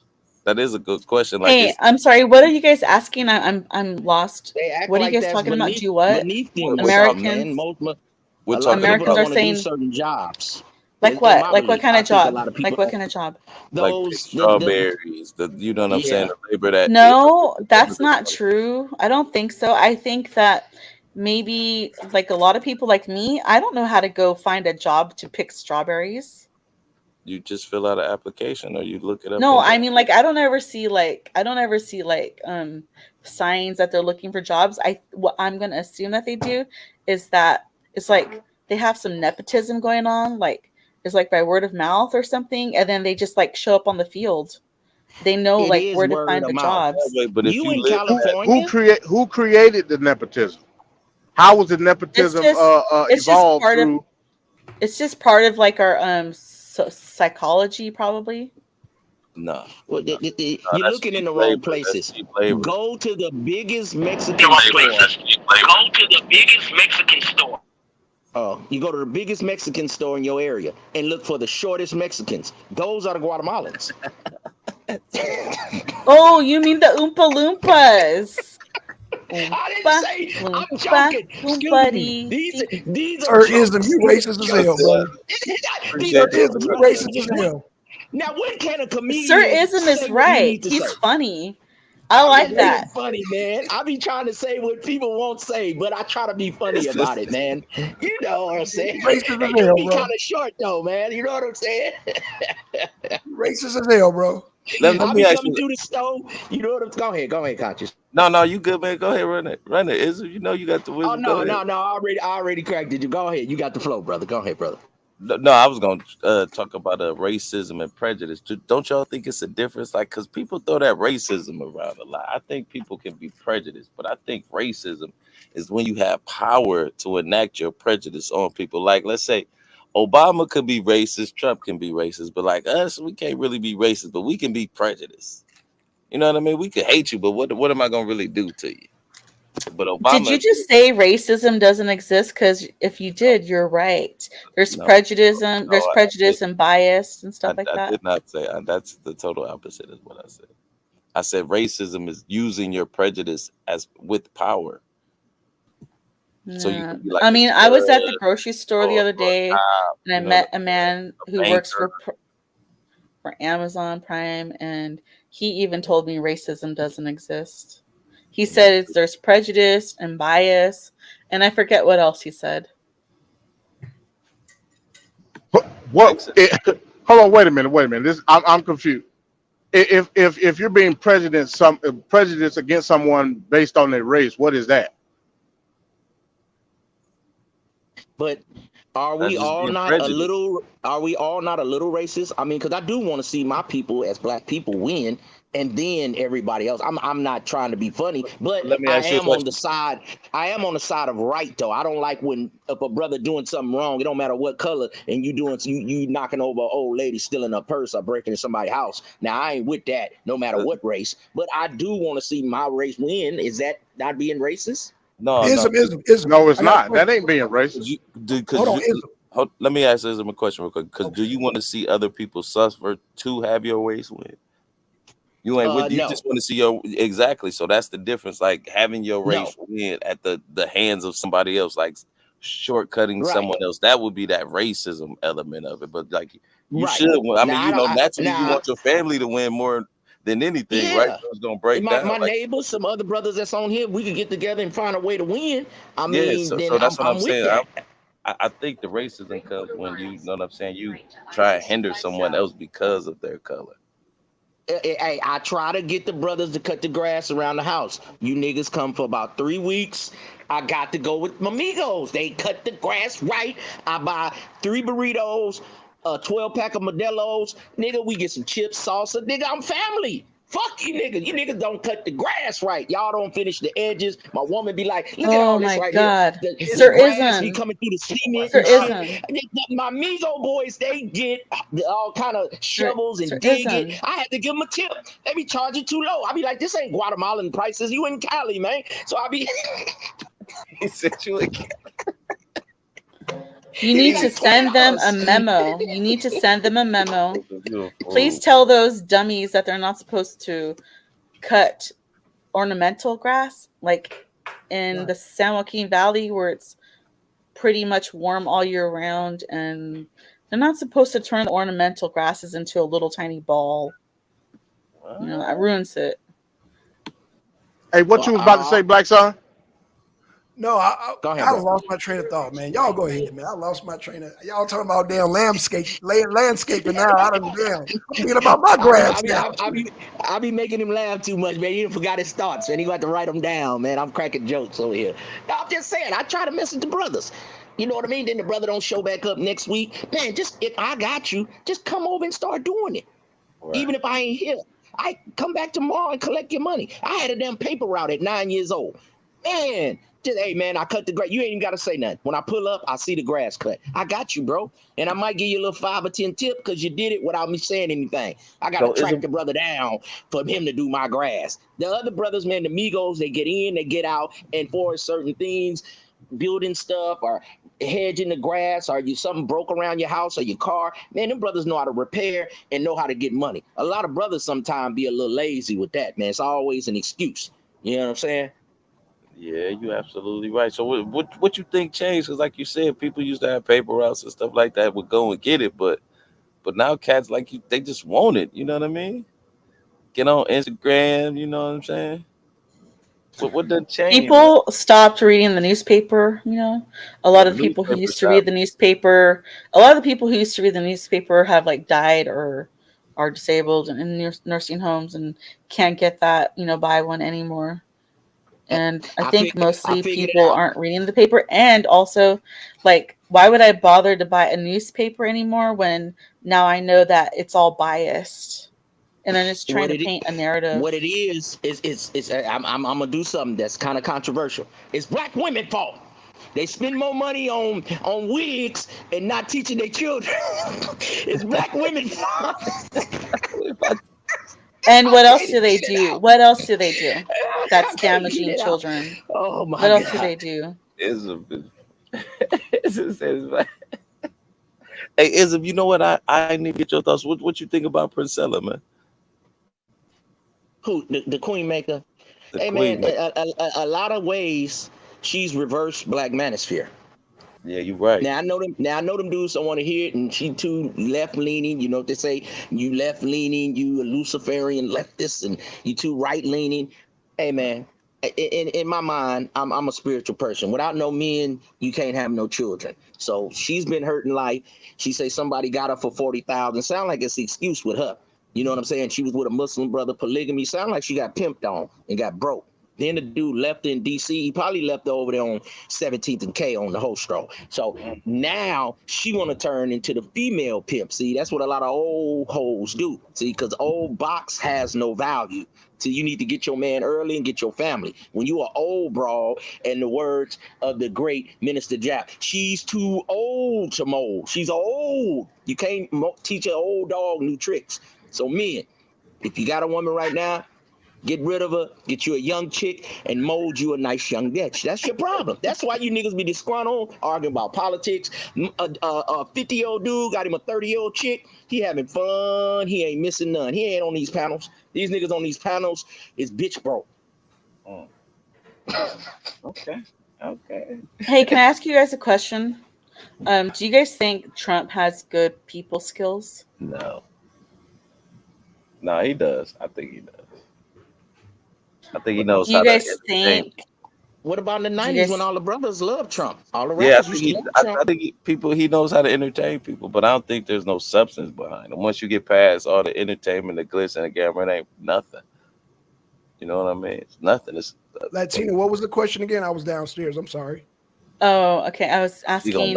That is a good question. Like, hey, I'm sorry. What are you guys asking? I'm lost. What are like you guys that's talking about? beneath- Do what? beneath them. Americans. we're A lot talking of people Americans don't are wanna do saying- certain jobs. Like In what? my Like what belief, kind I of think a job? lot of Like people- what kind of job? like strawberries. You know what I'm saying? The labor that. No, that's not true. I don't think so. I think that maybe like a lot of people like me, I don't know how to go find a job to pick strawberries. You just fill out an application or you look it up. No, I mean like I don't ever see signs that they're looking for jobs. What I'm gonna assume that they do is that it's like they have some nepotism going on, like it's like by word of mouth or something, and then they just like show up on the field. They know It like is where to word find of the mouth. jobs. But if You you in live California? Who created the nepotism? How was the nepotism It's just evolved part of. through? It's just part of like our psychology, probably. No. Well, you're that's looking in cheap the labor. wrong That's places. cheap labor. Go to the biggest Mexican store Go to the biggest Mexican store. You go to the biggest Mexican store in your area and look for the shortest Mexicans. Those are the Guatemalans. Oh, you mean the Oompa Loompas? I didn't say. I'm joking. Excuse me. These are Sir-ism, you racist as hell, bro. Sir-ism, you racist as hell. Now, when can a comedian? Sir-ism is right. He's funny. I like that. Funny, man. I be trying to say what people won't say, but I try to be funny about it, man. You know what I'm saying? Racist as It hell, be bro. kind of short though, man. You know what I'm saying? Racist as hell, bro. Let I me be ask coming you. through the stove. You know what I'm? Go ahead, Conscious. No, you good, man. Go ahead, run it. Is you know you got the Oh wisdom. no. I already cracked it. You go ahead. You got the flow, brother. Go ahead, brother. No, I was gonna talk about racism and prejudice. Don't y'all think it's a difference? Like, because people throw that racism around a lot. I think people can be prejudiced, but I think racism is when you have power to enact your prejudice on people. Like, let's say Obama could be racist, Trump can be racist, but like us, we can't really be racist, but we can be prejudiced. You know what I mean? We could hate you, but what am I gonna really do to you? But Obama. Did you just say racism doesn't exist? Because if you did, you're right. There's prejudice and bias and stuff like that. I did not say that's the total opposite is what I said. I said racism is using your prejudice as with power. So you can be like, I mean, I was at the grocery store the other day and I met a man who works for Amazon Prime, and he even told me racism doesn't exist. He said there's prejudice and bias, and I forget what else he said. Hold on, wait a minute. I'm confused. If you're being prejudiced against someone based on their race, what is that? But are we all not a little racist? I mean, because I do want to see my people as black people win, and then everybody else. I'm not trying to be funny, but I am on the side of right though. I don't like when if a brother doing something wrong, it don't matter what color, and you knocking over an old lady, stealing a purse or breaking in somebody's house. Now I ain't with that, no matter what race. But I do want to see my race win. Is that not being racist? No, ism. No, it's not. That ain't being racist. Let me ask Ism a question real quick. Because do you want to see other people suffer to have your race win? You ain't with. You just want to see your exactly. So that's the difference. Like having your race win at the hands of somebody else, like shortcutting someone else. That would be that racism element of it. But like you should. I mean, naturally, you want your family to win more than anything, right? So it's gonna break down. My neighbors, some other brothers that's on here, we could get together and find a way to win. I mean, so that's what I'm saying. I think the racism comes when you know what I'm saying. You try to hinder someone else because of their color. Hey, I try to get the brothers to cut the grass around the house. You niggas come for about 3 weeks. I got to go with my amigos. They cut the grass right. I buy 3 burritos, a 12-pack of Modelo's. Nigga, we get some chips, salsa. Nigga, I'm family. Fuck you niggas. You niggas don't cut the grass right. Y'all don't finish the edges. My woman be like, look at all this right here. The grass be coming through the cement. My Migo boys, they get all kind of shovels and dig it. I had to give them a tip. They be charging too low. I be like, this ain't Guatemalan prices. You in Cali, man. So I be... He said you in Cali. You need to send them a memo. Please tell those dummies that they're not supposed to cut ornamental grass, like in the San Joaquin Valley, where it's pretty much warm all year round, and they're not supposed to turn the ornamental grasses into a little tiny ball. You know, that ruins it. Hey, what you was about to say, Black Son? No, I lost my train of thought, man. Y'all go ahead, man. I lost my train of. Y'all talking about damn landscaping now. I don't damn. I'm thinking about my grass now. I be making him laugh too much, man. He forgot his thoughts, man. He got to write them down, man. I'm cracking jokes over here. No, I'm just saying. I try to message the brothers. You know what I mean? Then the brother don't show back up next week, man. Just if I got you, just come over and start doing it. Right. Even if I ain't here, I come back tomorrow and collect your money. I had a damn paper route at 9 years old. Man, just, hey man, I cut the grass. You ain't even gotta say nothing. When I pull up, I see the grass cut. I got you, bro. And I might give you a little 5 or 10 tip because you did it without me saying anything. I gotta track the brother down for him to do my grass. The other brothers, man, the Migos, they get in, they get out, and for certain things, building stuff or hedging the grass, or you something broke around your house or your car, man, them brothers know how to repair and know how to get money. A lot of brothers sometimes be a little lazy with that, man. It's always an excuse. You know what I'm saying? Yeah, you're absolutely right. So what you think changed? Because like you said, people used to have paper routes and stuff like that, would go and get it, but now cats like you, they just want it. You know what I mean? Get on Instagram. You know what I'm saying? What done changed? People stopped reading the newspaper. You know, a lot of people who used to read the newspaper, have like died or are disabled and in nursing homes and can't get that, buy one anymore. And I think mostly people aren't reading the paper. And also, like, why would I bother to buy a newspaper anymore when now I know that it's all biased? And then it's trying to paint a narrative. What it is I'm gonna do something that's kind of controversial. It's black women's fault. They spend more money on wigs and not teaching their children. It's black women's fault. And what else do they do? What else do they do that's damaging children? Oh my God. What else do they do? Hey, Ism, you know what? I need to get your thoughts. What you think about Princella, man? Who? The Queen Maker? Hey, man, a lot of ways she's reversed black manosphere. Yeah, you're right. Now I know them dudes don't want to hear it, and she too left leaning. You know what they say? You left leaning, you a Luciferian leftist, and you too right leaning. Hey man, in my mind, I'm a spiritual person. Without no men, you can't have no children. So she's been hurt in life. She say somebody got her for 40,000. Sound like it's the excuse with her. You know what I'm saying? She was with a Muslim brother, polygamy. Sound like she got pimped on and got broke. Then the dude left in DC. He probably left over there on 17th and K on the whole stroll. So now she want to turn into the female pimp. See, that's what a lot of old hoes do. See, because old box has no value. So you need to get your man early and get your family. When you are old, bro, in the words of the great Minister Jack, she's too old to mold. She's old. You can't teach an old dog new tricks. So men, if you got a woman right now, get rid of her, get you a young chick, and mold you a nice young bitch. That's your problem. That's why you niggas be disgruntled, arguing about politics. A 50-year-old dude got him a 30-year-old chick. He having fun. He ain't missing none. He ain't on these panels. These niggas on these panels is bitch broke. Okay. Hey, can I ask you guys a question? Do you guys think Trump has good people skills? No, he does. I think he does. I think he knows how to entertain. What about in the 90s when all the brothers loved Trump? All the rappers used to love Trump. I think he knows how to entertain people, but I don't think there's no substance behind him. Once you get past all the entertainment, the glitz and the glamour, it ain't nothing. You know what I mean? It's nothing. It's Latina, what was the question again? I was downstairs. I'm sorry. Oh, okay. I was asking,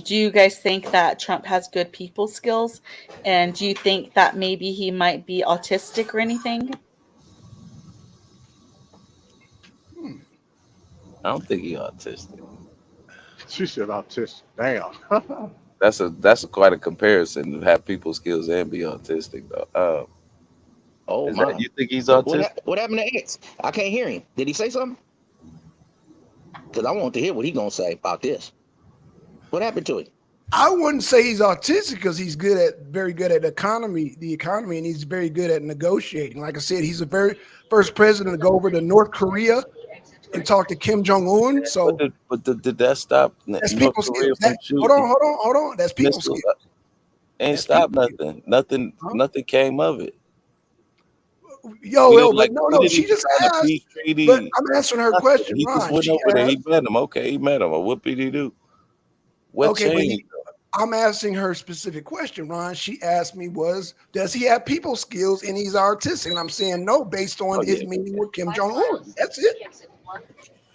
do you guys think that Trump has good people skills? And do you think that maybe he might be autistic or anything? I don't think he's autistic. She said autistic. Damn. That's quite a comparison to have people skills and be autistic though. You think he's autistic? What happened to X? I can't hear him. Did he say something? Because I want to hear what he's gonna say about this. What happened to him? I wouldn't say he's autistic because he's very good at the economy, and he's very good at negotiating. Like I said, he's the very first president to go over to North Korea and talk to Kim Jong-un. So, but did that stop? That's people's skills. Hold on. That's people's skills. Ain't stopped nothing. Nothing came of it. Yo, but no. She just asked. But I'm answering her question. He just went over there. He met him. Okay, he met him. What did he do? What changed? I'm asking her specific question, Ron. She asked me does he have people skills and he's artistic? And I'm saying no, based on his meeting with Kim Jong-un. That's it.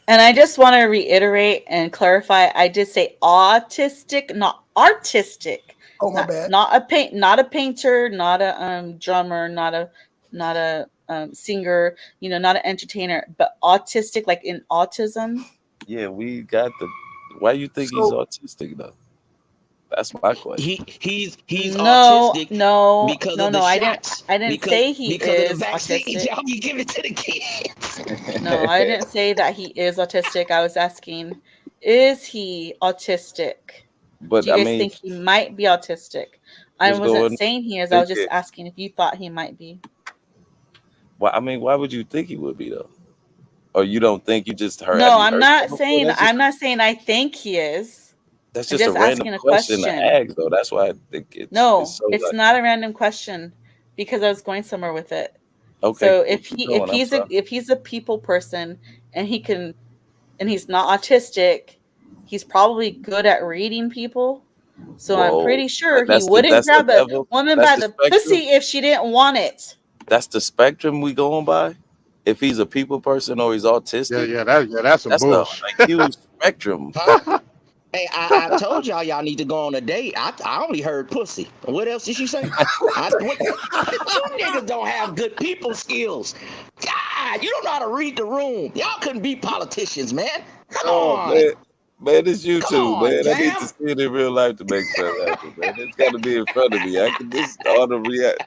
And I just want to reiterate and clarify. I did say autistic, not artistic. Oh, my bad. Not a painter, not a drummer, not a singer, not an entertainer, but autistic, like in autism. Yeah, we got the. Why you think he's autistic though? That's my question. He's No, autistic no, because no, of the no. I shots. didn't say he because is of the vaccines. autistic. Y'all be giving it to the kids. No, I didn't say that he is autistic. I was asking, is he autistic? But Do you guys think he might be autistic? I wasn't saying he is. I was just asking if you thought he might be. Well, I mean, why would you think he would be though? Or you don't think? You just heard? No, I'm not saying. I'm not saying I think he is. That's just a random question to ask, though. That's why I think it's it's not a random question because I was going somewhere with it. Okay. So if he's a people person and he's not autistic, he's probably good at reading people. So I'm pretty sure he wouldn't grab a woman by the pussy if she didn't want it. That's the spectrum we going by. If he's a people person or he's autistic, that's some bullshit. A huge spectrum. Hey, I told y'all need to go on a date. I only heard pussy. What else did she say? You niggas don't have good people skills. God, you don't know how to read the room. Y'all couldn't be politicians, man. Come on. Man, it's you too, man. I need to see it in real life to make sense happen, man. It's got to be in front of me. I can just auto react.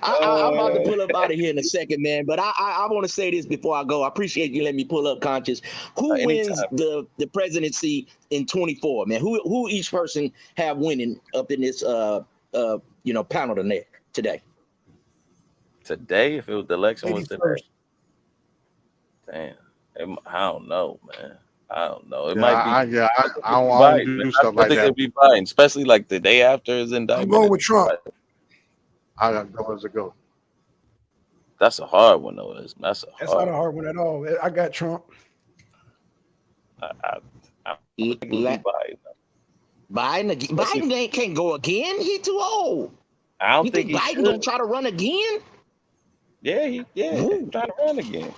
I'm about to pull up out of here in a second, man. But I want to say this before I go. I appreciate you letting me pull up, Conscious. Who wins the presidency in 24, man? Who each person have winning up in this panel today? Today, if it was the election was today. Damn, I don't know, man. I don't know. It might be. I don't do stuff like that. It'd be Biden, especially like the day after his indictment. I'm going with Trump. I got to go as a go. That's a hard one, though. That's not a hard one at all. I got Trump. Biden can't go again. He too old. I don't you think Biden gonna try to run again? Yeah, try to run again.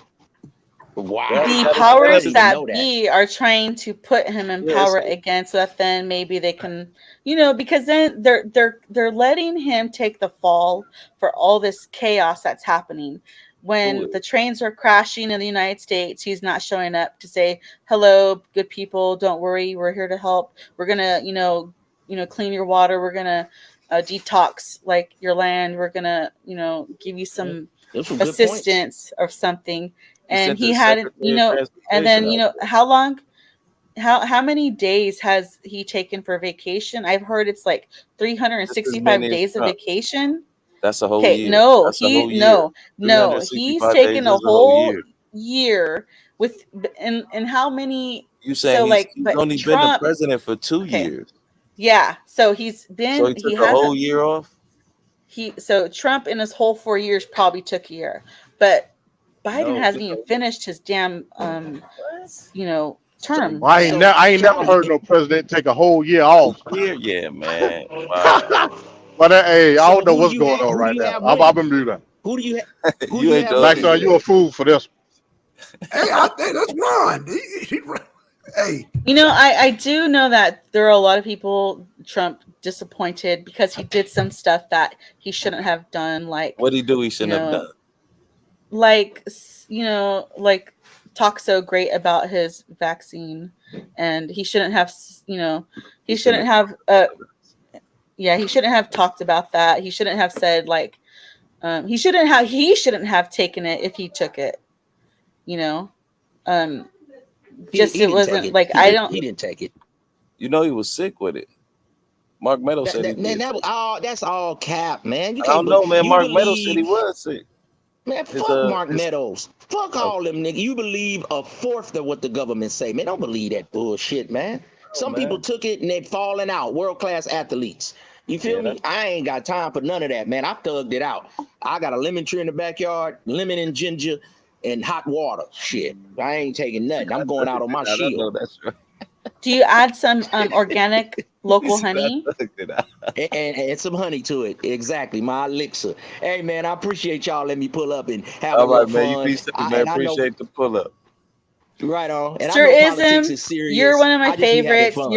Wow. The powers that be are trying to put him in power again, so that then maybe they can, because then they're letting him take the fall for all this chaos that's happening. When the trains are crashing in the United States, he's not showing up to say, hello, good people, don't worry, we're here to help. We're gonna, clean your water. We're gonna detox like your land. We're gonna, give you some assistance or something. And he had, and then, how many days has he taken for vacation? I've heard it's like 365 days of vacation. That's a whole year. No, he's taken a whole year with, and how many? You saying he's only been the president for 2 years? Yeah, so he's been. So he took a whole year off. So Trump in his whole 4 years probably took a year, but Biden hasn't even finished his damn, term. I ain't never heard no president take a whole year off. Yeah, man. Wow. But hey, I don't know what's going on right now. I've been doing that. Who do you have? Maxwell, you a fool for this. Hey, I think that's Ron. Hey, I do know that there are a lot of people Trump disappointed because he did some stuff that he shouldn't have done. Like what did he do? He shouldn't have done. Like talk so great about his vaccine, and he shouldn't have. He shouldn't have. He shouldn't have talked about that. He shouldn't have said he shouldn't have taken it if he took it. It wasn't like he didn't take it. He was sick with it. Mark Meadows said he did. That's all cap, man. I don't know, man. Mark Meadows said he was sick. Man, fuck Mark Meadows. Fuck all them niggas. You believe a fourth of what the government say. Man, don't believe that bullshit, man. Some people took it and they're falling out. World-class athletes. You feel me? I ain't got time for none of that, man. I thugged it out. I got a lemon tree in the backyard, lemon and ginger, and hot water. Shit. I ain't taking nothing. I'm going out on my shield. That's right. Do you add some organic local honey? And some honey to it. Exactly. My elixir. Hey, man, I appreciate y'all letting me pull up and have a little fun. Man, you be safe, man. Appreciate the pull up. Right on. And Sir I know politics Ism, is serious. you're one of my I just be having favorites. fun.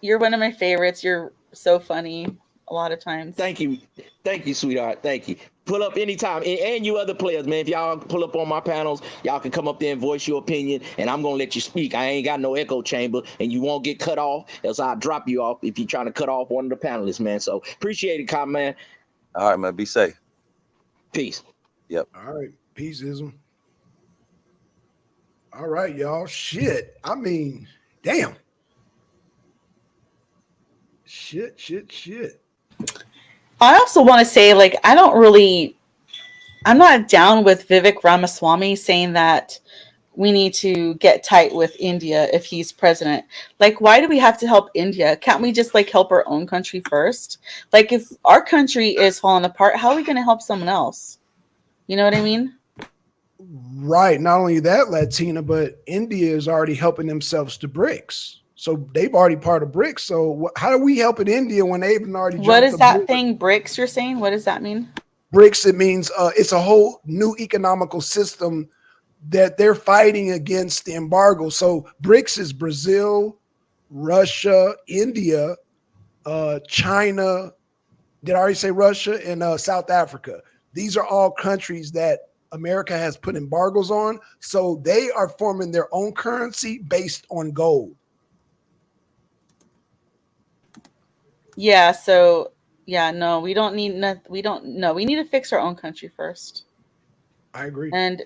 You're one of my favorites. You're so funny a lot of times. Thank you. Thank you, sweetheart. Thank you. pull up anytime. And you other players, man. If y'all pull up on my panels, y'all can come up there and voice your opinion, and I'm going to let you speak. I ain't got no echo chamber, and you won't get cut off, else I'll drop you off if you're trying to cut off one of the panelists, man. So appreciate it, Cop, man. All right, man. Be safe. Peace. Yep. All right. Peaceism. All right, y'all. Shit. I mean, damn. Shit. I also want to say, like, I'm not down with Vivek Ramaswamy saying that we need to get tight with India if he's president. Like, why do we have to help India? Can't we just, like, help our own country first? Like, if our country is falling apart, how are we going to help someone else? You know what I mean? Right. Not only that, Latina, but India is already helping themselves to BRICS. So they've already part of BRICS. So how are we helping India when they've already jumped? What is that thing, BRICS, you're saying? What does that mean? BRICS, it means it's a whole new economical system that they're fighting against the embargo. So BRICS is Brazil, Russia, India, China. Did I already say Russia? And South Africa. These are all countries that America has put embargoes on. So they are forming their own currency based on gold. Yeah, so yeah, no, we don't need we need to fix our own country first. I agree. And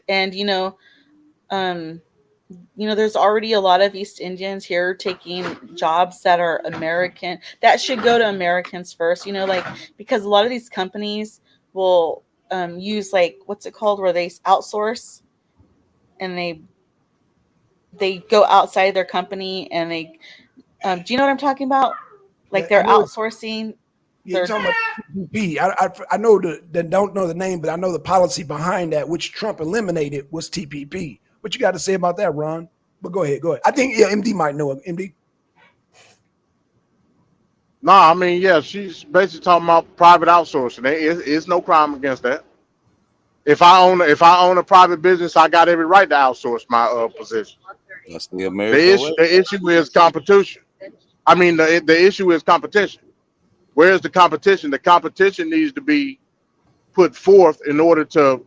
there's already a lot of East Indians here taking jobs that are American, that should go to Americans first, like, because a lot of these companies will use, like, what's it called, where they outsource and they go outside their company and they do you know what I'm talking about? Like, they're outsourcing. You're talking about TPP. I know don't know the name, but I know the policy behind that, which Trump eliminated, was TPP. What you got to say about that, Ron? But go ahead. I think MD might know it. MD. No, I mean, yeah, she's basically talking about private outsourcing. It's no crime against that. If I own a private business, I got every right to outsource my position. That's the American way. The issue is competition. I mean, the issue is competition. Where's the competition? The competition needs to be put forth in order to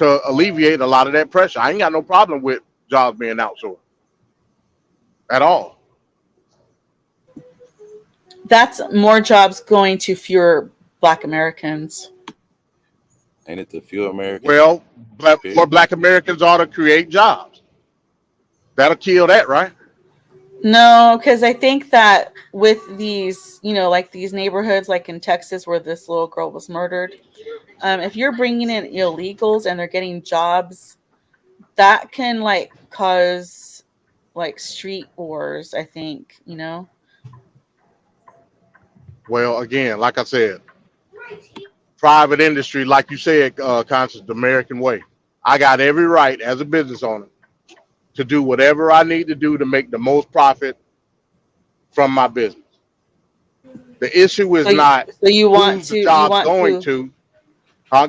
alleviate a lot of that pressure. I ain't got no problem with jobs being outsourced at all. That's more jobs going to fewer Black Americans. Ain't it the few Americans? Well, more Black Americans ought to create jobs. That'll kill that, right? No, because I think that with these, like these neighborhoods, like in Texas, where this little girl was murdered, if you're bringing in illegals and they're getting jobs, that can, like, cause, like, street wars, I think, Well, again, like I said, private industry, like you said, Constance, the American way. I got every right as a business owner to do whatever I need to do to make the most profit from my business. The issue is not who's the job going to.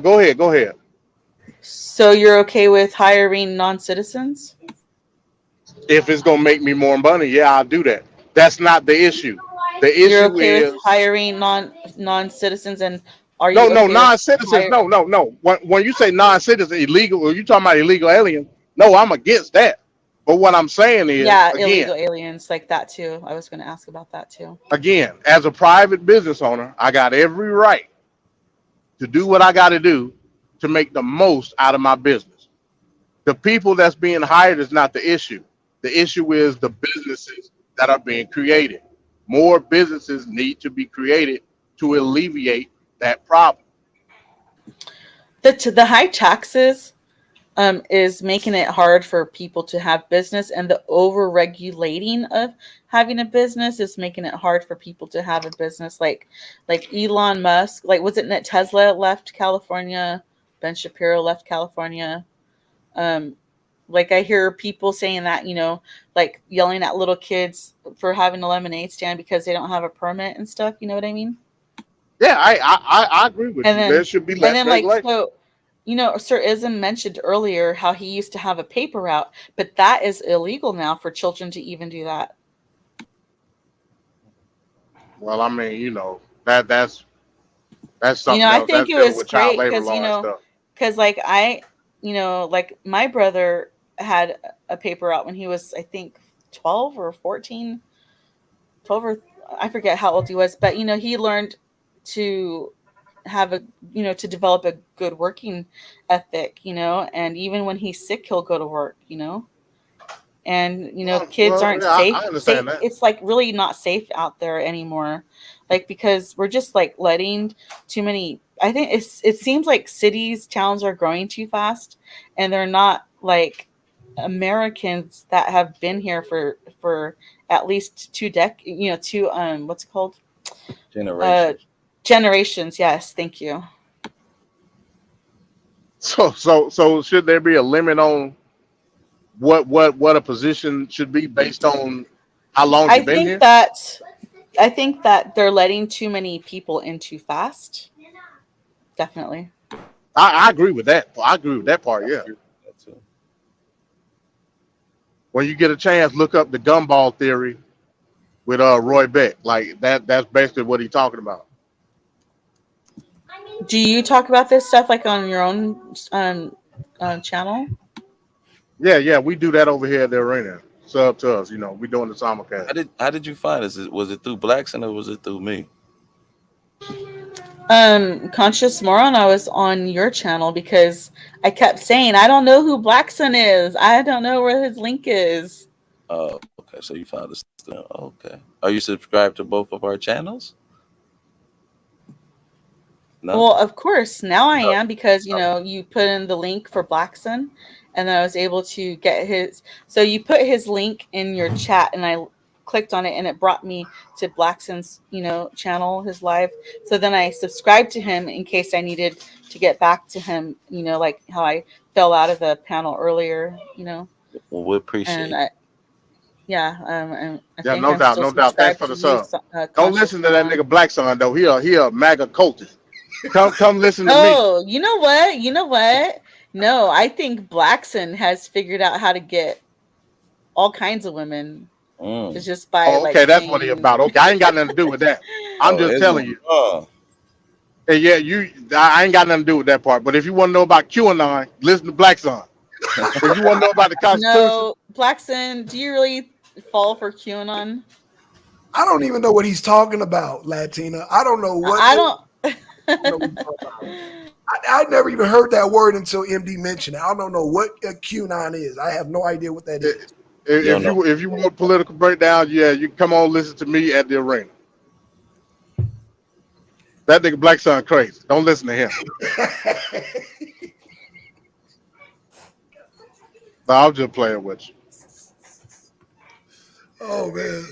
Go ahead. So you're okay with hiring non-citizens? If it's gonna make me more money, yeah, I'll do that. That's not the issue. The issue you're okay is with hiring non-citizens, and are you no non-citizens? No. When you say non-citizen, illegal, are you talking about illegal aliens? No, I'm against that. But what I'm saying is, illegal aliens, like that too. I was going to ask about that too. Again, as a private business owner, I got every right to do what I got to do to make the most out of my business. The people that's being hired is not the issue. The issue is the businesses that are being created. More businesses need to be created to alleviate that problem. The high taxes is making it hard for people to have business, and the over-regulating of having a business is making it hard for people to have a business. Like Elon Musk, like, was it Tesla left California? Ben Shapiro left California. Like, I hear people saying that, like yelling at little kids for having a lemonade stand because they don't have a permit and stuff. You know what I mean? Yeah, I agree with you. There should be less regulation. Like, so, Sir Ism mentioned earlier how he used to have a paper route, but that is illegal now for children to even do that. Well, I mean, that's That's something I else. think That's it dealing was with child great labor because, law and stuff. like my brother had a paper out when he was, I think, 12 or 14, 12 or I forget how old he was, but, he learned to have to develop a good working ethic, and even when he's sick, he'll go to work, and kids aren't safe. I understand that. It's like really not safe out there anymore, like because we're just like letting too many. I think it seems like towns are growing too fast, and they're not like Americans that have been here for at least two what's it called? Generations. Yes, thank you. So should there be a limit on what a position should be based on how long you've been here? I think that they're letting too many people in too fast. Definitely. I agree with that. I agree with that part. Yeah. When you get a chance, look up the gumball theory with Roy Beck. Like that's basically what he's talking about. Do you talk about this stuff like on your own channel? Yeah, we do that over here at the arena. Sub to us, we doing the simulcast. How did you find us? Was it through Blackson or was it through me? Conscious Moron, I was on your channel because I kept saying, I don't know who Blackson is. I don't know where his link is. Oh, okay. So you found us. Okay. Are you subscribed to both of our channels? No? Well, of course. Now I am because, you put in the link for Blackson and then I was able to get his. So you put his link in your chat and I clicked on it and it brought me to Blackson's, channel, his live. So then I subscribed to him in case I needed to get back to him, like how I fell out of the panel earlier, Well, we appreciate it. No doubt. Thanks for the sub. Don't listen to that nigga Blackson though. He a MAGA cultist. Come listen to me. Oh, you know what? No, I think Blackson has figured out how to get all kinds of women. It's just by okay, that's what he about. Okay, I ain't got nothing to do with that. I'm just telling you. Hey, yeah, I ain't got nothing to do with that part. But if you want to know about QAnon, listen to Blackson. If you want to know about the Constitution, no, Blackson, do you really fall for QAnon? I don't even know what he's talking about, Latina. I don't know what. I never even heard that word until MD mentioned it. I don't know what a QAnon is. I have no idea what that is. If you want political breakdown, you can come on listen to me at the arena. That nigga Blackson crazy. Don't listen to him. No, I'm just playing with you. Oh man.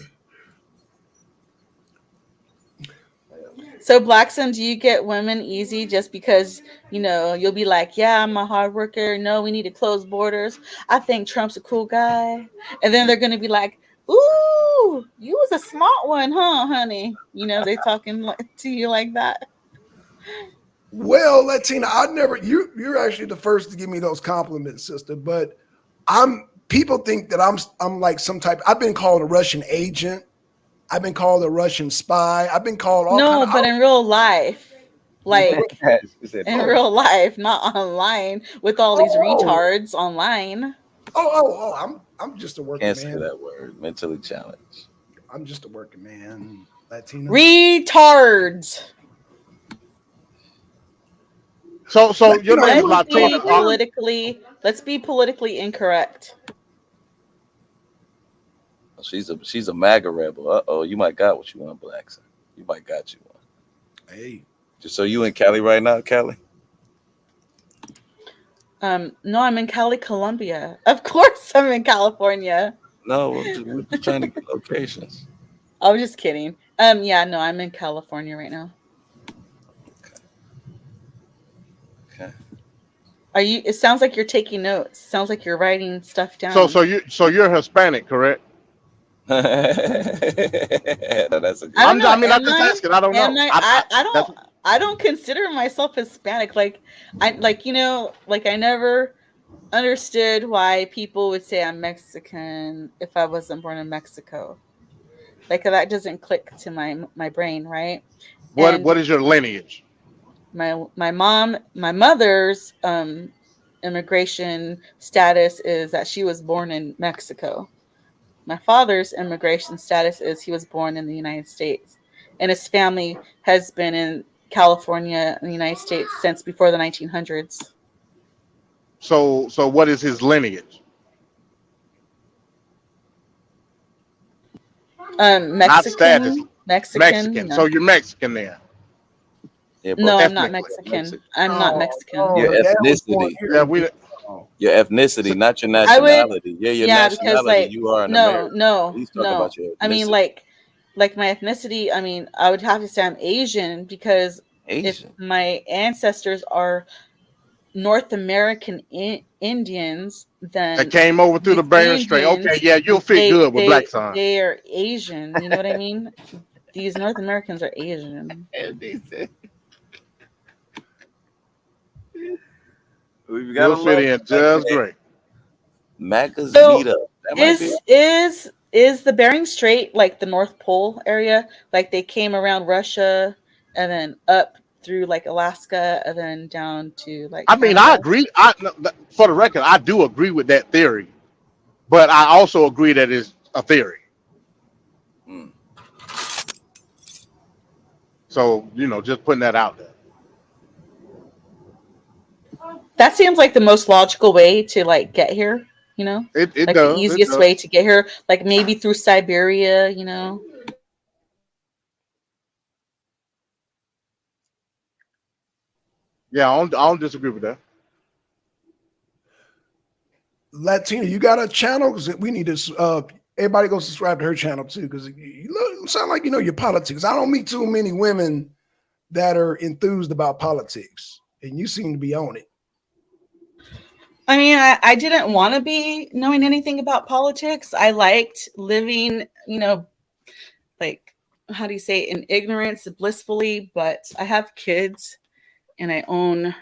So Blackson, do you get women easy just because, you'll be like, yeah, I'm a hard worker. No, we need to close borders. I think Trump's a cool guy. And then they're going to be like, ooh, you was a smart one, huh, honey? They talking to you like that. Well, Latina, you're actually the first to give me those compliments, sister. But people think that I'm like some type. I've been called a Russian agent. I've been called a Russian spy. I've been called all but in real life, like in real life, not online with all these retards online. I'm just a working man. Can't say that word. Mentally challenged. I'm just a working man. Latina. Retards. So your name is Latina. Let's be politically incorrect. She's a MAGA rebel. You might got what you want, Blackson. You might got you one. Hey. So you in Cali right now, Cali? No, I'm in Cali, Colombia. Of course I'm in California. No, we're just trying to get locations. I was just kidding. Yeah, no, I'm in California right now. Okay. It sounds like you're taking notes. Sounds like you're writing stuff down. So you're Hispanic, correct? No, that's a good. I'm just asking. I don't know. I don't consider myself Hispanic. I never understood why people would say I'm Mexican if I wasn't born in Mexico. Like that doesn't click to my brain, right? What is your lineage? my mother's immigration status is that she was born in Mexico. My father's immigration status is he was born in the United States, and his family has been in California in the United States since before the 1900s. So what is his lineage? Mexican. Mexican. No. So you're Mexican then? Yeah, no, I'm not Mexican. I'm not Mexican. Your ethnicity. Your ethnicity, not your nationality. Your nationality. Because, like, you are an American. No. I mean, like my ethnicity. I mean, I would have to say I'm Asian because if my ancestors are North American Indians, then that came over through the Bering Strait. Okay, yeah, you'll fit good with Black Sun. They are Asian. You know what I mean? These North Americans are Asian. We've got to fit in just great. Macca's so meetup. Is the Bering Strait like the North Pole area? Like they came around Russia and then up through like Alaska and then down to like. I mean, I agree. For the record, I do agree with that theory, but I also agree that it's a theory. So just putting that out there. That seems like the most logical way to like get here, It like does. the easiest way to get here, like maybe through Siberia, Yeah, I don't disagree with that. Latina, you got a channel? Because we need to. Everybody go subscribe to her channel too, because you sound like your politics. I don't meet too many women that are enthused about politics, and you seem to be on it. I mean, I didn't want to be knowing anything about politics. I liked living, like, how do you say, in ignorance blissfully, but I have kids and I own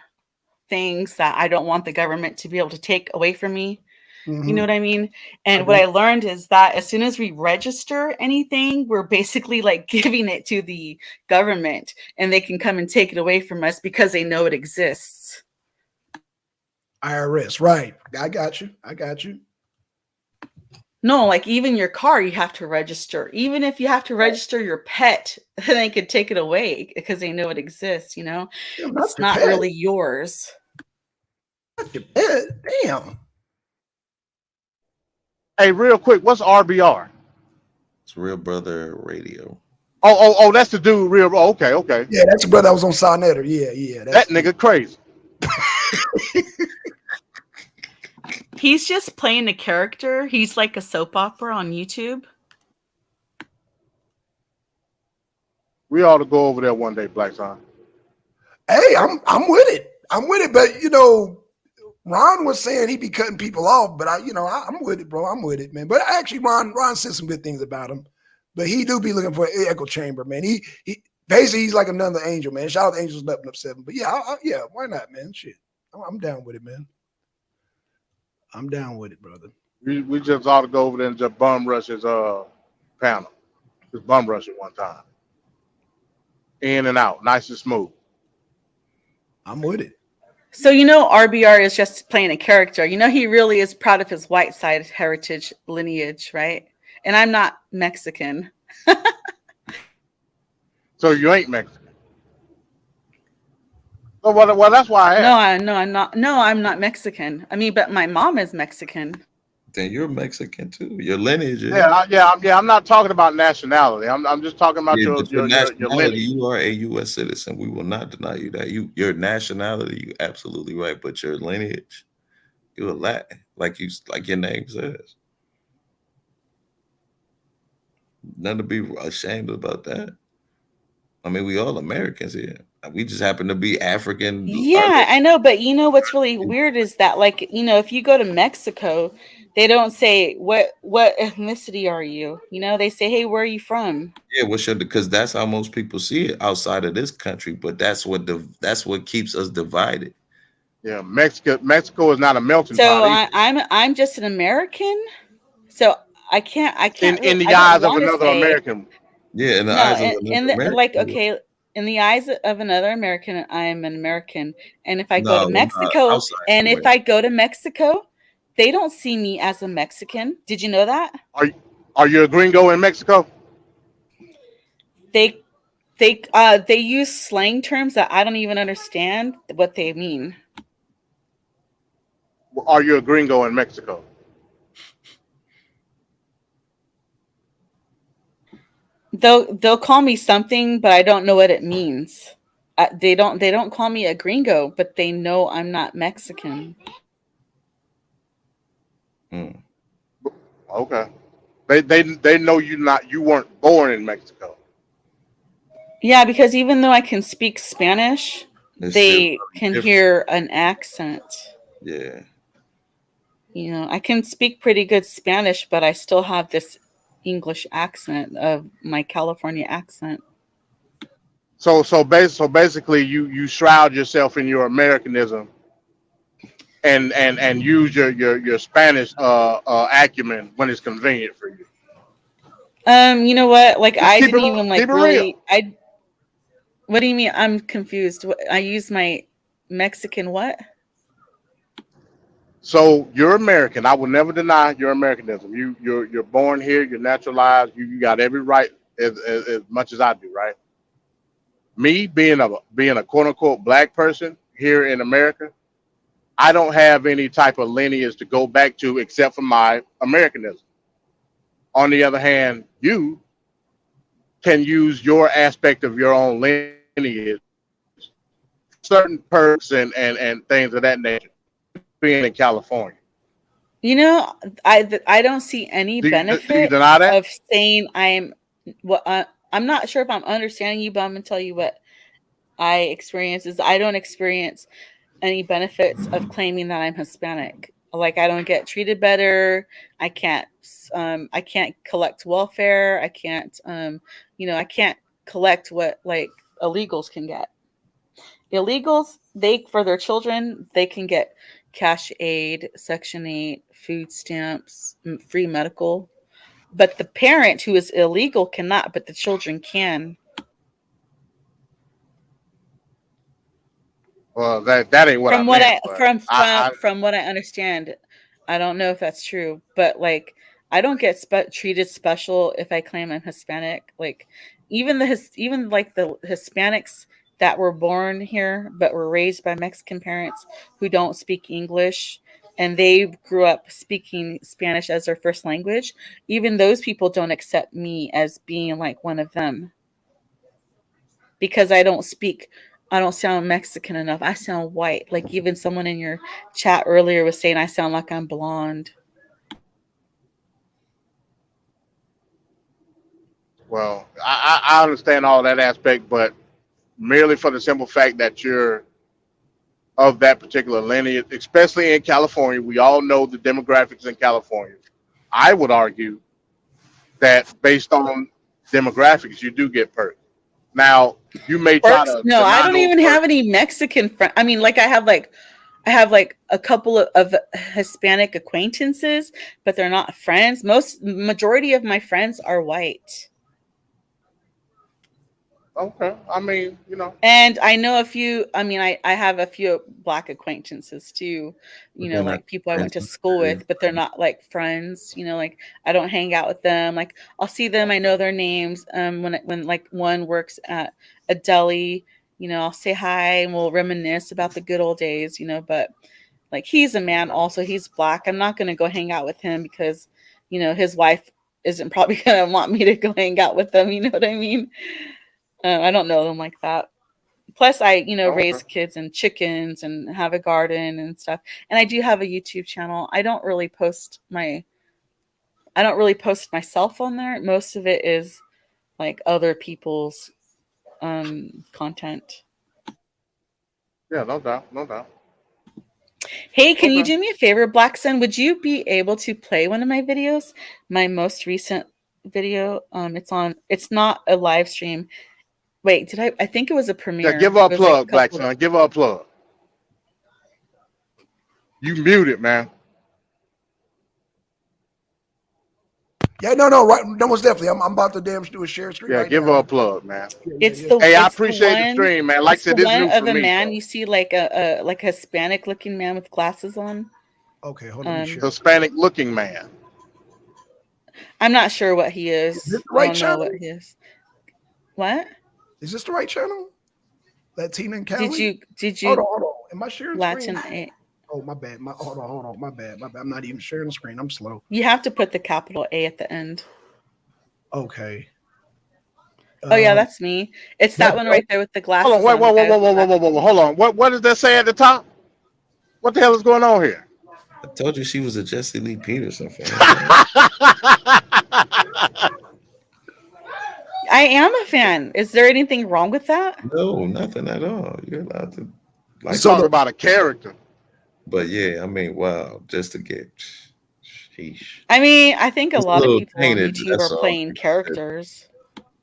things that I don't want the government to be able to take away from me. You know what I mean? And what I learned is that as soon as we register anything, we're basically like giving it to the government and they can come and take it away from us because they know it exists. IRS, right? I got you. No, like even your car, you have to register. Even if you have to register your pet, they could take it away because they know it exists. It's not really yours. Not your pet. Damn. Hey, real quick, what's RBR? It's Real Brother Radio. Oh, that's the dude. Real. Oh, okay. Yeah, that's the brother that was on Sonetter. Yeah. That nigga crazy. He's just playing a character. He's like a soap opera on YouTube. We ought to go over there one day, Black Sun. Hey, I'm with it. But Ron was saying he be cutting people off, but I'm with it, bro. I'm with it, man. But actually, Ron said some good things about him. But he do be looking for an echo chamber, man. He basically he's like another angel, man. Shout out to Angels 11-7. But yeah, yeah, why not, man? Shit, I'm down with it, man. I'm down with it, brother. We just ought to go over there and just bum rush his panel. Just bum rush it one time. In and out, nice and smooth. I'm with it. So RBR is just playing a character. He really is proud of his white side heritage lineage, right? And I'm not Mexican. So you ain't Mexican. Oh, well, that's why I asked. No, I'm not. No, I'm not Mexican. I mean, but my mom is Mexican. Then you're Mexican too. Your lineage is. Yeah. I'm not talking about nationality. I'm just talking about your lineage. You are a U.S. citizen. We will not deny you that. Your nationality, you absolutely right. But your lineage, you're a Latin, like your name says. Nothing to be ashamed about that. I mean, we all Americans here. We just happen to be African. Yeah, I know. But what's really weird is that, if you go to Mexico, they don't say what ethnicity are you? They say, hey, where are you from? Yeah, because that's how most people see it outside of this country. But that's what keeps us divided. Yeah, Mexico is not a melting pot. So I'm just an American. So I can't. In the eyes of another American. Yeah, in the eyes of another American. in the eyes of another American, I am an American. And if I go to No, Mexico, outside and the if way. I go to Mexico, they don't see me as a Mexican. Did you know that? Are you a gringo in Mexico? They use slang terms that I don't even understand what they mean. Are you a gringo in Mexico? They'll call me something, but I don't know what it means. They don't call me a gringo, but they know I'm not Mexican. Okay. They know you weren't born in Mexico. Yeah, because even though I can speak Spanish, they can hear an accent. Yeah. You know, I can speak pretty good Spanish, but I still have this English accent of my California accent. So basically you shroud yourself in your Americanism and use your Spanish acumen when it's convenient for you. You know what? Like, Just I keep didn't it- even like keep it really real. what do you mean? I'm confused. I use my Mexican what? So you're American. I will never deny your Americanism. You're born here. You're naturalized. You got every right as much as I do, right? Me being a quote unquote black person here in America, I don't have any type of lineage to go back to except for my Americanism. On the other hand, you can use your aspect of your own lineage, certain perks and things of that nature, being in California. You know, I don't see any Do you benefit deny that? of saying I'm what I'm not sure if I'm understanding you, but I'm gonna tell you what I experience is I don't experience any benefits of claiming that I'm Hispanic. Like, I don't get treated better. I can't collect welfare. I can't I can't collect what like illegals can get. Illegals, they for their children, they can get cash aid, Section 8, food stamps, free medical. But the parent who is illegal cannot, but the children can. Well, that ain't what I meant. From what I understand, I don't know if that's true, but like I don't get treated special if I claim I'm Hispanic. Like even the Hispanics that were born here but were raised by Mexican parents who don't speak English and they grew up speaking Spanish as their first language, even those people don't accept me as being like one of them. Because I don't sound Mexican enough. I sound white. Like even someone in your chat earlier was saying I sound like I'm blonde. Well, I understand all that aspect, but merely for the simple fact that you're of that particular lineage, especially in California, we all know the demographics in California. I would argue that based on demographics, you do get perks. Now, you may try to No, I don't those even perks. have any Mexican friends. I mean, like I have like a couple of Hispanic acquaintances, but they're not friends. Majority of my friends are white. Okay. I mean, you know. And I know a few, I mean, I have a few black acquaintances too, you know, like people I went to school with, but they're not like friends, you know, like I don't hang out with them. Like I'll see them, I know their names. When like one works at a deli, you know, I'll say hi and we'll reminisce about the good old days, you know, but like he's a man also, he's black. I'm not going to go hang out with him because, you know, his wife isn't probably going to want me to go hang out with them. You know what I mean? I don't know them like that. Plus, I, raise kids and chickens and have a garden and stuff. And I do have a YouTube channel. I don't really post myself on there. Most of it is like other people's content. Yeah, no doubt. Hey, can you do me a favor, Black Sun? Would you be able to play one of my videos? My most recent video. It's not a live stream. Wait, I think it was a premiere. Yeah, give her a plug, Black Sun. Give her a plug. You muted, man. Yeah, no, right. No, most definitely. I'm about to do a share screen. Yeah, right give now. her a plug, man. It's Hey, the I it's appreciate the one, stream, man. Like I it's said, the this one new of for a me. man. So. You see like a Hispanic looking man with glasses on. Okay, hold on. Let me share. Hispanic looking man. I'm not sure what he Is is. this the I right don't know channel? what he is. What? Is this the right channel? Latina and Cali? Did you Hold on. Am I sharing Latin screen? Oh, my bad. Hold on. My bad. I'm not even sharing the screen. I'm slow. You have to put the capital A at the end. Okay. Oh yeah, that's me. It's that one right there with the glasses. Hold on, wait. Hold on. What does that say at the top? What the hell is going on here? I told you she was a Jesse Lee Peterson fan. I am a fan. Is there anything wrong with that? No, nothing at all. You're allowed to like talk about a character. But yeah, I mean, wow, just to get sheesh. I mean, I think a lot of people on painted, YouTube are playing characters.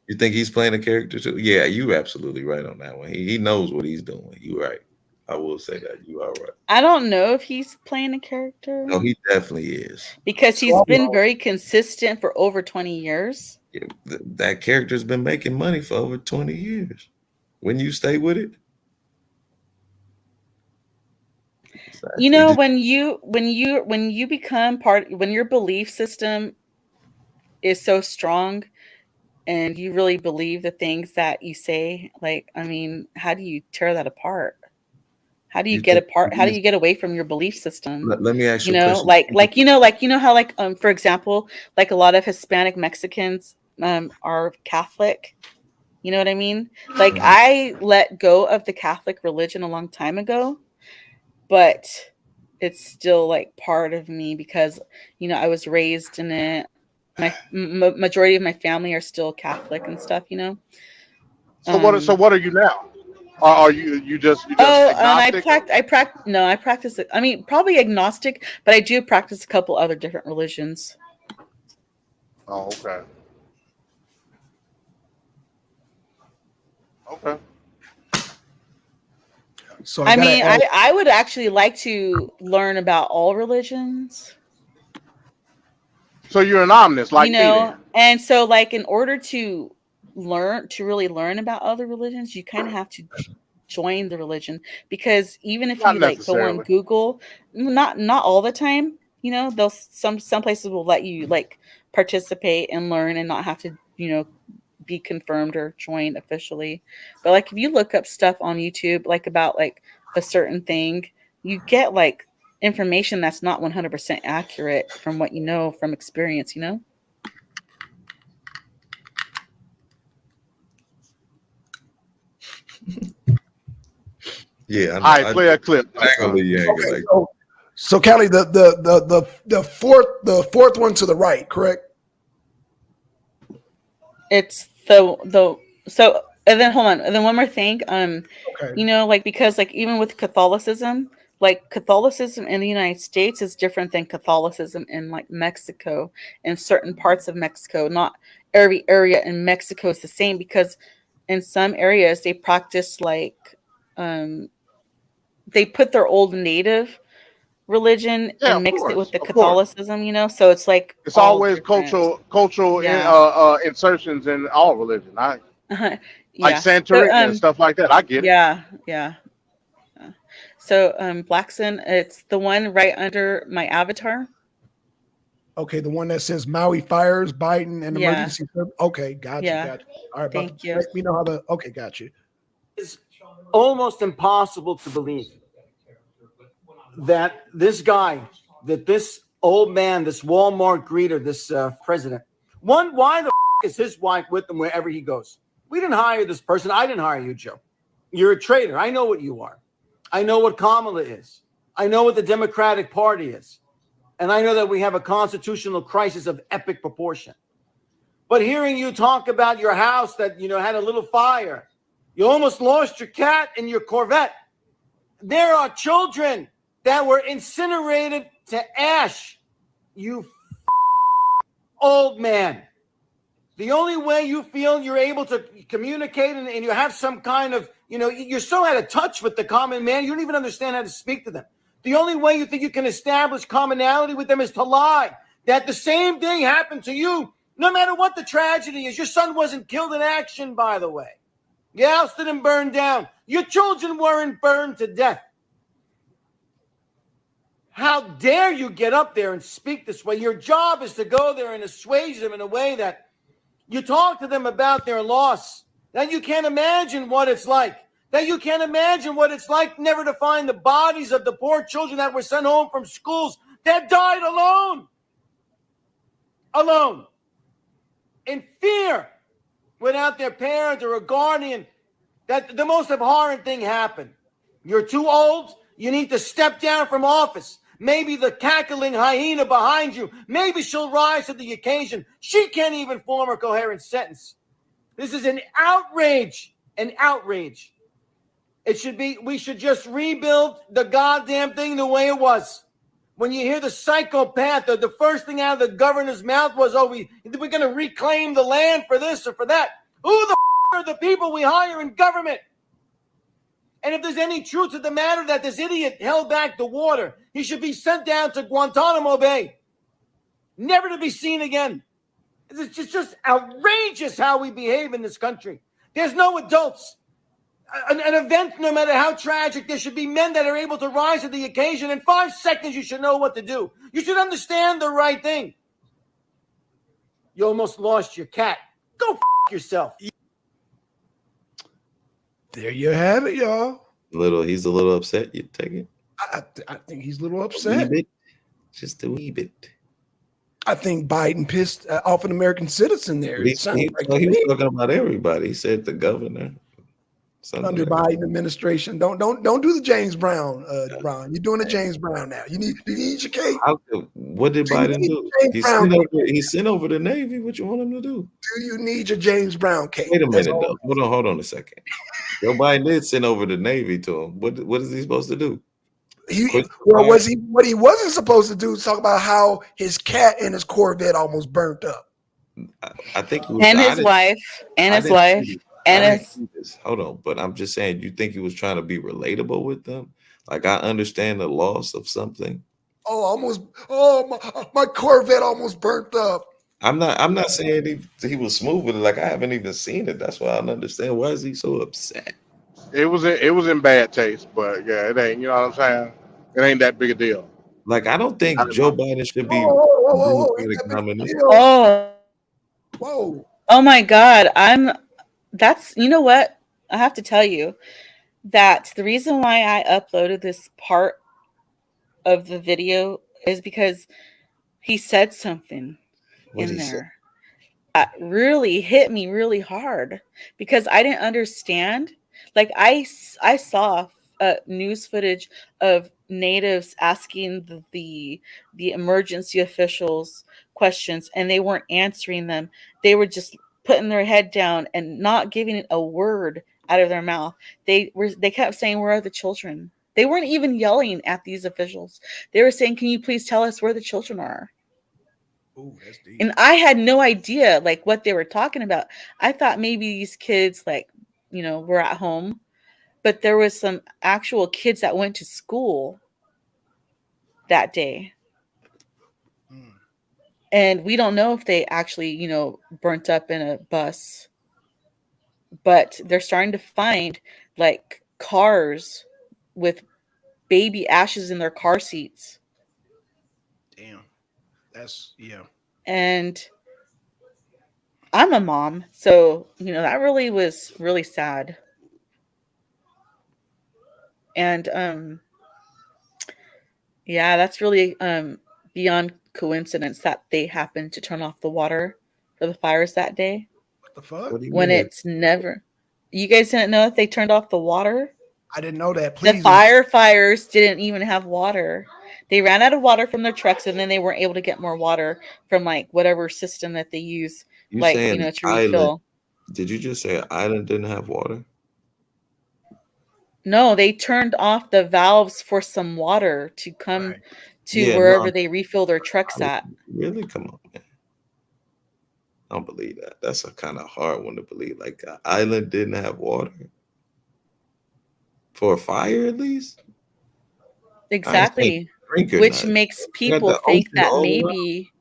You think he's playing a character too? Yeah, you absolutely right on that one. He knows what he's doing. You right. I will say that. You are right. I don't know if he's playing a character. No, he definitely is. Because he's been very consistent for over 20 years. Yeah, that character's been making money for over 20 years. When you stay with it. You know, when you become when your belief system is so strong and you really believe the things that you say, like, I mean, how do you tear that apart? How do you get apart? How do you get away from your belief system? Let me ask you, you know, how, for example, like a lot of Hispanic Mexicans are Catholic. You know what I mean? Like I let go of the Catholic religion a long time ago, but it's still like part of me because, you know, I was raised in it. My majority of my family are still Catholic and stuff, you know. So what are you now? Are you just agnostic? I practice it. I mean, probably agnostic, but I do practice a couple other different religions. Oh, okay. Okay. So I would actually like to learn about all religions. So you're an omnist, like you know, me then. And so like in order to really learn about other religions, you kind of have to join the religion, because even if you like go on Google, not all the time, you know, they'll some places will let you like participate and learn and not have to, you know, be confirmed or joined officially. But like if you look up stuff on YouTube like about like a certain thing, you get like information that's not 100% accurate from what you know from experience, you know. Yeah. All right, play a clip. Okay, so Callie, the fourth one to the right, correct? It's the so, and then hold on, and then one more thing. You know, like because like even with Catholicism, like Catholicism in the United States is different than Catholicism in like Mexico and certain parts of Mexico. Not every area in Mexico is the same, because in some areas they practice like they put their old native religion and mix it with the Catholicism, you know, so it's like it's always different. cultural insertions in all religion. Like Santeria and stuff like that. I get it. Yeah. So Blackson, it's the one right under my avatar. Okay, the one that says Maui fires, Biden, and emergency. Okay, gotcha. All right, thank you. Let me know how okay, gotcha. It's almost impossible to believe that this guy, that this old man, this Walmart greeter, this president, why the is his wife with him wherever he goes? We didn't hire this person. I didn't hire you, Joe. You're a traitor. I know what you are. I know what Kamala is. I know what the Democratic Party is. And I know that we have a constitutional crisis of epic proportion. But hearing you talk about your house that, you know, had a little fire, you almost lost your cat and your Corvette. There are children that were incinerated to ash. You old man. The only way you feel you're able to communicate and you have some kind of, you know, you're so out of touch with the common man, you don't even understand how to speak to them. The only way you think you can establish commonality with them is to lie. that the same thing happened to you, no matter what the tragedy is. Your son wasn't killed in action, by the way. Your house didn't burn down. Your children weren't burned to death. How dare you get up there and speak this way? Your job is to go there and assuage them in a way that you talk to them about their loss, that you can't imagine what it's like, that you can't imagine what it's like never to find the bodies of the poor children that were sent home from schools that died alone, in fear, without their parent or a guardian, that the most abhorrent thing happened. You're too old. You need to step down from office. Maybe the cackling hyena behind you, maybe she'll rise to the occasion. She can't even form a coherent sentence. This is an outrage, an outrage. We should just rebuild the goddamn thing the way it was. When you hear the psychopath, the first thing out of the governor's mouth was, we're going to reclaim the land for this or for that. Who the are the people we hire in government? And if there's any truth to the matter that this idiot held back the water, he should be sent down to Guantanamo Bay, never to be seen again. It's just outrageous how we behave in this country. There's no adults. An event, no matter how tragic, there should be men that are able to rise to the occasion. In 5 seconds, you should know what to do. You should understand the right thing. You almost lost your cat. Go f*** yourself. There you have it, y'all. He's a little upset. You take it. I think he's a little upset. Just a wee bit. I think Biden pissed off an American citizen there. He was talking about everybody. He said the governor. Under Biden administration. Don't do the James Brown, Ron. You're doing the James Brown now. You need your cake. What did Biden do? He sent over the Navy. What you want him to do? Do you need your James Brown cake? Wait a minute, though. Hold on a second. Joe Biden did send over the Navy to him. What is he supposed to do? What he wasn't supposed to do is talk about how his cat and his Corvette almost burnt up. I think his wife. Hold on, but I'm just saying, you think he was trying to be relatable with them? Like, I understand the loss of something. My Corvette almost burnt up. I'm not saying he was smooth with it. Like, I haven't even seen it. That's why I don't understand. Why is he so upset? It was in bad taste, but yeah, it ain't. You know what I'm saying? It ain't that big a deal. Like, I don't think Joe Biden should be. Oh my God! You know what? I have to tell you that the reason why I uploaded this part of the video is because he said something in there that really hit me really hard, because I didn't understand. Like, I saw news footage of natives asking the emergency officials questions, and they weren't answering them. They were just putting their head down and not giving a word out of their mouth. They kept saying, "Where are the children?" They weren't even yelling at these officials. They were saying, "Can you please tell us where the children are?" Ooh, that's deep. And I had no idea like what they were talking about. I thought maybe these kids were at home, but there was some actual kids that went to school that day. And we don't know if they actually, burnt up in a bus. But they're starting to find like cars with baby ashes in their car seats. Damn. Yeah. And I'm a mom, so that really was really sad. And that's really beyond coincidence that they happened to turn off the water for the fires that day. What the fuck? When it's never. You guys didn't know if they turned off the water? I didn't know that. Please. The firefighters didn't even have water. They ran out of water from their trucks, and then they weren't able to get more water from like whatever system that they use, to refill. Did you just say an island didn't have water? No, they turned off the valves for some water to come to wherever they refill their trucks at. Really? Come on, man. I don't believe that. That's a kind of hard one to believe. Like, an island didn't have water for a fire, at least. Exactly. Which makes people think that maybe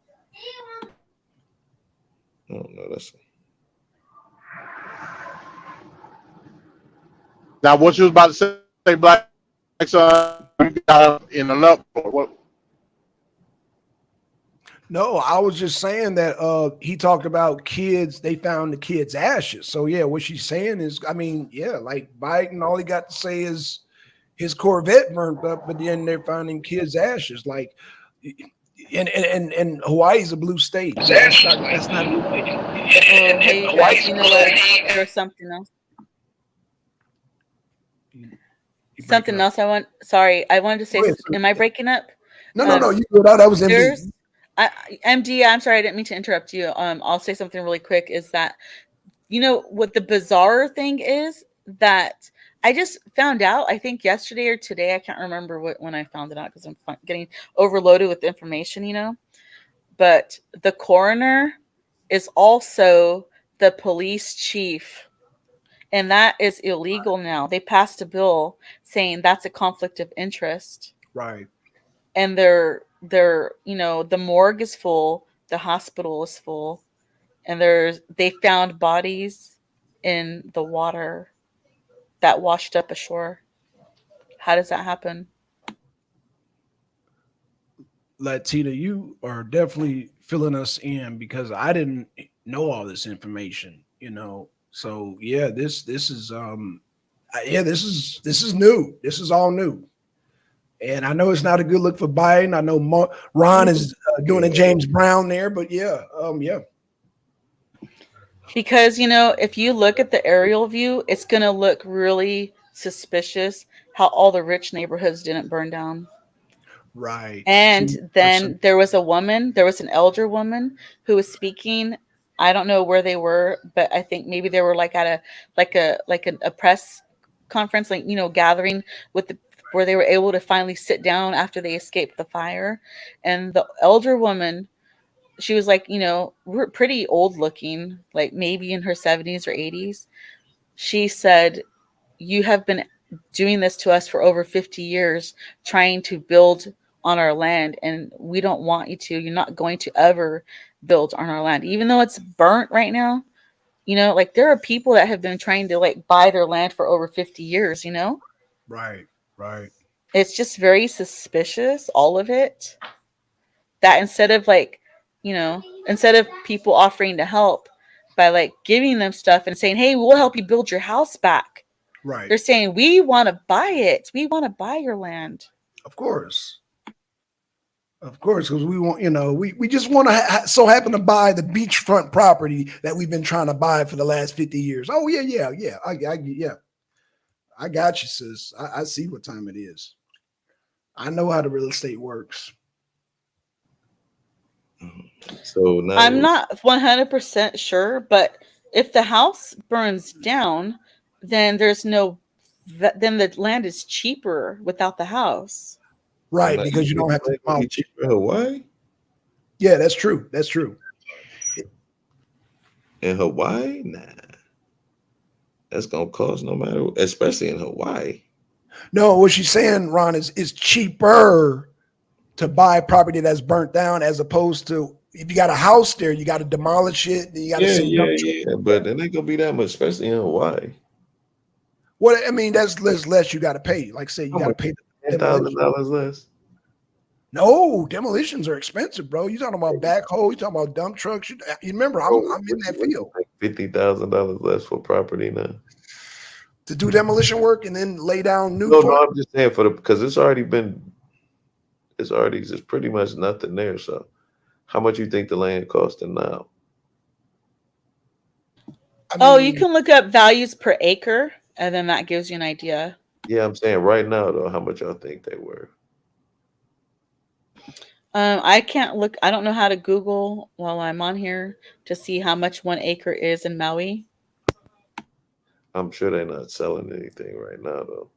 don't know. That's Now, what you was about to say, Black Son, in an uproar. What? No, I was just saying that he talked about kids, they found the kids' ashes. So yeah, what she's saying is, I mean, yeah, like Biden, all he got to say is his Corvette burned up, but then they're finding kids' ashes. Like and Hawaii's a blue state. That's not hey guys, you know what? There's something else. Something else I want. Sorry, I wanted to say. Am I breaking up? No. You go down. That was MD. MD, I'm sorry, I didn't mean to interrupt you. I'll say something really quick. Is that, you know, what the bizarre thing is that I just found out, I think yesterday or today, I can't remember when I found it out because I'm getting overloaded with information, you know. But the coroner is also the police chief, and that is illegal now. They passed a bill saying that's a conflict of interest. Right. And they're you know, the morgue is full, the hospital is full, and they found bodies in the water that washed up ashore. How does that happen? Latina, you are definitely filling us in because I didn't know all this information, you know. So yeah, this is this is new. This is all new. And I know it's not a good look for Biden. I know Ron is doing a James Brown there, but yeah. Because, you know, if you look at the aerial view, it's going to look really suspicious how all the rich neighborhoods didn't burn down. Right. And then there was an elder woman who was speaking. I don't know where they were, but I think maybe they were like at a press conference, like, you know, gathering with where they were able to finally sit down after they escaped the fire. And the elder woman, she was like, you know, we're pretty old looking, like maybe in her 70s or 80s. She said, you have been doing this to us for over 50 years, trying to build on our land, and we don't want you to. You're not going to ever build on our land, even though it's burnt right now. You know, like there are people that have been trying to like buy their land for over 50 years, you know? Right. It's just very suspicious, all of it. That instead of like, you know, instead of people offering to help by like giving them stuff and saying, hey, we'll help you build your house back. Right. They're saying, we want to buy it. We want to buy your land. Of course, because we want, you know, we just want to so happen to buy the beachfront property that we've been trying to buy for the last 50 years. Oh, yeah. I got you, sis. I see what time it is. I know how the real estate works. So now I'm not 100% sure, but if the house burns down, then then the land is cheaper without the house. Right, because you don't have to be cheaper in Hawaii. Yeah, that's true. In Hawaii, nah. That's gonna cost no matter, especially in Hawaii. No, what she's saying, Ron, is cheaper to buy property that's burnt down as opposed to if you got a house there, you got to demolish it. Then you got to yeah. But it ain't gonna be that much, especially in Hawaii. Well, I mean, that's less you got to pay. Like, say you got to pay $10,000 less. No, demolitions are expensive, bro. You talking about backhoe? You talking about dump trucks? You remember, I'm in that field. Like $50,000 less for property now to do demolition work and then lay down new. No, I'm just saying because it's already just pretty much nothing there. So, how much you think the land costing now? You can look up values per acre, and then that gives you an idea. Yeah, I'm saying right now though, how much y'all think they were? I can't look. I don't know how to Google while I'm on here to see how much 1 acre is in Maui. I'm sure they're not selling anything right now, though.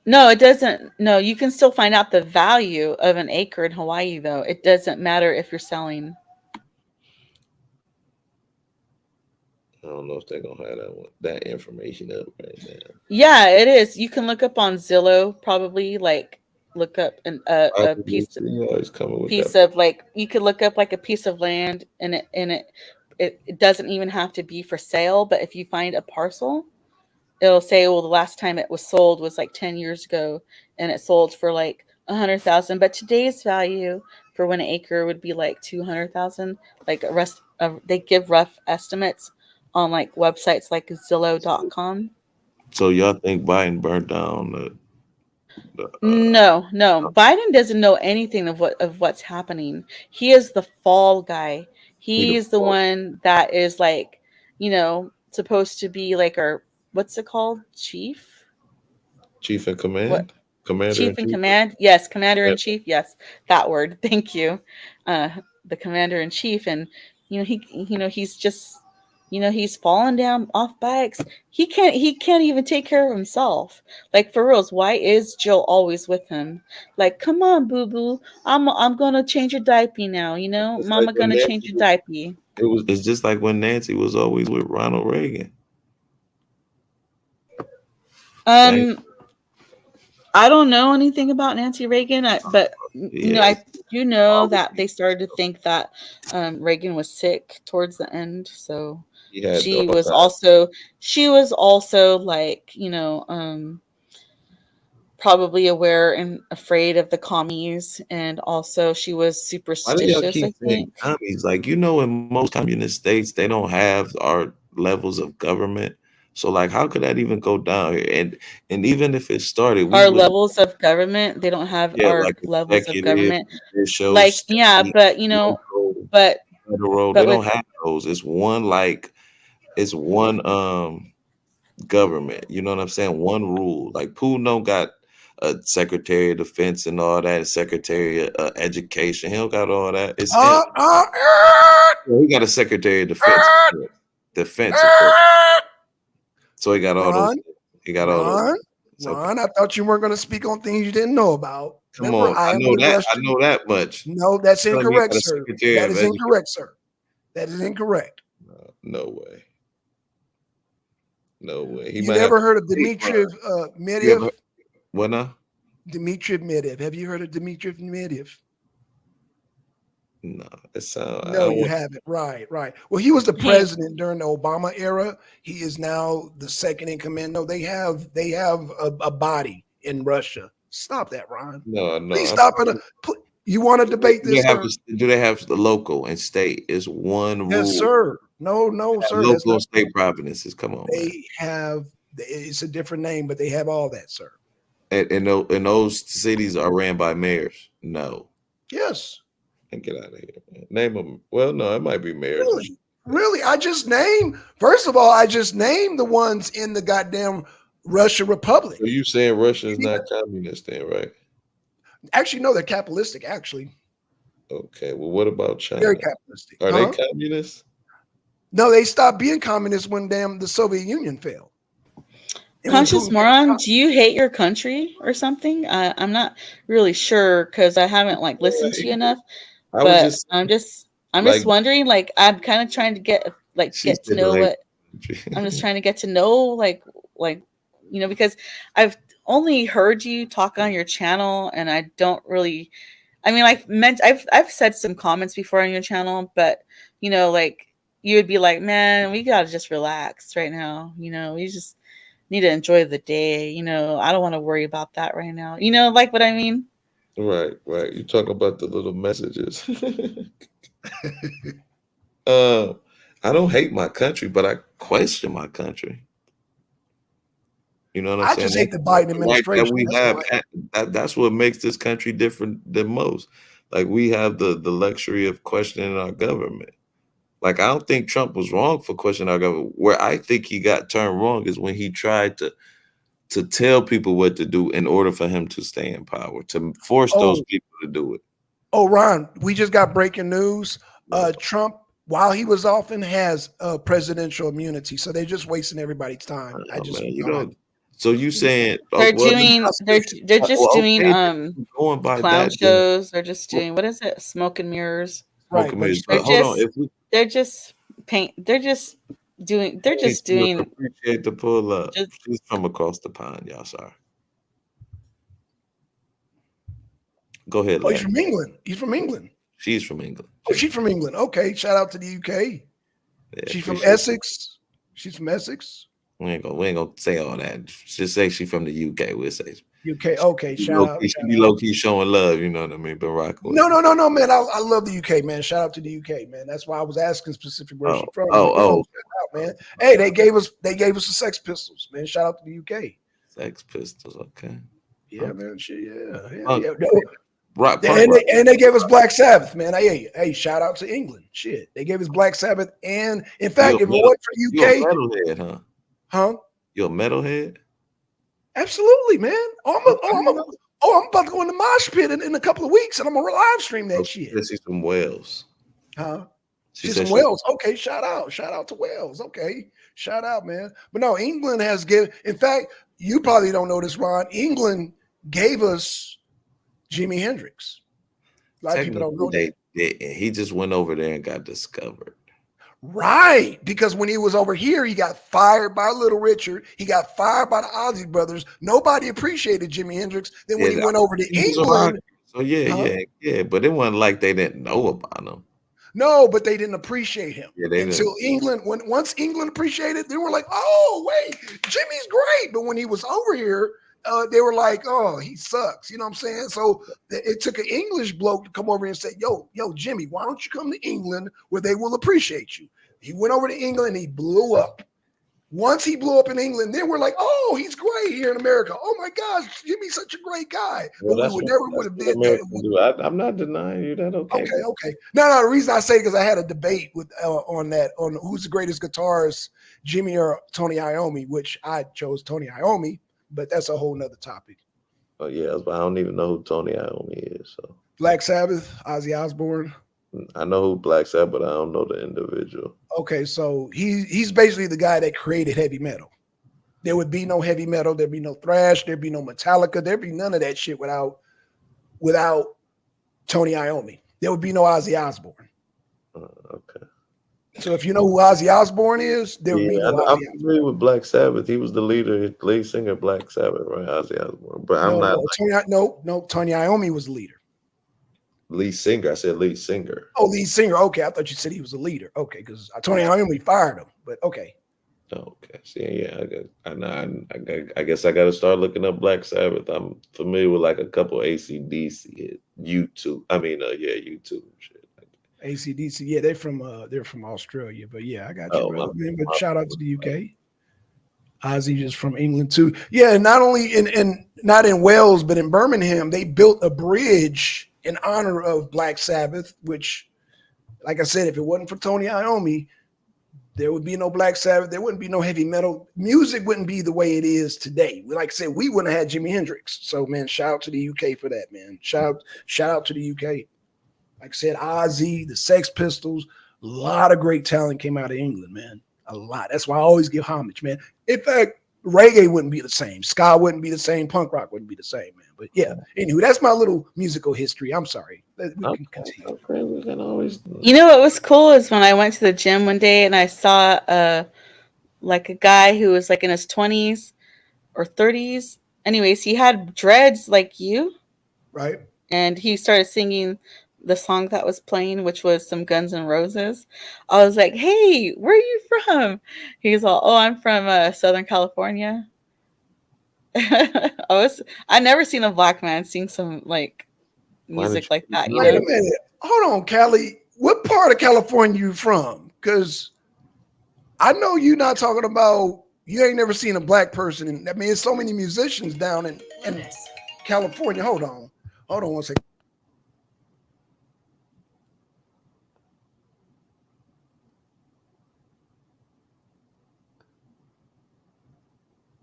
No, it doesn't. No, you can still find out the value of an acre in Hawaii, though. It doesn't matter if you're selling. I don't know if they're gonna have that information up right now. Yeah, it is. You can look up on Zillow, probably like look up a piece of like you could look up like a piece of land, and it doesn't even have to be for sale. But if you find a parcel, it'll say, well, the last time it was sold was like 10 years ago, and it sold for like 100,000. But today's value for 1 acre would be like 200,000. Like they give rough estimates on like websites like Zillow.com. So y'all think Biden burned down No. Biden doesn't know anything of what's happening. He is the fall guy. He's the one that is like, supposed to be like our, what's it called? Chief in command? What? Commander Chief in command? Yes, commander in chief. Yes, that word. Thank you. The commander in chief, and he's just, he's falling down off bikes. He can't even take care of himself. Like, for reals, why is Jill always with him? Like, come on, boo boo, I'm gonna change your diaper now. Mama like gonna change your diaper. It's just like when Nancy was always with Ronald Reagan. I don't know anything about Nancy Reagan, but I do know that they started to think that Reagan was sick towards the end. So she was also like, probably aware and afraid of the commies, and also she was superstitious. Why do y'all keep saying commies? Like, in most communist states, they don't have our levels of government. So, like, how could that even go down here? And even if it started, our levels of government, they don't have our like levels of government. Officials, like, state, but federal, they don't have those. It's one government. You know what I'm saying? One rule. Like, Putin don't got a Secretary of Defense and all that, Secretary of Education. He don't got all that. It's he got a Secretary of Defense. So he got all those. He got all those. Ron, I thought you weren't going to speak on things you didn't know about. Come on, I know that much. No, that's incorrect, sir. That is incorrect, sir. That is incorrect. No way. No way. You never heard of Dmitry Medvedev? What now? Dmitry Medvedev. Have you heard of Dmitry Medvedev? No, it sounds. No, you haven't. Right. Well, he was the president during the Obama era. He is now the second in command. No, they have a body in Russia. Stop that, Ron. No. Please stop it. You want to debate this? Do they have the local and state? Is one rule? Yes, sir. No, sir. Local and state provinces. Come on. They have. It's a different name, but they have all that, sir. And those cities are ran by mayors. No. Yes. And get out of here. Man. Name them. Well, no, it might be mayors. Really? First of all, I just named the ones in the goddamn Russian Republic. So you saying Russia is not communist then, right? Actually, no, they're capitalistic, actually. Okay. Well, what about China? Very capitalistic. Are they communists? No, they stopped being communist when the Soviet Union fell. Conscious moron, do you hate your country or something? I'm not really sure because I haven't listened to you enough. But I'm just wondering. Like, I'm kind of trying to get to know what. I'm just trying to get to know because I've only heard you talk on your channel, and I don't really. I mean, I've said some comments before on your channel, but you would be like, man, we gotta just relax right now. We just need to enjoy the day. I don't want to worry about that right now. Like what I mean? Right. You talk about the little messages. I don't hate my country, but I question my country. You know what I'm saying? I just hate the Biden administration. That's what makes this country different than most. Like, we have the luxury of questioning our government. Like, I don't think Trump was wrong for questioning our government. Where I think he got turned wrong is when he tried to tell people what to do in order for him to stay in power, to force those people to do it. Oh, Ron, we just got breaking news. Trump, while he was often, has presidential immunity, so they're just wasting everybody's time. So you saying they're just doing clown shows? They're just doing, what is it? Smoke and mirrors. Right. They're just doing. Appreciate the pull up. She's from across the pond, y'all. Sorry. Go ahead. Oh, he's from England. He's from England. She's from England. Oh, she's from England. Okay, shout out to the UK. Yeah, she's from Essex. She's from Essex. We ain't gonna say all that. Just say she's from the UK. We'll say UK. Okay, shout out. She be low key showing love. You know what I mean? But rock. No, man. I love the UK, man. Shout out to the UK, man. That's why I was asking specific where she's from. Shout out, man. Hey, they gave us the Sex Pistols, man. Shout out to the UK. Sex Pistols. Okay. Yeah, man. Shit, yeah. Rock. And they gave us Black Sabbath, man. Hey, shout out to England. Shit, they gave us Black Sabbath, and in fact, if it wasn't for UK, you're a metalhead, huh? Huh? You're a metalhead? Absolutely, man. I'm about to go in the mosh pit in a couple of weeks, and I'm gonna live stream that shit. She's from Wales. Huh? She's from Wales. Okay, shout out to Wales. Okay, shout out, man. But no, England has given. In fact, you probably don't know this, Ron. England gave us Jimi Hendrix. A lot of people don't know that. He just went over there and got discovered. Right, because when he was over here, he got fired by Little Richard. He got fired by the Ozzy Brothers. Nobody appreciated Jimi Hendrix. Then when he went over to England, so yeah. But it wasn't like they didn't know about him. No, but they didn't appreciate him until England. Once England appreciated, they were like, "Oh, wait, Jimmy's great." But when he was over here, they were like, "Oh, he sucks." You know what I'm saying? So it took an English bloke to come over and say, "Yo, Jimmy, why don't you come to England where they will appreciate you?" He went over to England and he blew up. Once he blew up in England, then we're like, "Oh, he's great here in America. Oh my gosh, Jimmy's such a great guy." Well, but we would have did that. I'm not denying you that. Okay. No. The reason I say because I had a debate with on who's the greatest guitarist, Jimmy or Tony Iommi, which I chose Tony Iommi, but that's a whole nother topic. Oh yeah, but I don't even know who Tony Iommi is. So Black Sabbath, Ozzy Osbourne. I know who Black Sabbath, but I don't know the individual. Okay, so he's basically the guy that created heavy metal. There would be no heavy metal, there'd be no thrash, there'd be no Metallica, there'd be none of that shit without Tony Iommi. There would be no Ozzy Osbourne. Okay. So if you know who Ozzy Osbourne is, there would be no Ozzy I'm familiar with Black Sabbath. He was the lead singer of Black Sabbath, right? Ozzy Osbourne. But I'm not. Tony Iommi was the leader. Lead singer. I said lead singer. Oh, lead singer. Okay, I thought you said he was a leader. Okay, because Tony Iommi fired him. But okay. Okay. See, yeah, I guess I got to start looking up Black Sabbath. I'm familiar with like a couple AC/DC, YouTube. YouTube shit. AC/DC. Yeah, they're from Australia. But yeah, I got you, brother. But shout out to the UK. Ozzy is from England too. Yeah, not only not in Wales, but in Birmingham, they built a bridge in honor of Black Sabbath, which, like I said, if it wasn't for Tony Iommi, there would be no Black Sabbath. There wouldn't be no heavy metal. Music wouldn't be the way it is today. Like I said, we wouldn't have had Jimi Hendrix. So, man, shout out to the UK for that, man. Shout out to the UK. Like I said, Ozzy, the Sex Pistols, a lot of great talent came out of England, man. A lot. That's why I always give homage, man. In fact, reggae wouldn't be the same. Ska wouldn't be the same. Punk rock wouldn't be the same, man. But yeah, anyway, that's my little musical history. I'm sorry. We can continue. You know what was cool is when I went to the gym one day and I saw a guy who was like in his 20s or 30s. Anyways, he had dreads like you. Right. And he started singing the song that was playing, which was some Guns N' Roses. I was like, "Hey, where are you from?" He's all, "Oh, I'm from Southern California." I never seen a black man sing some like music like that. Wait a minute, hold on, Callie. What part of California you from? Because I know you're not talking about. You ain't never seen a black person. There's so many musicians down in California. Hold on one second.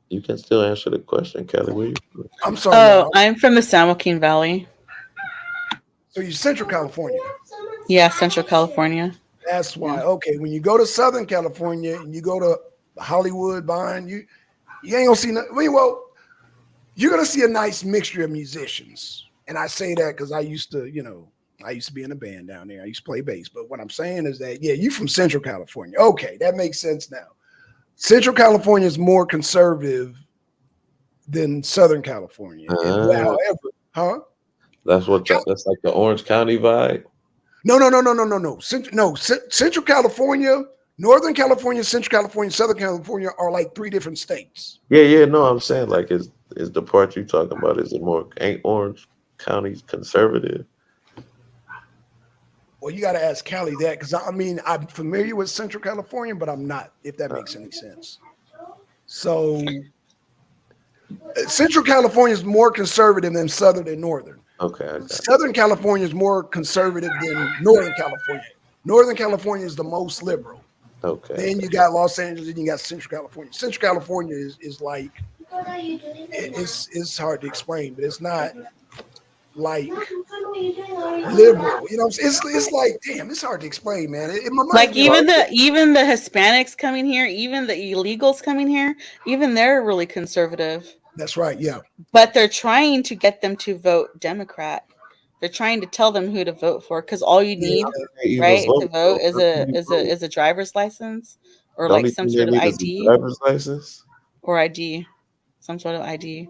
You can still answer the question, Kelly. Where you from? I'm sorry. Oh, I'm from the San Joaquin Valley. So you're Central California? Yeah, Central California. That's why. Okay, when you go to Southern California and you go to Hollywood, Vine, you ain't gonna see nothing. Well, you're gonna see a nice mixture of musicians. And I say that because I used to be in a band down there. I used to play bass. But what I'm saying is that, yeah, you from Central California. Okay, that makes sense now. Central California is more conservative than Southern California. However, That's like the Orange County vibe. No. Central California, Northern California, Central California, Southern California are like 3 different states. Yeah. No, I'm saying like is the part you talking about? Is it more ain't Orange County conservative? Well, you got to ask Cali that because I mean I'm familiar with Central California, but I'm not. If that makes any sense. So Central California is more conservative than Southern and Northern. Okay. Southern California is more conservative than Northern California. Northern California is the most liberal. Okay. Then you got Los Angeles and you got Central California. Central California is like it's hard to explain, but it's not like liberal. You know, it's like damn, it's hard to explain, man. Like even the Hispanics coming here, even the illegals coming here, even they're really conservative. That's right, yeah. But they're trying to get them to vote Democrat. They're trying to tell them who to vote for because all you need, right, to vote is a driver's license or like some sort of ID. Driver's license or ID, some sort of ID.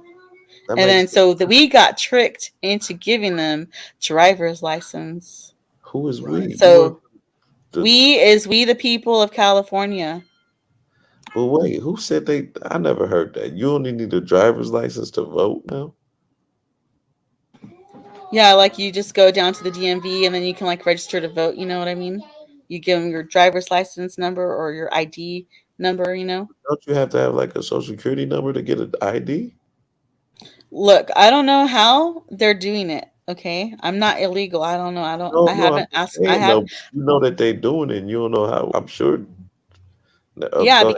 And then so we got tricked into giving them driver's license. Who is we? So we the people of California. But wait, who said they? I never heard that. You only need a driver's license to vote now? Yeah, like you just go down to the DMV and then you can like register to vote. You know what I mean? You give them your driver's license number or your ID number, you know? Don't you have to have like a social security number to get an ID? Look, I don't know how they're doing it. Okay, I'm not illegal. I don't know. I haven't asked. I haven't. You know that they're doing it. And you don't know how. I'm sure. Yeah,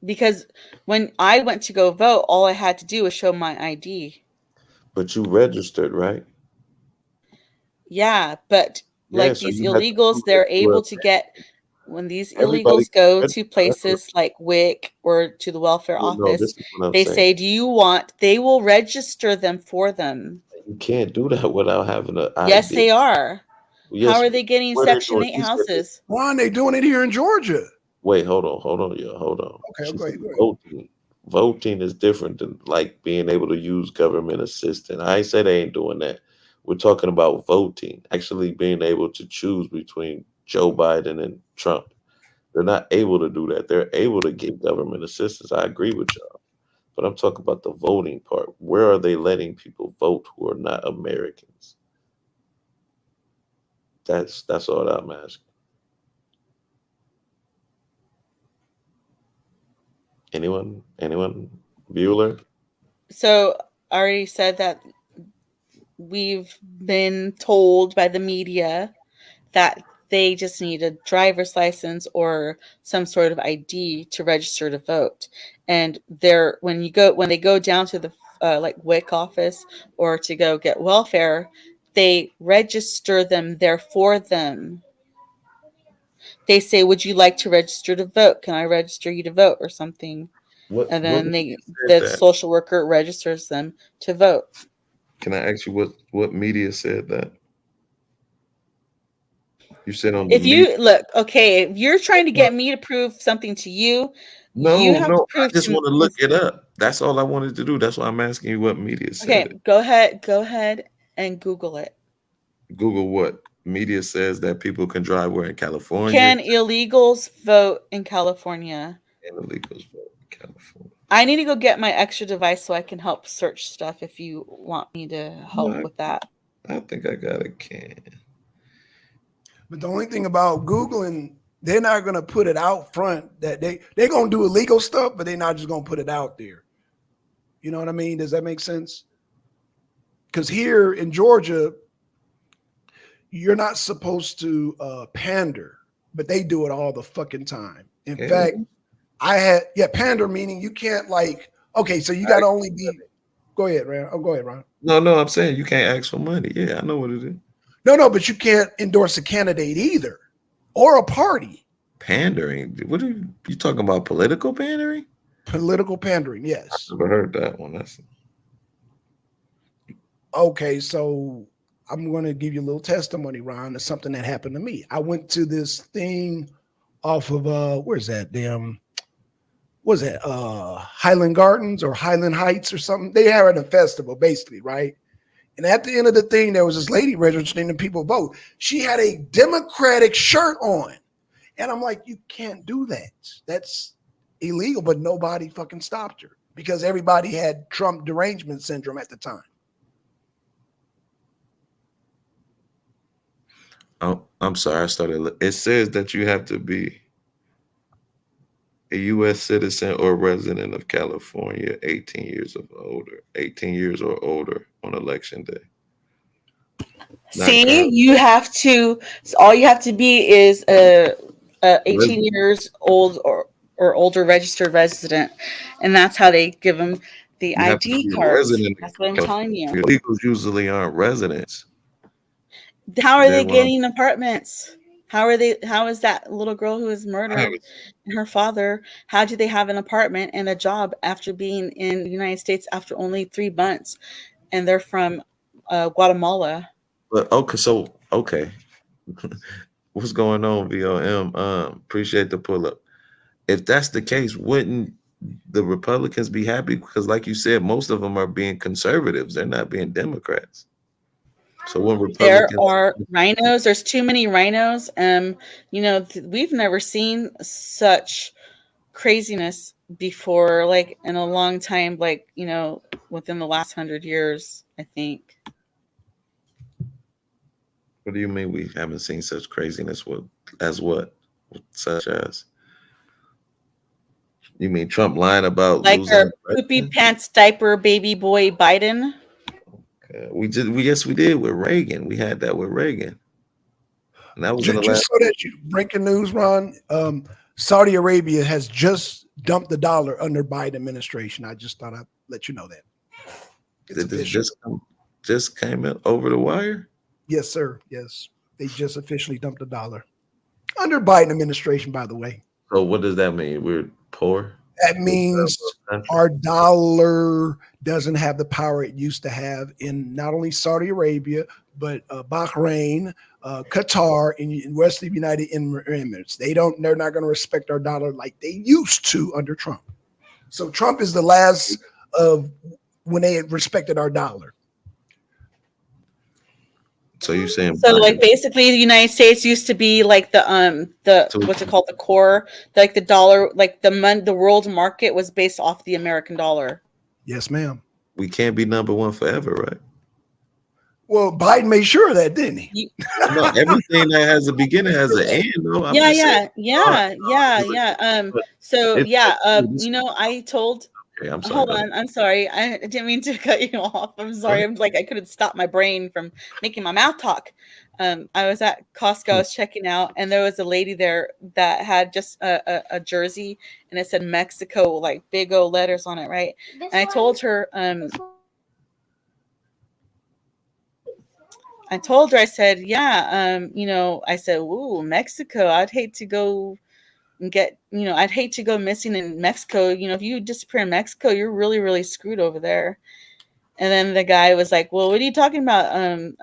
because when I went to go vote, all I had to do was show my ID. But you registered, right? Yeah, but like these illegals, they're able to get when these illegals go to places like WIC or to the welfare office. They say, "Do you want?" They will register them for them. You can't do that without having an ID. Yes, they are. Yes, how are they getting Section 8 houses? Ron, they doing it here in Georgia. Wait, hold on, y'all. Hold on. Okay, go ahead. Voting is different than like being able to use government assistance. I ain't say they ain't doing that. We're talking about voting, actually being able to choose between Joe Biden and Trump. They're not able to do that. They're able to give government assistance. I agree with y'all. But I'm talking about the voting part. Where are they letting people vote who are not Americans? That's all I'm asking. Anyone? Bueller? So I already said that we've been told by the media that they just need a driver's license or some sort of ID to register to vote. And when they go down to the like WIC office or to go get welfare, they register them there for them. They say, "Would you like to register to vote? Can I register you to vote?" or something. And then the social worker registers them to vote. Can I ask you what media said that? You said on if you're trying to get me to prove something to you, you have to prove I just want to look it up. That's all I wanted to do. That's why I'm asking you what media said. Okay, go ahead and Google it. Google what? Media says that people can drive where in California. Can illegals vote in California? Can illegals vote in California? I need to go get my extra device so I can help search stuff if you want me to help with that. I think I got a can. But the only thing about Googling, they're not going to put it out front that they're going to do illegal stuff, but they're not just going to put it out there. You know what I mean? Does that make sense? Because here in Georgia, you're not supposed to pander, but they do it all the fucking time. In fact, pander meaning you can't so you got to only be. Go ahead, Ron. Oh, go ahead, Ron. No, I'm saying you can't ask for money. Yeah, I know what it is. No, but you can't endorse a candidate either, or a party. Pandering? What are you talking about? Political pandering? Political pandering, yes. I've never heard that one. Okay, so I'm going to give you a little testimony, Ron. It's something that happened to me. I went to this thing off of where's that damn? Was it Highland Gardens or Highland Heights or something? They had a festival, basically, right? And at the end of the thing, there was this lady registering the people vote. She had a Democratic shirt on. And I'm like, you can't do that. That's illegal, but nobody fucking stopped her because everybody had Trump derangement syndrome at the time. Oh, I'm sorry. I started. It says that you have to be a U.S. citizen or resident of California, 18 years or older on election day. See, you have to. All you have to be is 18 years old or older registered resident, and that's how they give them the ID cards. That's what I'm telling you. Illegals usually aren't residents. How are they getting apartments? How is that little girl who was murdered and her father, how do they have an apartment and a job after being in the United States after only 3 months? And they're from Guatemala. But okay. What's going on, VOM? Appreciate the pull up. If that's the case, wouldn't the Republicans be happy? Because like you said, most of them are being conservatives. They're not being Democrats. So when Republicans, there are rhinos, there's too many rhinos. We've never seen such craziness before, like in a long time, like, within the last 100 years, I think. What do you mean we haven't seen such craziness? Such as? You mean Trump lying about like losing our poopy pants diaper baby boy Biden? We did with Reagan. We had that with Reagan. And that was just so that you breaking news, Ron. Saudi Arabia has just dumped the dollar under Biden administration. I just thought I'd let you know that. Did this just came in over the wire? Yes, sir. Yes, they just officially dumped the dollar under Biden administration. By the way. So what does that mean? We're poor. That means our dollar doesn't have the power it used to have in not only Saudi Arabia, but Bahrain, Qatar, and rest of the United Emirates. They're not going to respect our dollar like they used to under Trump. So Trump is the last of when they had respected our dollar. So you're saying like basically the United States used to be like the what's it called, the core, like the dollar, like the world market was based off the American dollar. Yes, ma'am. We can't be number one forever, right? Well, Biden made sure of that, didn't he? No, everything that has a beginning has an end. No, I told. Okay, I'm sorry. Hold on, I'm sorry. I didn't mean to cut you off. I'm sorry. I'm like I couldn't stop my brain from making my mouth talk. I was at Costco. I was checking out, and there was a lady there that had just a jersey, and it said Mexico, like big old letters on it, right? And I told her, I said, I said, ooh, Mexico. I'd hate to go and I'd hate to go missing in Mexico. If you disappear in Mexico, you're really, really screwed over there. And then the guy was like, well, what are you talking about?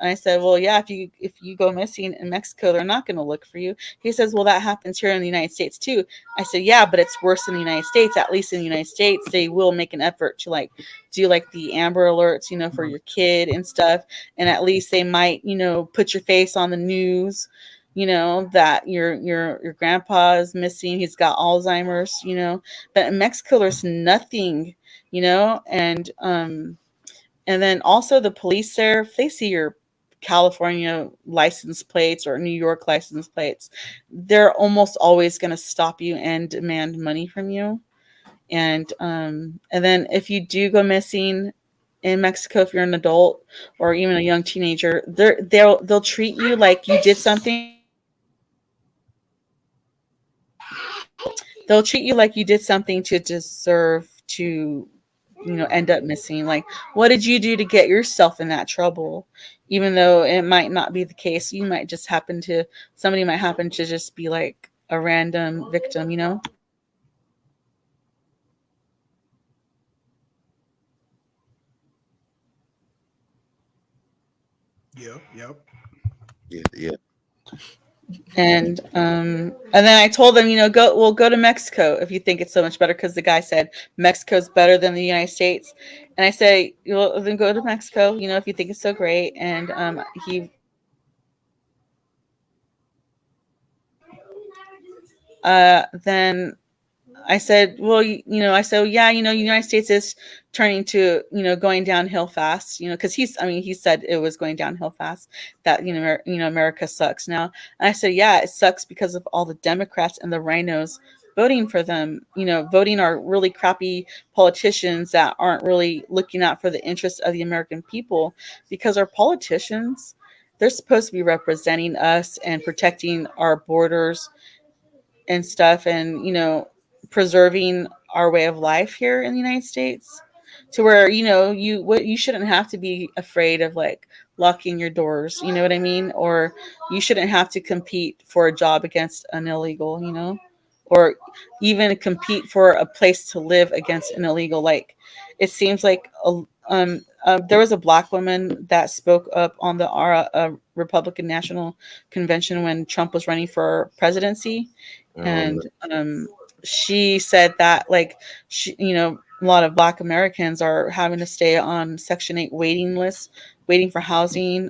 I said, well, yeah, if you go missing in Mexico, they're not going to look for you. He says, well, that happens here in the United States too. I said, yeah, but it's worse in the United States. At least in the United States, they will make an effort to do the Amber Alerts, for your kid and stuff. And at least they might, put your face on the news, that your grandpa is missing. He's got Alzheimer's, but in Mexico, there's nothing, and then also the police there, if they see your California license plates or New York license plates, they're almost always going to stop you and demand money from you. And then if you do go missing in Mexico, if you're an adult or even a young teenager, they'll treat you like you did something. They'll treat you like you did something to deserve to end up missing. Like, what did you do to get yourself in that trouble? Even though it might not be the case, somebody might happen to just be like a random victim, Yep. Yeah. And then I told them, go to Mexico if you think it's so much better, because the guy said Mexico's better than the United States. And I say, well, then go to Mexico, if you think it's so great. And then I said, well, yeah, United States is turning to, going downhill fast, because he said it was going downhill fast, that, America sucks now. And I said, yeah, it sucks because of all the Democrats and the rhinos voting for them, voting our really crappy politicians that aren't really looking out for the interests of the American people, because our politicians, they're supposed to be representing us and protecting our borders and stuff, and, preserving our way of life here in the United States, to where, you shouldn't have to be afraid of like locking your doors, you know what I mean? Or you shouldn't have to compete for a job against an illegal, or even compete for a place to live against an illegal. Like, it seems like there was a Black woman that spoke up on the Republican National Convention when Trump was running for presidency. And she said that, like, a lot of Black Americans are having to stay on Section 8 waiting lists, waiting for housing.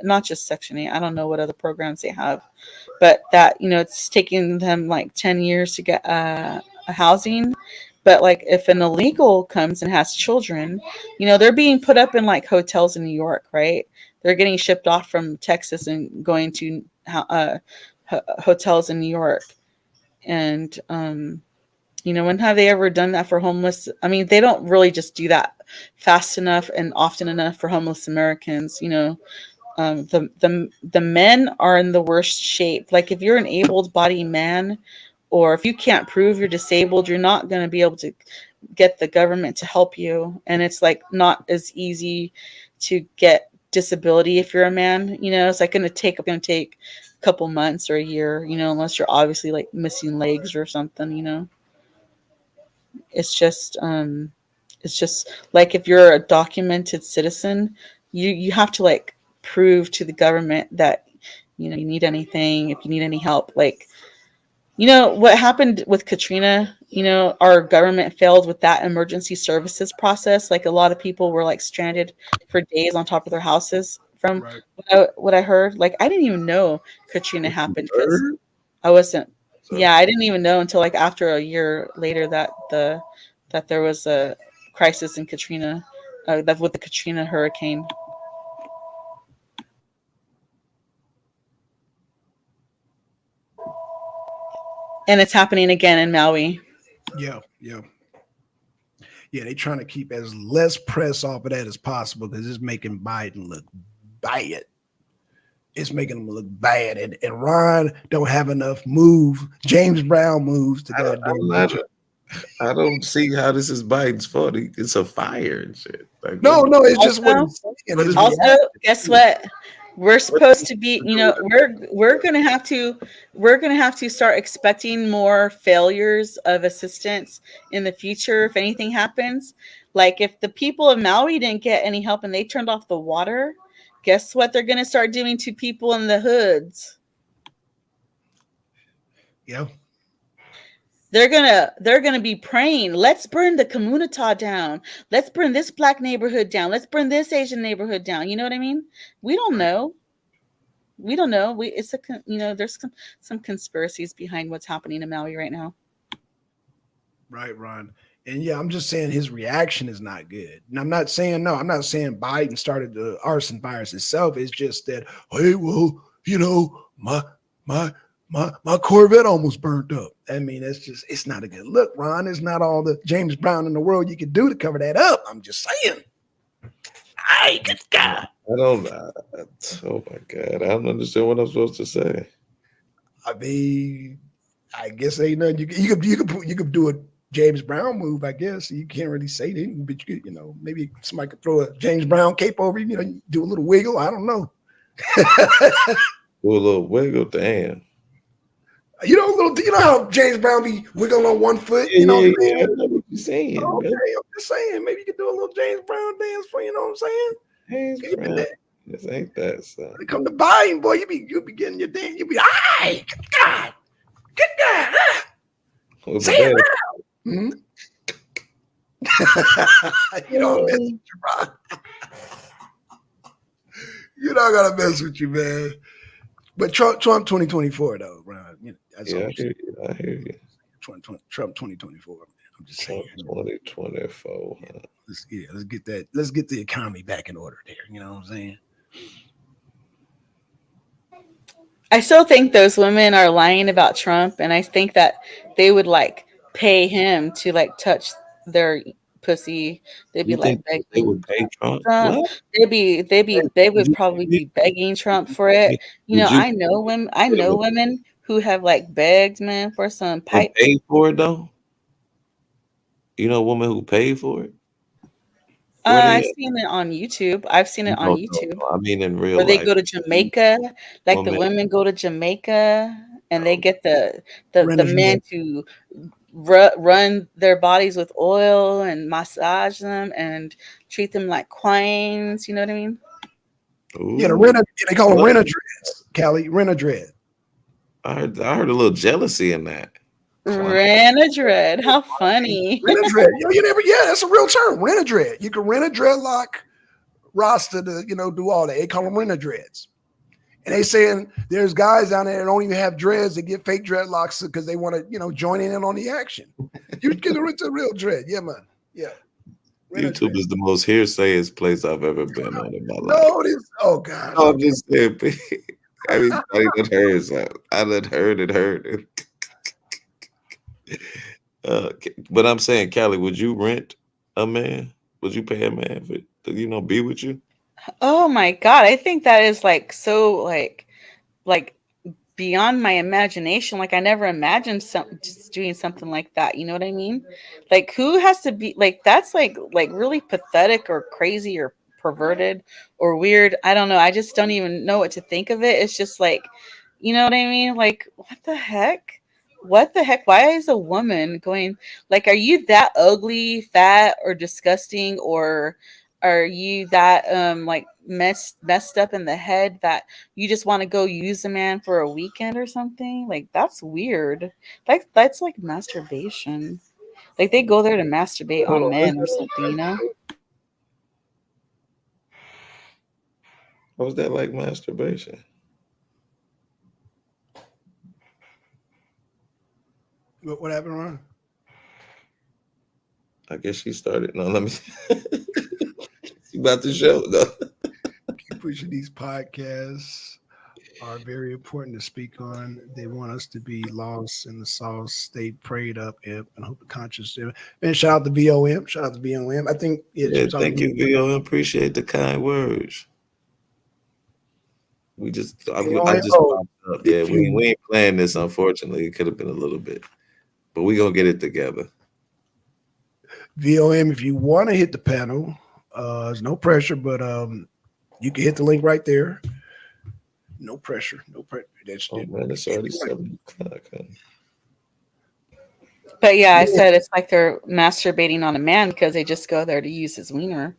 Not just Section 8. I don't know what other programs they have, but that, it's taking them like 10 years to get a housing. But like, if an illegal comes and has children, they're being put up in like hotels in New York, right? They're getting shipped off from Texas and going to hotels in New York. And, when have they ever done that for homeless? I mean, they don't really just do that fast enough and often enough for homeless Americans. The men are in the worst shape. Like, if you're an able-bodied man, or if you can't prove you're disabled, you're not going to be able to get the government to help you. And it's like not as easy to get disability if you're a man. It's like going to take a couple months or a year, unless you're obviously like missing legs or something. It's just like, if you're a documented citizen, you have to like prove to the government that you need anything, if you need any help. Like, what happened with Katrina, our government failed with that emergency services process. Like, a lot of people were like stranded for days on top of their houses from what I heard. Like, I didn't even know Katrina happened, because I wasn't. Yeah, I didn't even know until like after a year later that there was a crisis in Katrina, that with the Katrina hurricane. And it's happening again in Maui. Yeah. They trying to keep as less press off of that as possible, because it's making Biden look bad. It's making him look bad. And Ron don't have enough James Brown moves to go. I don't see how this is Biden's fault. It's a fire and shit. Like, no, it's just what he's saying. Also, guess what? We're supposed to be, we're gonna have to start expecting more failures of assistance in the future if anything happens. Like, if the people of Maui didn't get any help and they turned off the water, guess what they're gonna start doing to people in the hoods? Yeah. They're gonna be praying, let's burn the Komunita down. Let's burn this Black neighborhood down. Let's burn this Asian neighborhood down. You know what I mean? We don't know. There's some conspiracies behind what's happening in Maui right now. Right, Ron. And yeah, I'm just saying his reaction is not good. And I'm not saying Biden started the arson virus itself. It's just that, hey, well, my Corvette almost burnt up. I mean, it's not a good look, Ron. It's not all the James Brown in the world you could do to cover that up. I'm just saying. Good God. Oh my God. I don't understand what I'm supposed to say. I mean, I guess ain't nothing you could do a James Brown move, I guess. You can't really say that, but you could, maybe somebody could throw a James Brown cape over you, do a little wiggle. I don't know. Do a little wiggle, damn. You know how James Brown be wiggling on one foot? Yeah, I know what you're saying. Okay, I'm just saying, maybe you could do a little James Brown dance for, you know what I'm saying? James Brown. This ain't that, son. When it come to buying, boy, you be getting your thing. You be, aye, good God. Say it loud. You don't mess with you, bro. You're not gonna mess with you, man. But Trump 2024 though, bro. You know, that's Yeah, all I hear you. Trump 2024. Man. I'm just Trump saying. 2024. Yeah, let's get that. Let's get the economy back in order there. You know what I'm saying? I still think those women are lying about Trump, and I think that they would like pay him to like touch their pussy. They'd be You like think they begging would pay Trump? Trump. What? They would probably be begging Trump for it. You know, I know women who have like begged men for some pipe. Paid for it though? You know a woman who paid for it? I've seen it on YouTube. I've seen it on No, YouTube. I mean in real Where they life. go to Jamaica, like the Woman. women go to Jamaica and they get the men to run their bodies with oil and massage them and treat them like queens. You know what I mean? Yeah, they call them rent a dreads, Callie. Rent a dread. I heard a little jealousy in that. Rent a dread. How funny. Rent a dread. That's a real term. Rent a dread. You can rent a dreadlock roster to, do all that. They call them rent a dreads. And they saying there's guys down there that don't even have dreads. They get fake dreadlocks because they want to, join in on the action. You can rent a real dread. Yeah, man. Yeah. YouTube is the most hearsayest place I've ever been on in my life. No, oh God. No, I'm just saying. Everybody that heard something. I done heard it. But I'm saying, Callie, would you rent a man? Would you pay a man to, be with you? Oh my God. I think that is like so like beyond my imagination. Like I never imagined just doing something like that. You know what I mean? Like who has to be like, that's like really pathetic or crazy or perverted or weird. I don't know. I just don't even know what to think of it. It's just like, you know what I mean? Like, what the heck? What the heck? Why is a woman going like, are you that ugly, fat, or disgusting, or are you that like messed up in the head that you just want to go use a man for a weekend or something? Like that's weird. That's like masturbation. Like they go there to masturbate on men or something, you know? What was that like masturbation? What happened, Ron? I guess she started. No, let me. She about to show though. Keep pushing. These podcasts are very important to speak on. They want us to be lost in the sauce, stay prayed up, and hope the conscious. And shout out to VOM. Shout out to VOM. I think. Yeah, thank you, VOM. Appreciate the kind words. I just popped up. Yeah, we ain't playing this. Unfortunately, it could have been a little bit, but we gonna get it together. VOM, if you want to hit the panel, there's no pressure, but you can hit the link right there. No pressure. That's man, it's already 7 o'clock. Huh? But yeah, I said it's like they're masturbating on a man because they just go there to use his wiener.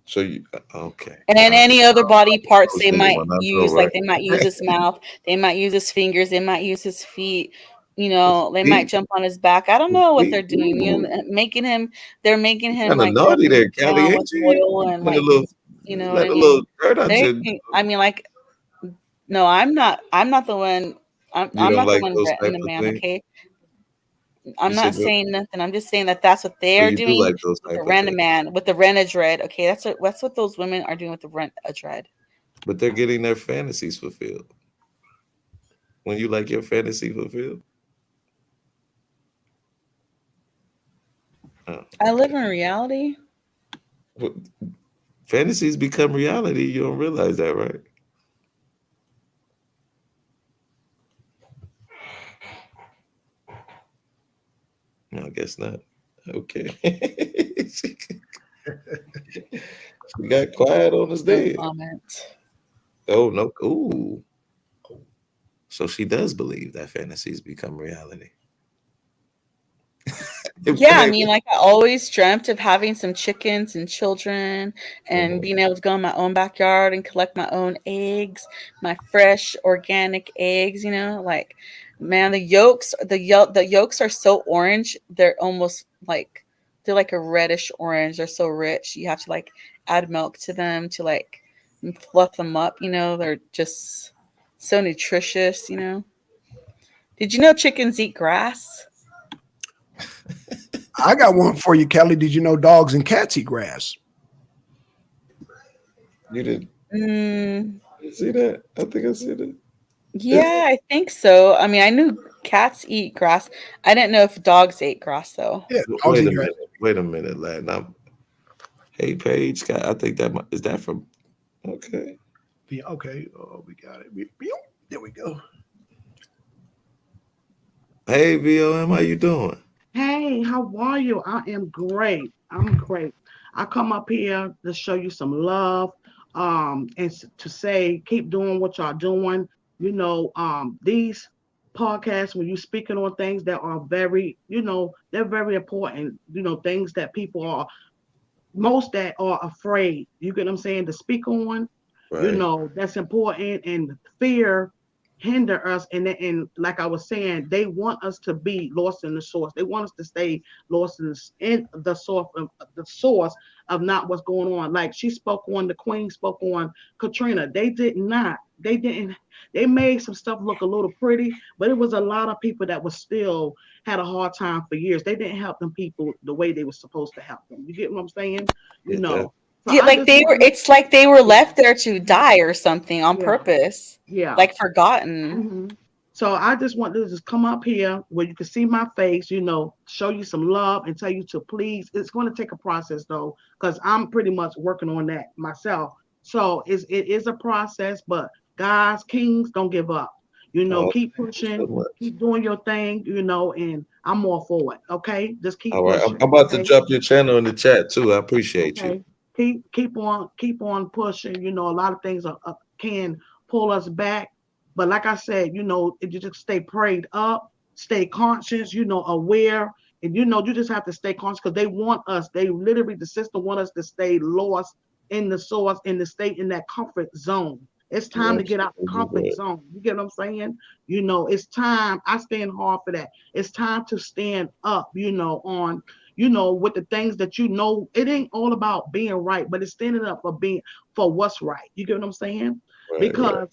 So you okay? And then any other body parts they might use, like they might use his mouth, they might use his fingers, they might use his feet. You know, they might jump on his back. I don't know what they're doing. You know, they're making him like naughty there, Callie. with oil and like, you know, what I mean? Little dirt on I mean, like, no, I'm not the one. I'm not the one in the man. Okay. I'm not saying nothing. I'm just saying that that's what they're doing with the rent-a-man, with the rent-a-dread. Okay, that's what those women are doing with the rent-a-dread. But they're getting their fantasies fulfilled. When you like your fantasy fulfilled. I live in reality. Fantasies become reality. You don't realize that, right? No, I guess not. Okay. She got quiet on the stage. Oh, no. Ooh. So she does believe that fantasies become reality. Yeah, I mean, like I always dreamt of having some chickens and children and being able to go in my own backyard and collect my own eggs, my fresh organic eggs, like man, the yolks are so orange, they're almost like they're like a reddish orange. They're so rich. You have to like add milk to them to like fluff them up, they're just so nutritious, Did you know chickens eat grass? I got one for you, Kelly. Did you know dogs and cats eat grass? You did. You see that? I think I see that. Yeah, I think so. I mean, I knew cats eat grass. I didn't know if dogs ate grass though. Yeah. Wait a minute, lad. Now, hey, Paige, I think is that from? Okay. Yeah, okay. Oh, we got it. There we go. Hey, VOM, how you doing? Hey, how are you? I am great. I'm great. I come up here to show you some love, and to say keep doing what y'all doing. These podcasts when you're speaking on things that are very, they're very important. Things that people are that are afraid. You get what I'm saying? To speak on. Right. That's important, and fear hinder us, and like I was saying, they want us to be lost in the source. They want us to stay lost in the source of not what's going on. Like the Queen spoke on Katrina. They made some stuff look a little pretty, but it was a lot of people that was still had a hard time for years. They didn't help them people the way they were supposed to help them. You get what I'm saying? So yeah, like it's like they were left there to die or something on purpose. Yeah. Like forgotten. Mm-hmm. So I just want to just come up here where you can see my face, show you some love and tell you to please. It's going to take a process though, because I'm pretty much working on that myself. So it is a process, but guys, kings, don't give up. Keep pushing, keep doing your thing, and I'm all for it. Okay, just keep pushing. I'm about to drop your channel in the chat too. I appreciate you. Keep on pushing. A lot of things can pull us back, but like I said, if you just stay prayed up, stay conscious, aware, and you just have to stay conscious because they want us. They literally, the system want us to stay lost in the source and to stay in that comfort zone. It's time to get out the comfort zone. You get what I'm saying? It's time. I stand hard for that. It's time to stand up, on, with the things that it ain't all about being right, but it's standing up for what's right. You get what I'm saying? Right, because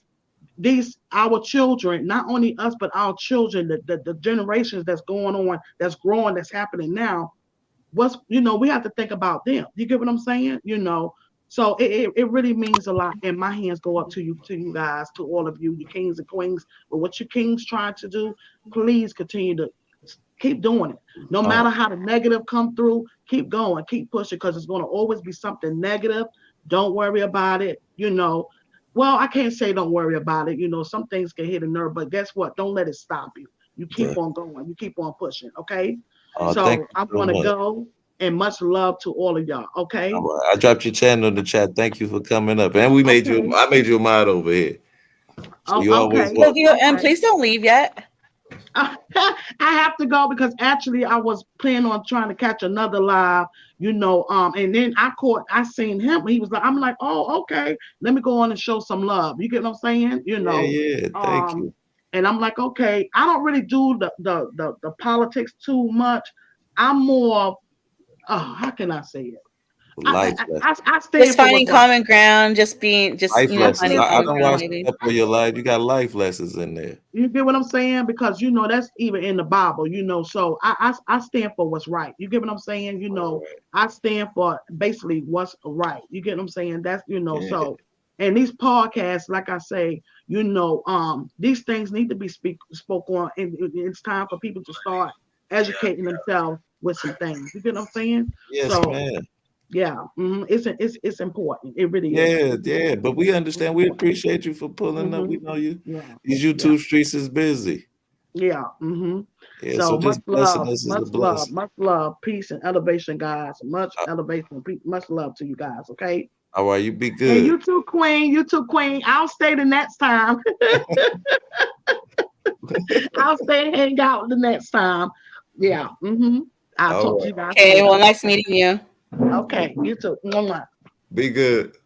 our children, not only us, but our children, the generations that's going on, that's growing, that's happening now, we have to think about them. You get what I'm saying? So it really means a lot, and my hands go up to you guys, to all of you, kings and queens. But what you kings trying to do, please continue to keep doing it. No matter how the negative come through, keep going, keep pushing, because it's going to always be something negative. Don't worry about it. Well, I can't say don't worry about it. Some things can hit a nerve, but guess what? Don't let it stop you. You keep on going. You keep on pushing. Okay. So I'm going to go. And much love to all of y'all. Okay. All right. I dropped your channel in the chat. Thank you for coming up. And I made you a mod over here. So you always and please don't leave yet. I have to go because actually I was planning on trying to catch another live, and then I seen him. He was like, I'm like, oh, okay. Let me go on and show some love. You get what I'm saying? Yeah. Thank you. And I'm like, okay. I don't really do the politics too much. I'm more. How can I say it? Life I stand just finding common ground, just life lessons. I don't watch stuff for your life. You got life lessons in there. You get what I'm saying? Because that's even in the Bible, So I stand for what's right. You get what I'm saying? Right. I stand for basically what's right. You get what I'm saying? That's So, and these podcasts, like I say, these things need to be spoke on, and it's time for people to start educating themselves with some things. You get what I'm saying? Yes, man. Yeah, it's important. It really is. Yeah. But we understand. We appreciate you for pulling up. We know you. Yeah. These YouTube streets is busy. Yeah. Yeah. So just blessing us is a blessing. Much love, peace, and elevation, guys. Much elevation, much love to you guys. Okay. All right. You be good. And you too, Queen. You too, Queen. I'll stay the next time. I'll stay and hang out the next time. Yeah. I'll talk to you guys. Okay, later. well, nice meeting you. Okay, you too. Mwah. Be good.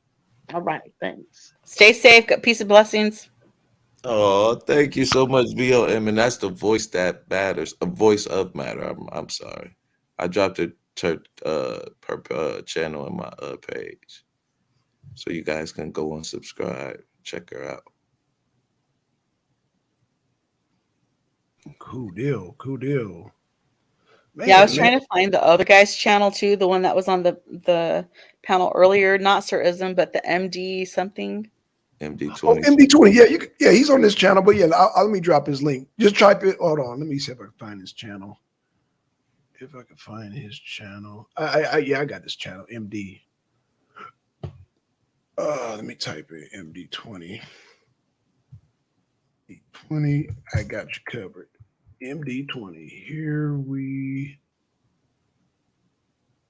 All right, thanks. Stay safe. Peace and blessings. Oh, thank you so much, BOM. And that's the voice that matters, a voice of matter. I'm sorry. I dropped her channel in my page. So you guys can go and subscribe. Check her out. Cool deal. Cool deal. Man, Yeah, I was trying to find the other guy's channel too, the one that was on the panel earlier, not Sir Ism, but the MD something. MD20. Oh, MD20. Yeah, yeah, he's on this channel, but yeah, let me drop his link. Just type it. Hold on, let me see if I can find his channel. If I can find his channel. Yeah, I got this channel, MD. Let me type it, MD20. MD20, I got you covered. MD20. Here we.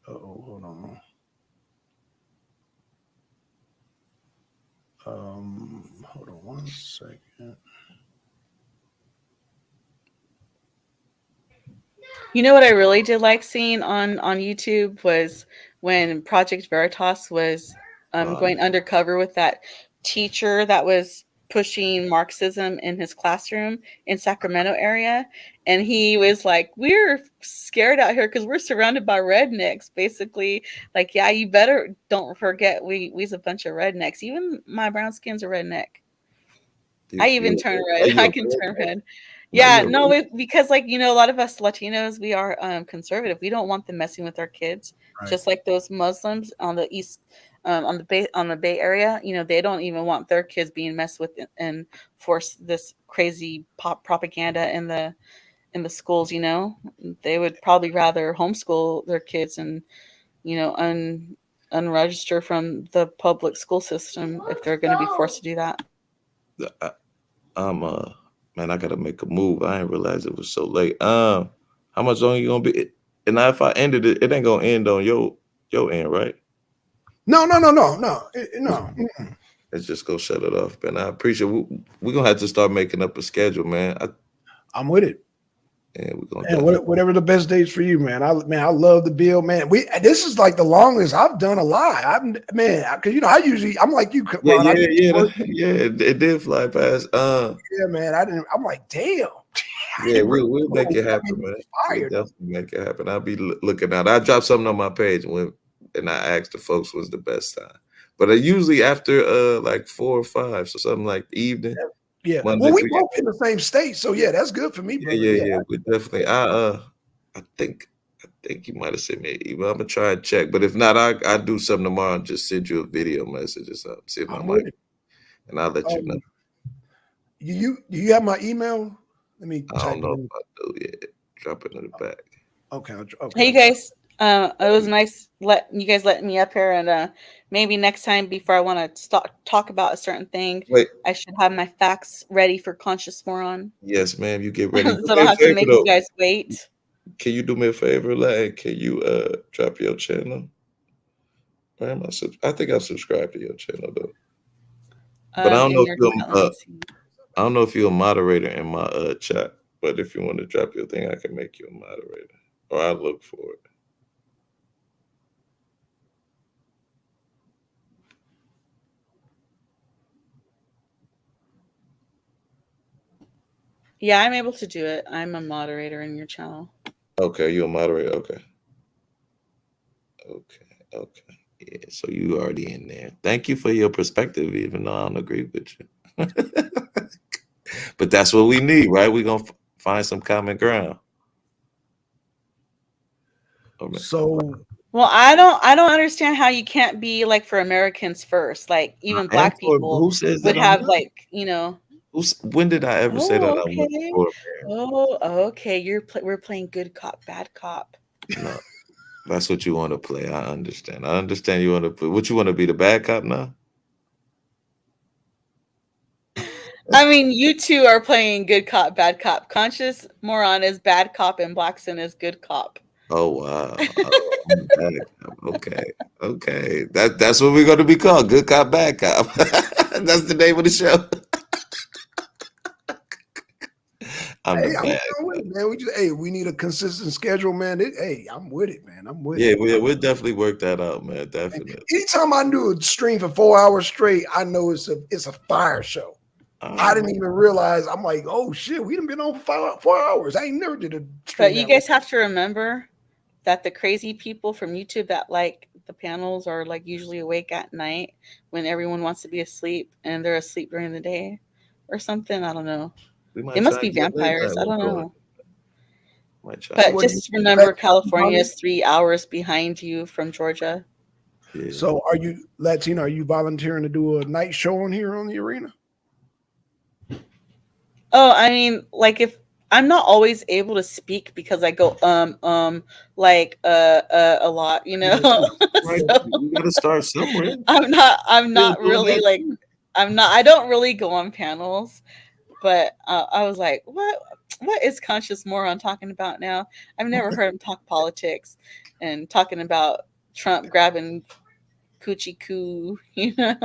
Hold on. Hold on 1 second. You know what I really did like seeing on YouTube was when Project Veritas was going undercover with that teacher that was pushing Marxism in his classroom in Sacramento area. And he was like, we're scared out here because we're surrounded by rednecks, basically. Like, yeah, you better don't forget we's a bunch of rednecks. Even my brown skin's a redneck. I even turn red. I can turn red. Yeah, no, because like, you know, a lot of us Latinos, we are conservative. We don't want them messing with our kids, just like those Muslims on the East, on the Bay Area. You know, they don't even want their kids being messed with and force this crazy propaganda in the schools. You know, they would probably rather homeschool their kids and, you know, unregister from the public school system if they're going to be forced to do that. Man, I gotta make a move. I didn't realize it was so late. How much longer you gonna be? And if I ended it, it ain't gonna end on your end, right? No. Let's just go shut it off, man. I appreciate it. We're gonna have to start making up a schedule, man. I'm with it. Yeah, we're gonna whatever the best days for you, man. I love the bill, man. This is like the longest I've done a live. Because you know I'm like you. Ron, it did fly past. Yeah, man. I'm like, damn. Yeah, we'll make it happen, man. We'll definitely make it happen. I'll be looking out. I dropped something on my page and I asked the folks what's the best time. But usually after like 4 or 5, so something like the evening. Yeah. Well, we both in the same state, so yeah, that's good for me, brother. Yeah. We definitely. I think you might have sent me an email. I'm gonna try and check, but if not, I do something tomorrow and just send you a video message or something. See if I might, and I'll let you know. Do you have my email? Let me. I don't know if I do yet. Drop it in the back. Okay. Hey, you guys. It was nice letting me up here, and maybe next time before I want to talk about a certain thing, I should have my facts ready for Conscious Moron. Yes, ma'am. You get ready. So I don't have to make you guys wait. Can you do me a favor, like? Can you drop your channel? Where am I? I think I subscribed to your channel though, but I don't know if you're a moderator in my chat. But if you want to drop your thing, I can make you a moderator, or I'll look for it. Yeah, I'm able to do it. I'm a moderator in your channel. Okay, you're a moderator. Okay. Yeah, so you already in there. Thank you for your perspective, even though I don't agree with you. But that's what we need, right? We're gonna find some common ground. Okay. So. Well, I don't understand how you can't be like for Americans first. Like even Black people would have like, you know. When did I ever say that? Okay. Okay. We're playing good cop, bad cop. No, that's what you want to play. I understand. You want to play. What you want to be, the bad cop now? I mean, you two are playing good cop, bad cop. Conscious Moron is bad cop, and Blackson is good cop. Oh wow. Okay. That's what we're going to be called. Good cop, bad cop. That's the name of the show. I'm the bad man. We need a consistent schedule, man. I'm with it, man. I'm with Yeah, it. we'll definitely work that out, man. Definitely. Anytime I do a stream for 4 hours straight, I know it's a fire show. I didn't even realize. I'm like, oh shit, we done been on for 4 hours. I ain't never did a stream. But you guys have to remember that the crazy people from YouTube that like the panels are like usually awake at night when everyone wants to be asleep and they're asleep during the day or something. I don't know. They must be vampires. I don't know. But just remember, California is 3 hours behind you from Georgia. Yeah. So are you Latino? Are you volunteering to do a night show on here on the arena? Oh, I mean, like if I'm not always able to speak because I go like a lot, you know. Right. So, you gotta start somewhere. I'm not really like I don't really go on panels, but I was like, what is Conscious Moron talking about now? I've never heard him talk politics and talking about Trump grabbing coochie coo, you know.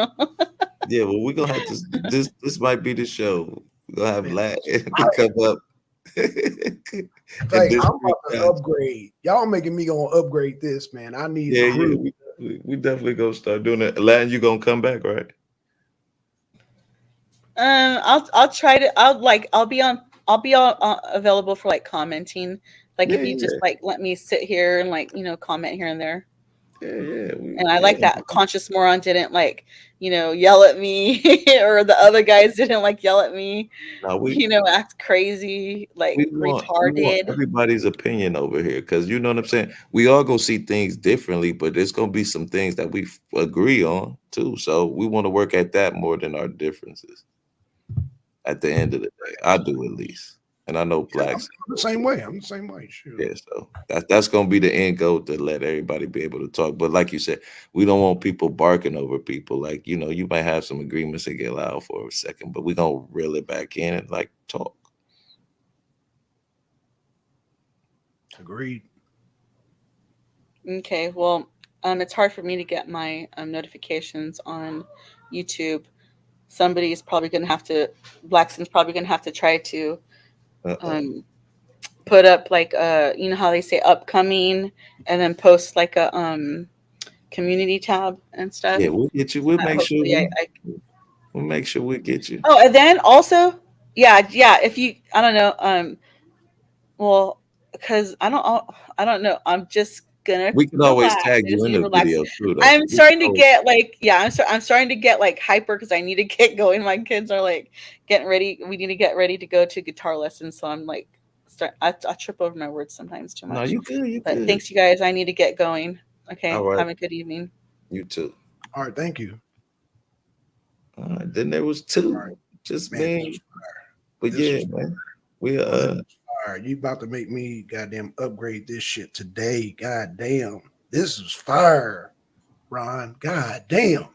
Yeah, well, we're gonna have to this might be the show. We're gonna have Lat come up. Like, I'm about to upgrade. Y'all making me gonna upgrade this, man. I need Yeah, we definitely gonna start doing it. Latin, you gonna come back, right? I'll try to. I'll be on available for like commenting. Like if you just like let me sit here and like comment here and there. Yeah. And I like that Conscious Moron didn't like yell at me or the other guys didn't like yell at me. No, act crazy like we want retarded. everybody's opinion over here because you know what I'm saying. We all gonna see things differently, but there's gonna be some things that we agree on too. So we want to work at that more than our differences. At the end of the day, I do at least, and I know blacks. I'm the same way. I'm the same way. Sure. Yeah, so that's gonna be the end goal to let everybody be able to talk. But like you said, we don't want people barking over people. Like you might have some agreements that get loud for a second, but we gonna reel it back in and like talk. Agreed. Okay, well, it's hard for me to get my notifications on YouTube. Somebody's probably gonna have to. Blackson's probably gonna have to try to put up like how they say upcoming and then post like a community tab and stuff. Yeah, we'll get you. We'll make sure. We'll make sure we get you. Oh, and then also, yeah. If you, I don't know, well, because I don't know. I'm just gonna. We can always tag you in the video too. Though. I'm starting to get like, I'm starting to get like hyper because I need to get going. My kids are like getting ready. We need to get ready to go to guitar lessons. So I'm like, I trip over my words sometimes too much. No, you good. But thanks, you guys. I need to get going. Okay. All right. Have a good evening. You too. All right. Thank you. All right. Then there was two. Right. Just me. But yeah, man. We All right, you about to make me goddamn upgrade this shit today. God damn. This is fire, Ron. God damn.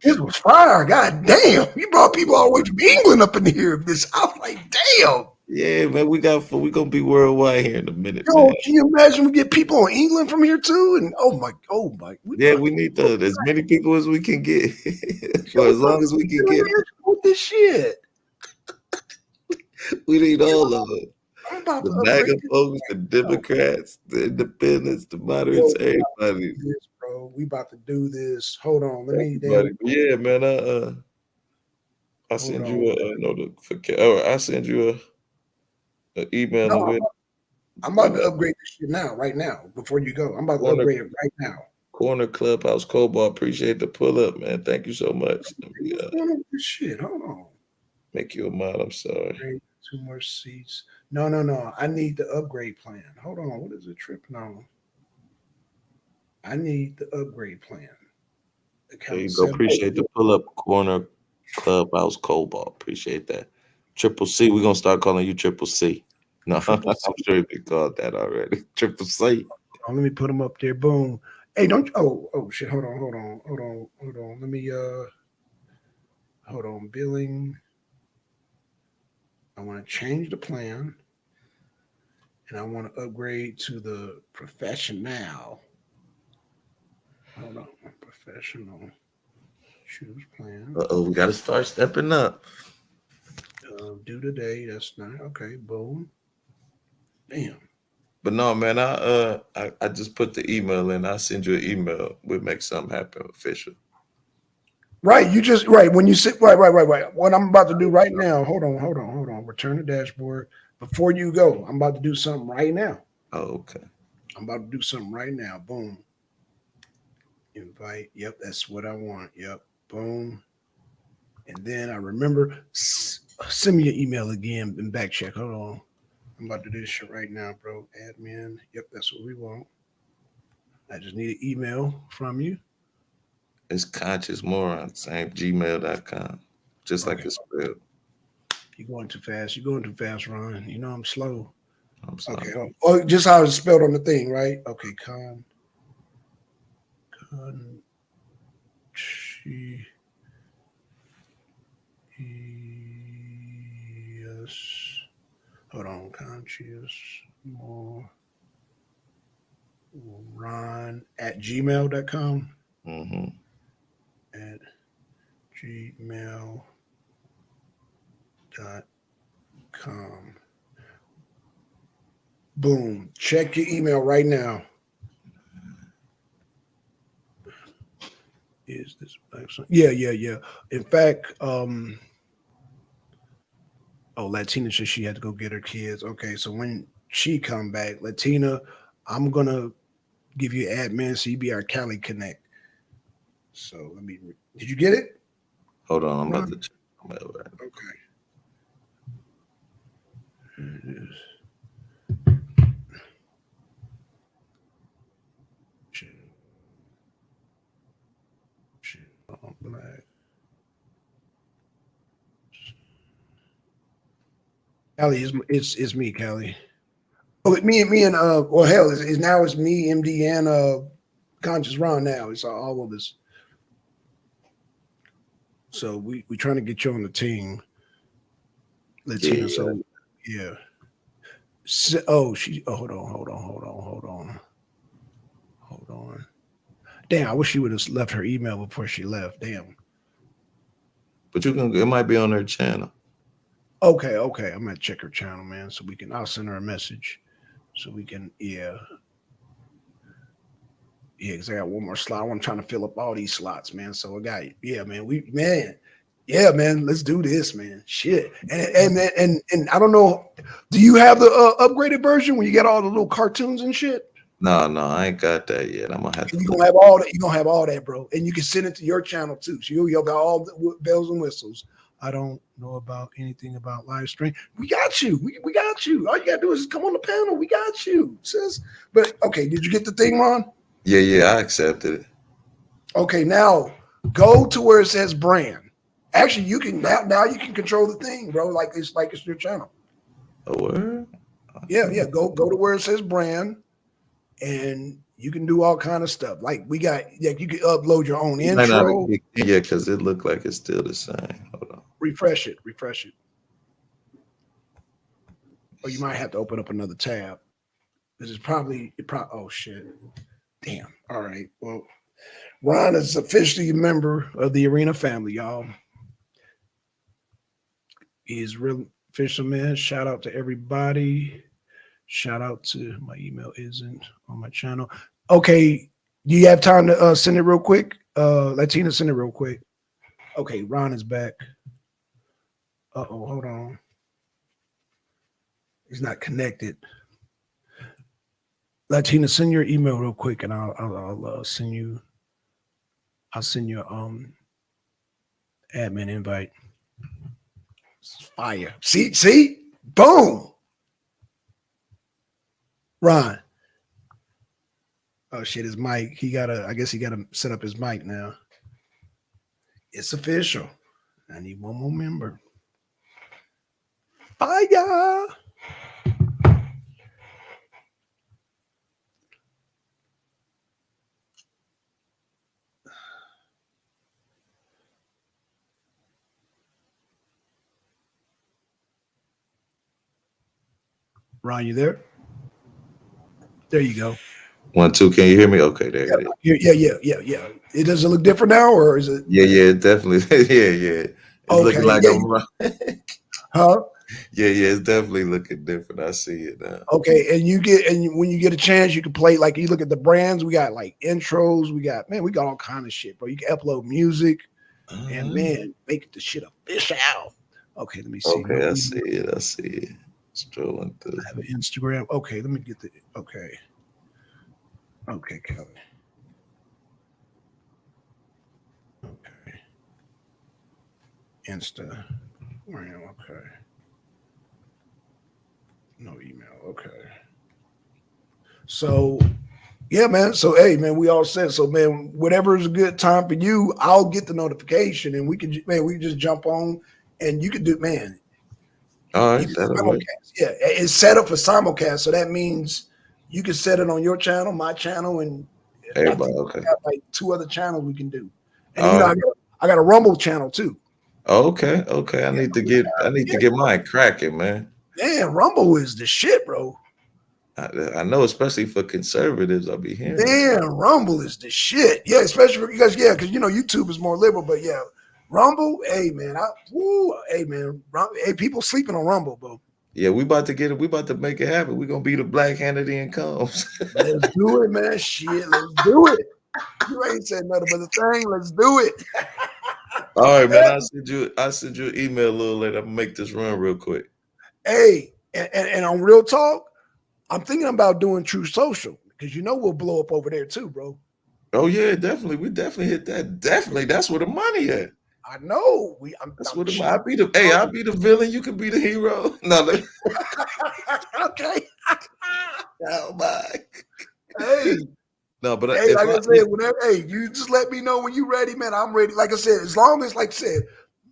This was fire. God damn. You brought people all the way from England up in here. I was like, damn. Yeah, man. We gonna be worldwide here in a minute. Yo, man. can you imagine we get people in England from here too? And oh my. Yeah, we need as many people as we can get. For as long as we can get with this shit. We need all of it. The MAGA folks, the Democrats, the independents, the moderates, everybody. Bro, we about to do this. Hold on, let me. Yeah, man. I send you a notification. Or I send you a email. No, I'm about to upgrade this shit now, right now, before you go. I'm about to upgrade it right now. Corner Clubhouse Cobalt. Appreciate the pull up, man. Thank you so much. This shit. Hold on. Make you a mod. I'm sorry. 2 more seats. No. I need the upgrade plan. Hold on. What is it tripping on? I need the upgrade plan. There you go. Appreciate the pull up. Corner Clubhouse Cobalt. Appreciate that. Triple C. We're gonna start calling you Triple C. No, I'm sure you've been called that already. Triple C. Let me put them up there. Boom. Hey, don't. Oh shit. Hold on. Let me. Hold on. Billing. I want to change the plan, and I want to upgrade to the professional. Hold on, professional. Choose plan. We got to start stepping up. Due today. That's not okay. Boom. Damn. But no, man, I just put the email in. I'll send you an email. We'll make something happen official. Right. You just right when you sit right. What I'm about to do right now. Hold on. Return the dashboard. Before you go, I'm about to do something right now. Oh, okay. I'm about to do something right now. Boom. Invite. Yep, that's what I want. Yep. Boom. And then I remember, send me your email again and back check. Hold on. I'm about to do this shit right now, bro. Admin. Yep, that's what we want. I just need an email from you. It's Conscious Moron, same gmail.com. Just like it's spelled. You're going too fast. You're going too fast, Ron. You know I'm slow. I'm sorry. Okay. Oh, just how it's spelled on the thing, right? Okay. Hold on. Conscious more Ron at gmail.com. Mm-hmm. At gmail.com. Boom. Check your email right now. Is this excellent? Yeah. In fact, Latina said she had to go get her kids. Okay, so when she come back, Latina, I'm gonna give you admin so you be our Cali Connect. So let me. Did you get it? Hold on, I'm about to check. Okay. Here it is. Black. Callie, it's me, Callie. Oh, me and well, hell, it's now it's me, MD, and Conscious Ron. Now it's all of us. So we trying to get you on the team, Latina. Yeah. So yeah. So, hold on. Damn, I wish she would have left her email before she left. Damn. But it might be on her channel. Okay. I'm gonna check her channel, man. So I'll send her a message. So we can, because I got one more slot. I'm trying to fill up all these slots, man. So I got, man, let's do this, man. Shit. And I don't know, do you have the upgraded version when you get all the little cartoons and shit? No, I ain't got that yet. I'm gonna have to. You're gonna have all that. You're gonna have all that, bro. And you can send it to your channel too. So you'll got all the bells and whistles. I don't know about anything about live stream. We got you. We got you. All you gotta do is come on the panel. We got you, sis. But okay, did you get the thing, Ron? Yeah, I accepted it. Okay, now go to where it says brand. Actually, you can now you can control the thing, bro. Like it's your channel. Oh, word? Yeah. Go to where it says brand. And you can do all kind of stuff. Like you can upload your own intro. Yeah, because it looked like it's still the same. Hold on. Refresh it. Or you might have to open up another tab. This is probably oh shit. Damn. All right. Well, Ron is officially a member of the Arena family, y'all. He's real official, man. Shout out to everybody. Shout out to my email isn't on my channel. Okay, do you have time to send it real quick? Latina, send it real quick. Okay, Ron is back. Hold on. He's not connected. Latina, send your email real quick, and I'll send you. I'll send you admin invite. Fire. See, boom. Ron. Oh shit, his mic. I guess he gotta set up his mic now. It's official. I need one more member. Fire. Ron, you there? There you go. 1, 2. Can you hear me? Okay, there it is. Yeah. It doesn't look different now, or is it? Yeah, definitely. Yeah. It's looking like I'm right. Huh? Yeah, it's definitely looking different. I see it now. Okay, and when you get a chance, you can play, like, you look at the brands. We got like intros. We got all kind of shit, bro. You can upload music, and man, make the shit official. Okay, let me see. Okay, I see it. Strolling through. I have an Instagram. Okay, let me get the. Okay, Kelly. Okay. Instagram. Okay. No email. Okay. So, yeah, man. So, hey, man, we all said so, man. Whatever is a good time for you, I'll get the notification, and we can just jump on, and you can do, man. All right, yeah, it's set up for simulcast, so that means you can set it on your channel, my channel, and everybody. Okay. We got like 2 other channels we can do, and I got a Rumble channel too. Okay. I need to get mine cracking, man. Man, Rumble is the shit, bro. I know, especially for conservatives, I'll be hearing. Man, Rumble is the shit. Yeah, especially because YouTube is more liberal, but yeah, Rumble, hey man, people sleeping on Rumble, bro. Yeah, we about to make it happen. We're gonna be the Black Hannity and Combs. Let's do it, man. Shit, let's do it. You ain't said nothing but the thing. Let's do it. All right, man. I'll send you an email a little later. I'm gonna make this run real quick. Hey, and on Real Talk, I'm thinking about doing True Social because we'll blow up over there too, bro. Oh yeah, definitely. We definitely hit that. Definitely, that's where the money at. I know. I'll be the villain. You can be the hero. No, okay. Oh my. Hey. No, but hey, like I said, you just let me know when you're ready, man. I'm ready. Like I said, as long as, like I said,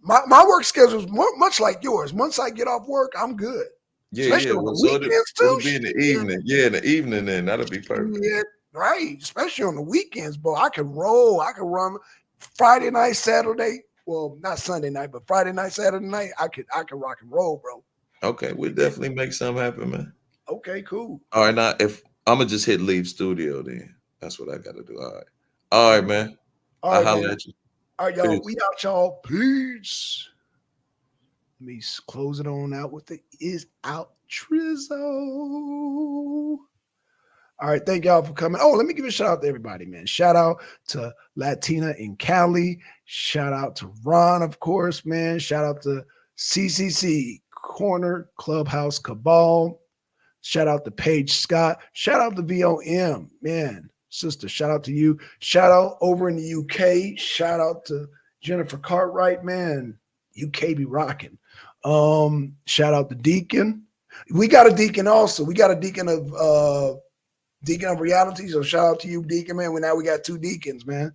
my work schedule is much like yours. Once I get off work, I'm good. Yeah. Well, so it'll be in the evening. Yeah, in the evening, then that'll be perfect. Yeah, right. Especially on the weekends, bro. I can roll. I can run Friday night, Saturday. Well, not Sunday night, but Friday night, Saturday night. I can rock and roll, bro. Okay, we'll definitely make something happen, man. Okay, cool. All right, now if I'm gonna just hit leave studio, then that's what I gotta do. All right, man. I'll holler at you. All right, y'all. We out, y'all. Peace. Let me close it on out with the is out Trizzo. All right, thank y'all for coming. Oh, let me give a shout out to everybody, man. Shout out to Latina in Cali. Shout out to Ron, of course, man. Shout out to CCC Corner Clubhouse Cabal. Shout out to Paige Scott. Shout out to VOM, man. Sister, shout out to you. Shout out over in the UK. Shout out to Jennifer Cartwright, man. UK be rocking. Shout out to Deacon. We got a Deacon also. We got a Deacon of Reality. So shout out to you, Deacon, man. Now we got 2 deacons, man.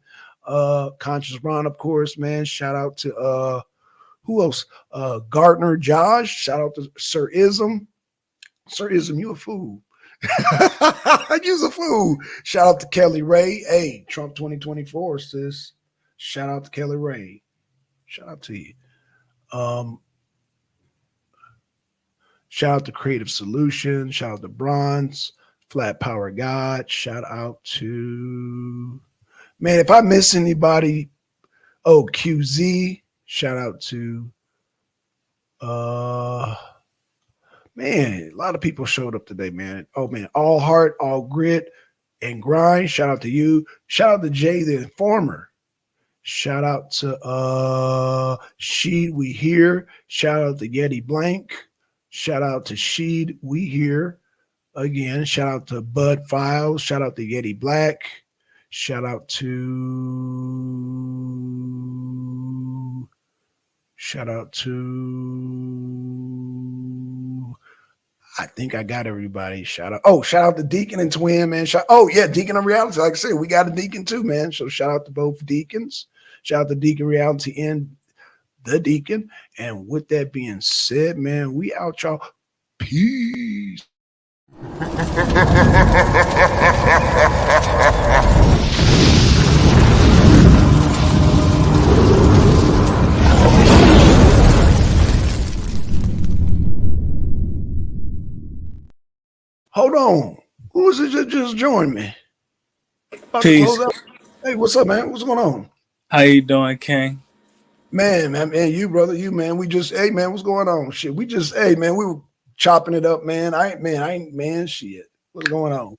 Conscious Ron, of course, man. Shout out to who else? Gardner Josh. Shout out to Sir Ism. Sir Ism, you a fool. You's a fool. Shout out to Kelly Ray. Hey, Trump 2024, sis. Shout out to Kelly Ray. Shout out to you. Shout out to Creative Solutions. Shout out to Bronze. Flat Power God. Shout out to, man, if I miss anybody, QZ. Shout out to man, a lot of people showed up today, man. Oh man, all heart, all grit and grind. Shout out to you. Shout out to Jay the Informer. Shout out to Sheed We Here. Shout out to Yeti Blank. Shout out to Sheed We Here. Again, shout out to Bud Files. Shout out to Yeti Black. Shout out to I think I got everybody. Shout out to Deacon and Twin, man. Deacon of Reality. Like I said, we got a Deacon too, man. So shout out to both Deacons. Shout out to Deacon Reality and the Deacon. And with that being said, man, we out, y'all. Peace. Hold on. Who was it that just joined me? Peace. Hey, what's up, man? What's going on? How you doing, King? Man, you brother, we just, hey man, what's going on? Shit, we just, hey man, we were chopping it up, man. I ain't shit. What's going on?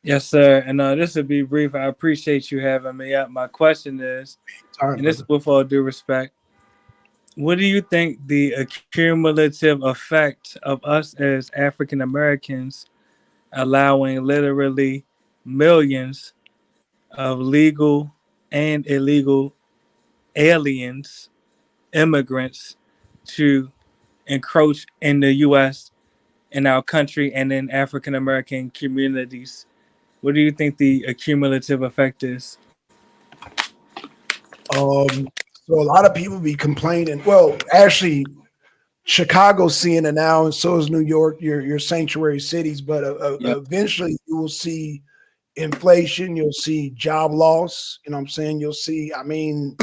Yes, sir. And this will be brief. I appreciate you having me up. My question is, and this is with all due respect, what do you think the accumulative effect of us as African Americans allowing literally millions of legal and illegal aliens, immigrants, to encroach in the U.S., in our country, and in African American communities? What do you think the accumulative effect is? So a lot of people be complaining. Well, actually, Chicago's seeing it now, and so is New York, your sanctuary cities. But eventually, you will see inflation. You'll see job loss. You know what I'm saying? You'll see. I mean,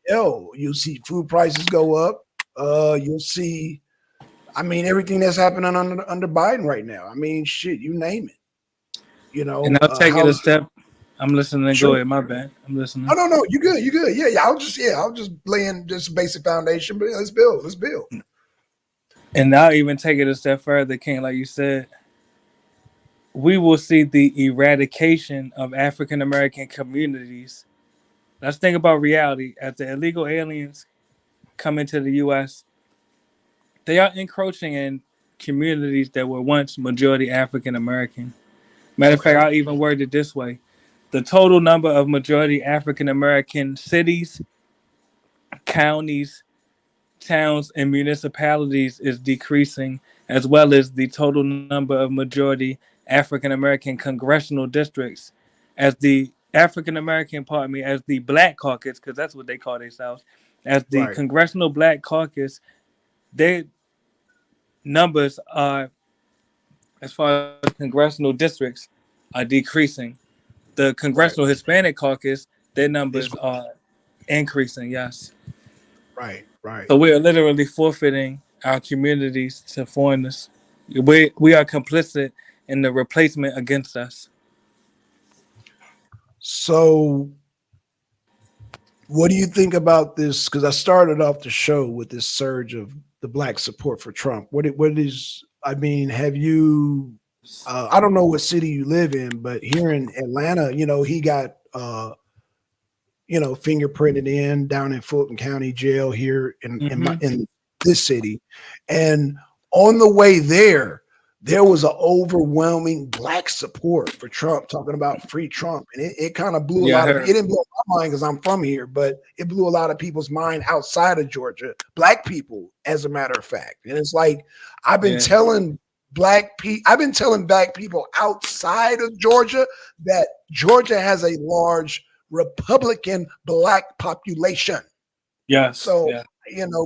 you'll see food prices go up. You'll see. I mean, everything that's happening under Biden right now. I mean, shit, you name it. You know. And I'll take it a step. I'm listening. Sure. Go ahead. My bad. I'm listening. No. You good. You good. Yeah. I'll just laying just a basic foundation, but let's build. And I'll even take it a step further, King. Like you said, we will see the eradication of African American communities. Let's think about reality. As the illegal aliens come into the U.S., they are encroaching in communities that were once majority African American. Matter of fact, I'll even word it this way. The total number of majority African American cities, counties, towns, and municipalities is decreasing, as well as the total number of majority African American congressional districts. As the African American, as the Black Caucus, because that's what they call themselves, as the Congressional Black Caucus, their numbers are, as far as congressional districts, are decreasing. The Congressional Hispanic Caucus, their numbers are increasing. Yes. Right. So we are literally forfeiting our communities to foreigners. We are complicit in the replacement against us. So, what do you think about this? Because I started off the show with this surge of the Black support for Trump. What is? I mean, have you? I don't know what city you live in, but here in Atlanta, he got fingerprinted in down in Fulton County Jail here in this city, and on the way there was an overwhelming Black support for Trump, talking about free Trump, and it kind of blew a lot of. It didn't blow my mind because I'm from here, but it blew a lot of people's mind outside of Georgia, Black people, as a matter of fact. And it's like I've been telling Black people outside of Georgia that Georgia has a large Republican Black population. Yes. So,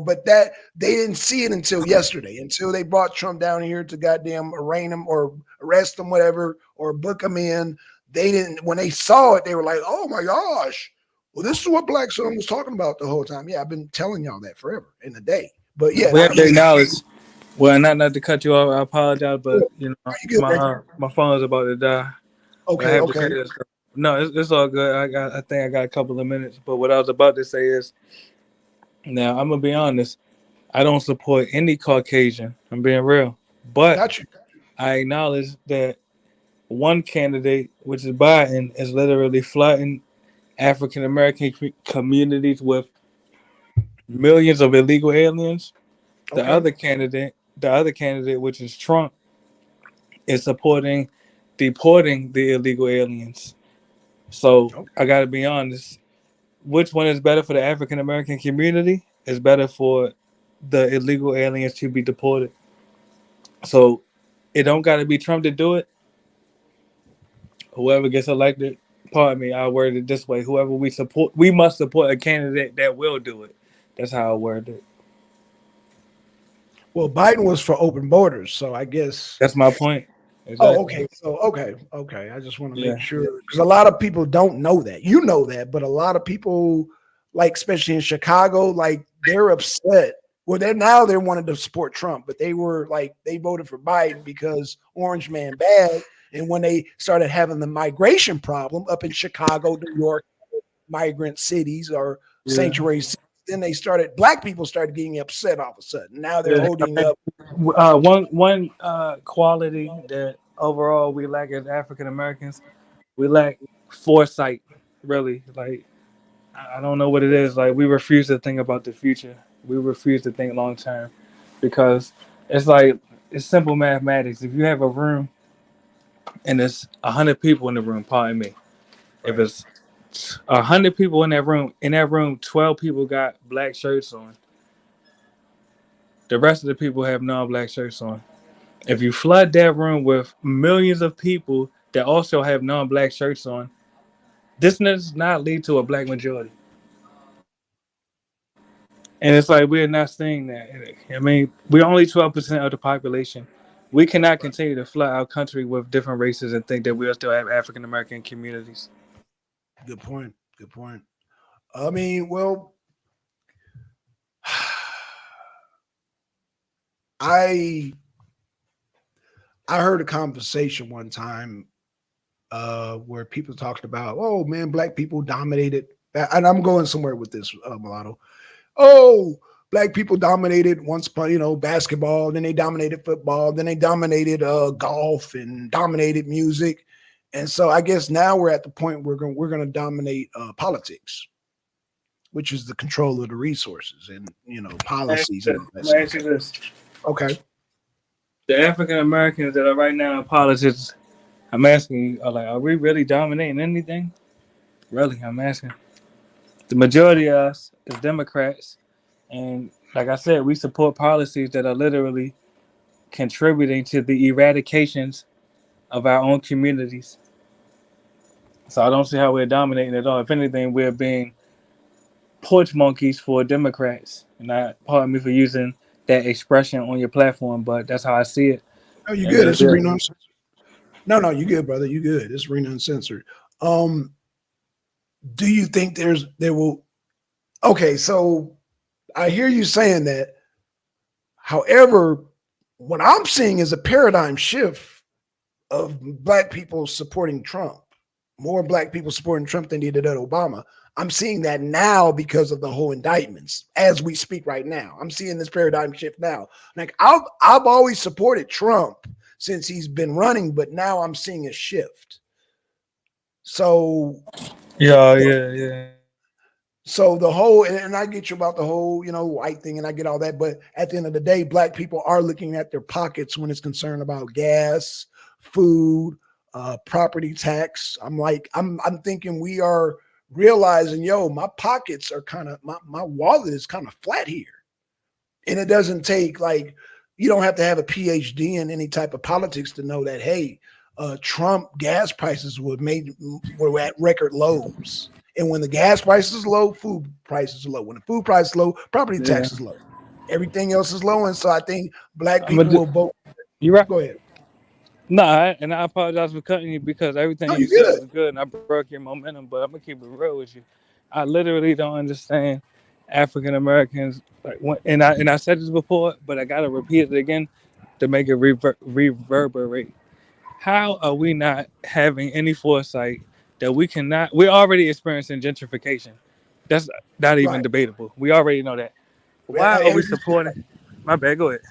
but that they didn't see it until yesterday, until they brought Trump down here to goddamn arraign him or arrest him, whatever, or book him in. They didn't, when they saw it, they were like, oh my gosh, well, this is what Black Son was talking about the whole time. Yeah, I've been telling y'all that forever in the day. But yeah, we have to acknowledge. Well, not to cut you off, I apologize, but my phone is about to die. Okay. No, it's all good. I think I got a couple of minutes. But what I was about to say is, now I'm gonna be honest, I don't support any Caucasian. I'm being real, but I acknowledge that one candidate, which is Biden, is literally flooding African American communities with millions of illegal aliens. The other candidate, which is Trump, is supporting deporting the illegal aliens. So I got to be honest. Which one is better for the African American community? It's better for the illegal aliens to be deported. So it don't got to be Trump to do it. Whoever gets elected, pardon me, I'll word it this way. Whoever we support, we must support a candidate that will do it. That's how I word it. Well, Biden was for open borders, so I guess that's my point. Exactly. Oh, okay. So, okay. I just want to make sure, because a lot of people don't know that. You know that, but a lot of people, like especially in Chicago, like they're upset. Well, they're wanting to support Trump, but they were like they voted for Biden because Orange Man bad. And when they started having the migration problem up in Chicago, New York, migrant cities or sanctuary cities then black people started getting upset all of a sudden. Now they're holding up. One quality that overall we lack as African Americans, we lack foresight. Really, like I don't know what it is. Like we refuse to think about the future. We refuse to think long term, because it's simple mathematics. If you have a room and there's 100 people in the room, pardon me, if it's 100 people in that room, 12 people got black shirts on. The rest of the people have non-black shirts on. If you flood that room with millions of people that also have non-black shirts on, this does not lead to a black majority. And it's like we're not seeing that. I mean, we're only 12% of the population. We cannot continue to flood our country with different races and think that we'll still have African American communities. Good point. Good point. I mean, well, I heard a conversation one time where people talked about, oh man, black people dominated, and I'm going somewhere with this, Mulatto. Oh, black people dominated once upon, basketball, then they dominated football, then they dominated golf and dominated music. And so I guess now we're at the point where we're going to dominate politics, which is the control of the resources and policies. Okay. The African Americans that are right now in politics, I'm asking, are we really dominating anything? Really, I'm asking. The majority of us is Democrats, and like I said, we support policies that are literally contributing to the eradications of our own communities. So I don't see how we're dominating at all. If anything, we're being porch monkeys for Democrats. And pardon me for using that expression on your platform, but that's how I see it. Oh, you good? It's Reno Uncensored. No, you good, brother. You good. It's Reno Uncensored. Do you think there will? Okay, so I hear you saying that. However, what I'm seeing is a paradigm shift of black people supporting Trump. More black people supporting Trump than they did at Obama. I'm seeing that now because of the whole indictments as we speak right now. I'm seeing this paradigm shift now. Like I've always supported Trump since he's been running, but now I'm seeing a shift. So yeah. So the whole, and I get you about the whole, white thing, and I get all that, but at the end of the day, black people are looking at their pockets when it's concerned about gas, food, property tax. I'm thinking we are realizing, my pockets are my wallet is kind of flat here. And it doesn't take you don't have to have a PhD in any type of politics to know that, hey, Trump gas prices were at record lows. And when the gas price is low, food prices are low. When the food price is low, property tax is low. Everything else is low. And so I think black people will vote. You're right. Go ahead. No, and I apologize for cutting you because everything you said was good and I broke your momentum, but I'm going to keep it real with you. I literally don't understand African Americans. And I said this before, but I got to repeat it again to make it reverberate. How are we not having any foresight that we're already experiencing gentrification? That's not even debatable. We already know that. Why are we supporting? My bad, go ahead.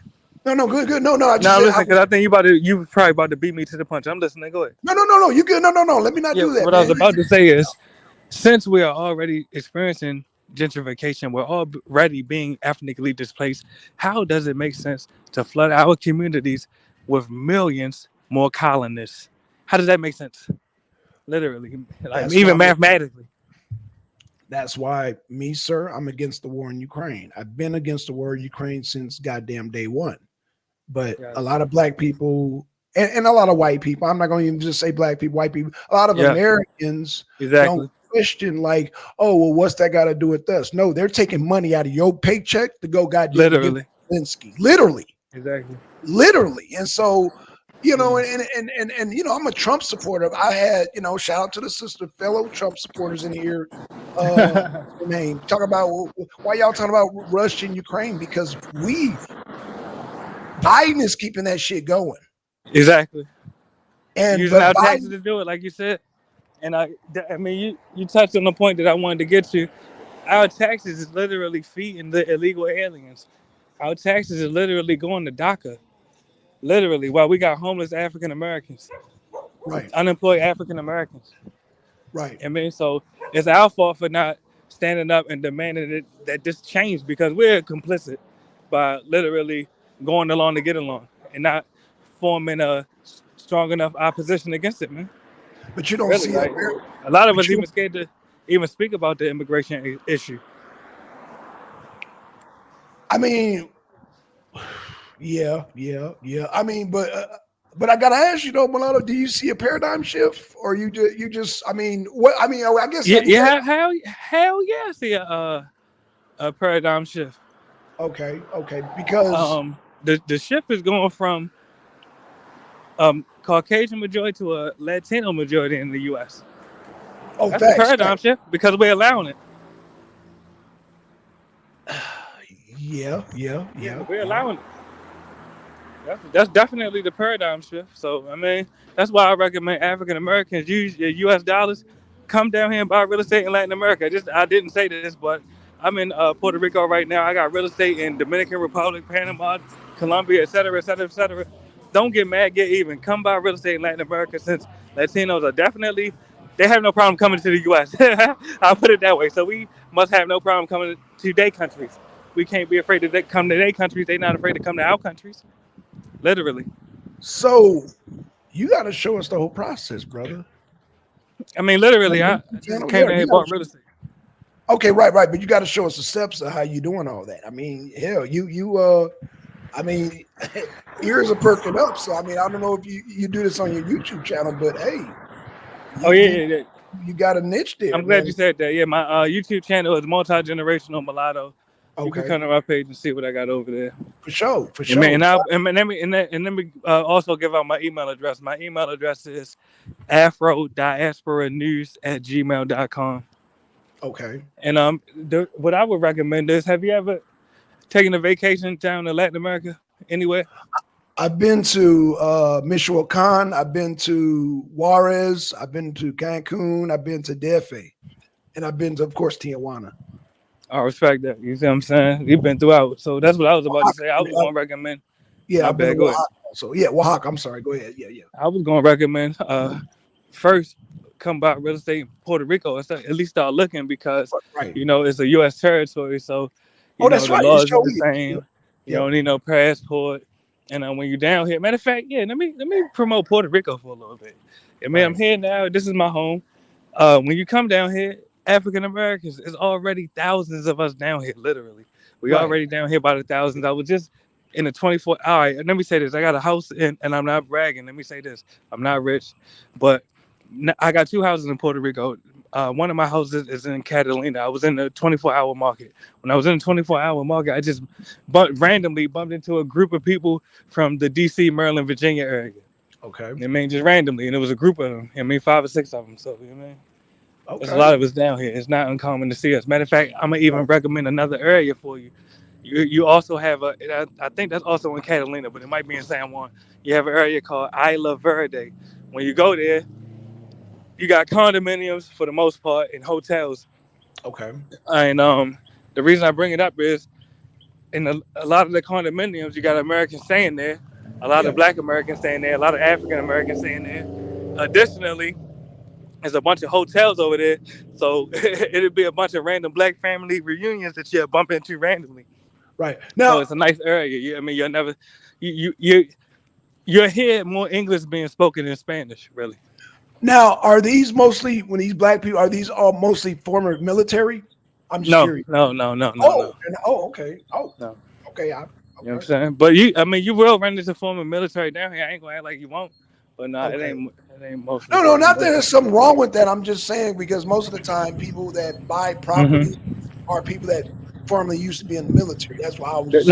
No, good. No, listen, because I think you probably about to beat me to the punch. I'm listening. Go ahead. No. You good? No. Let me not do that. What I was about to say is, since we are already experiencing gentrification, we're already being ethnically displaced. How does it make sense to flood our communities with millions more colonists? How does that make sense? Literally, even mathematically. That's why I'm against the war in Ukraine. I've been against the war in Ukraine since goddamn day one. But a lot of black people and a lot of white people, I'm not going to even just say black people, white people, a lot of Americans don't question oh, well, what's that got to do with us? No, they're taking money out of your paycheck to go goddamn literally. Zelensky. Literally. Exactly. Literally. And so, and I'm a Trump supporter. I had, shout out to the fellow Trump supporters in here. Talk about why y'all talking about Russia and Ukraine, because Biden is keeping that shit going. Exactly. And using our taxes to do it, like you said. And I mean, you touched on the point that I wanted to get to. Our taxes is literally feeding the illegal aliens. Our taxes is literally going to DACA. Literally, while we got homeless African Americans, right, unemployed African Americans, right. I mean, so it's our fault for not standing up and demanding that this change, because we're complicit by literally going along to get along and not forming a strong enough opposition against it, man. But you don't Really, see like, that. a lot of us even scared to even speak about the immigration issue. I mean, yeah. I mean, but I gotta ask you though, Mulatto, do you see a paradigm shift, or you just? I mean, what? I mean, I guess. Yeah. Hell yeah, I see a paradigm shift. Okay, because the shift is going from Caucasian majority to a Latino majority in the U.S. Oh, that's a paradigm shift because we're allowing it. Yeah. We're allowing it. That's definitely the paradigm shift. So I mean, that's why I recommend African Americans use your U.S. dollars, come down here and buy real estate in Latin America. I didn't say this, but I'm in Puerto Rico right now. I got real estate in Dominican Republic, Panama, Colombia, et cetera, et cetera, et cetera. Don't get mad, get even. Come buy real estate in Latin America, since Latinos are definitely, they have no problem coming to the U.S. I'll put it that way. So we must have no problem coming to their countries. We can't be afraid to come to their countries. They're not afraid to come to our countries. Literally. So you got to show us the whole process, brother. I mean, literally, I just came in and bought real estate. Okay, right. But you got to show us the steps of how you doing all that. I mean, hell, I mean, ears are perking up. So I mean, I don't know if you do this on your YouTube channel, but hey. Yeah. You got a niche there. I'm glad you said that. Yeah, my YouTube channel is Multi-Generational Mulatto. You can come to my page and see what I got over there. For sure. And let me also give out my email address. My email address is afrodiasporanews@gmail.com. Okay. And what I would recommend is, have you ever taken a vacation down to Latin America anywhere? I've been to Michoacan. I've been to Juarez. I've been to Cancun. I've been to DF. And I've been to, of course, Tijuana. I respect that. You see what I'm saying? You've been throughout. So that's what I was about to say. I was going to recommend. Yeah, I've been to Oaxaca. So yeah, Oaxaca. I'm sorry. Go ahead. Yeah. I was going to recommend first come buy real estate in Puerto Rico. At least start looking, because you know it's a U.S. territory. So that's right. The laws are the same. You don't need no passport. And when you're down here, matter of fact, let me promote Puerto Rico for a little bit. I mean, I'm here now. This is my home. When you come down here, African Americans, there's already thousands of us down here. Literally, we already down here by the thousands. I was just in the 24. All right, let me say this: I got a house and I'm not bragging. Let me say this: I'm not rich, but I got 2 houses in Puerto Rico. One of my houses is in Catalina. I was in the 24-hour market. When I was in the 24-hour market, I just randomly bumped into a group of people from the D.C., Maryland, Virginia area. Okay. I mean, just randomly, and it was a group of them. I mean, 5 or 6 of them. So you know. Okay. There's a lot of us down here. It's not uncommon to see us. Matter of fact, I'm gonna even recommend another area for you. You also have I think that's also in Catalina, but it might be in San Juan. You have an area called Isla Verde. When you go there, you got condominiums for the most part and hotels. Okay. And the reason I bring it up is in a lot of the condominiums, you got Americans staying there, a lot of Black Americans staying there, a lot of African Americans staying there. Additionally, there's a bunch of hotels over there, so it'll be a bunch of random Black family reunions that you'll bump into randomly. Right now, so it's a nice area. I mean, you'll never you'll hear more English being spoken than Spanish, really. Now, are these mostly, when these Black people, are these all mostly former military? I'm just curious. No. Okay. Oh, no. Okay. You know what I'm saying? But you will run into former military down here. I ain't gonna act like you won't. But no, it ain't most. No, not that there's something wrong with that. I'm just saying, because most of the time, people that buy property are people that formerly used to be in the military. That's why I was. That's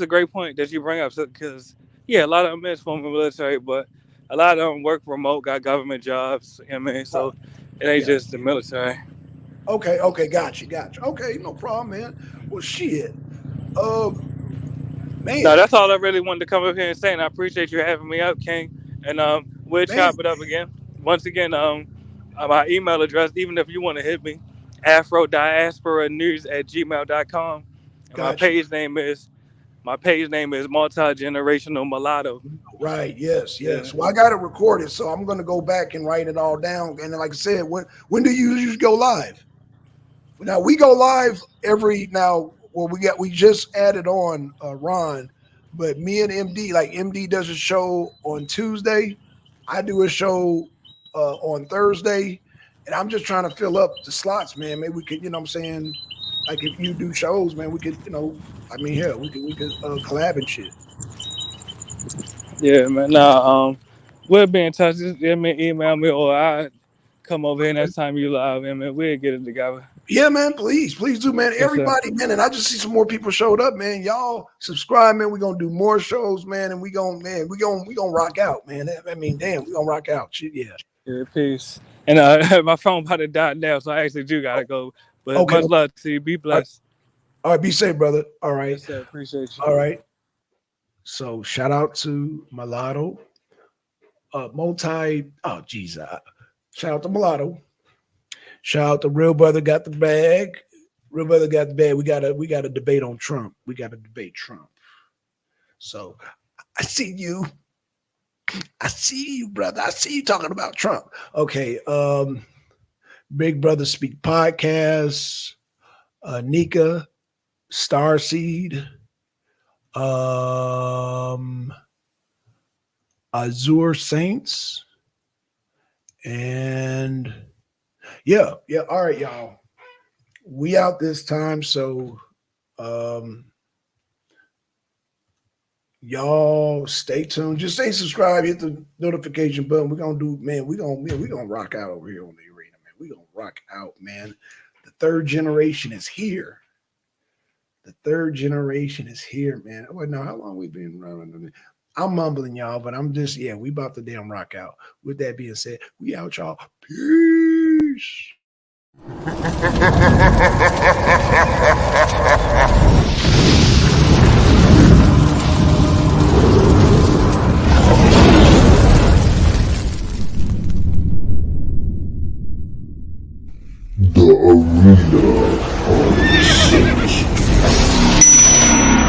a great point that you bring up, because a lot of them is former military, but a lot of them work remote, got government jobs. You know what I mean? So it ain't just the military. Okay, gotcha. Okay, no problem, man. Well, shit. Man. No, that's all I really wanted to come up here and say, and I appreciate you having me up, King. And we'll chop it up again. Once again, my email address, even if you want to hit me, afrodiasporanews@gmail.com. And my page name is Multi-Generational Mulatto. Right. Yes. Yes. Well, I got it recorded, so I'm going to go back and write it all down. And then, like I said, when do you usually go live? Now we go live we just added on Ron, but me and MD, like MD does a show on Tuesday. I do a show on Thursday, and I'm just trying to fill up the slots, man. Maybe we could, you know what I'm saying? Like if you do shows, man, we could, we could collab and shit. Yeah, man. We'll be in touch. Just email me, or I come over here next time you live, and man, we'll get it together. Yeah, man. Please do, man. Yes, Everybody, man. And I just see some more people showed up, man. Y'all subscribe, man. We're gonna do more shows, man, and we gonna rock out, man. I mean, damn, we gonna rock out. Shit, yeah. Yeah, peace. And my phone about to die now, so I actually do gotta go. But Okay. much love to you. Be blessed. All right, be safe, brother. All right. Yes, sir. Appreciate you. All right. So shout out to Mulatto. Shout out to Mulatto. Shout out to Real Brother Got the Bag. Real Brother Got the Bag. We got a debate on Trump. We got to debate Trump. So I see you. I see you, brother. I see you talking about Trump. Okay. Big Brother Speak Podcast. Nika, Starseed, Azure Saints, and yeah. All right, y'all. We out this time, so y'all stay tuned. Just stay subscribed, hit the notification button. We're gonna rock out over here on the arena, man. We're gonna rock out, man. The third generation is here. The third generation is here, man. Oh, no, how long we been running? I'm mumbling, y'all, but I'm just, we about to damn rock out. With that being said, we out, y'all. Peace. The Arena.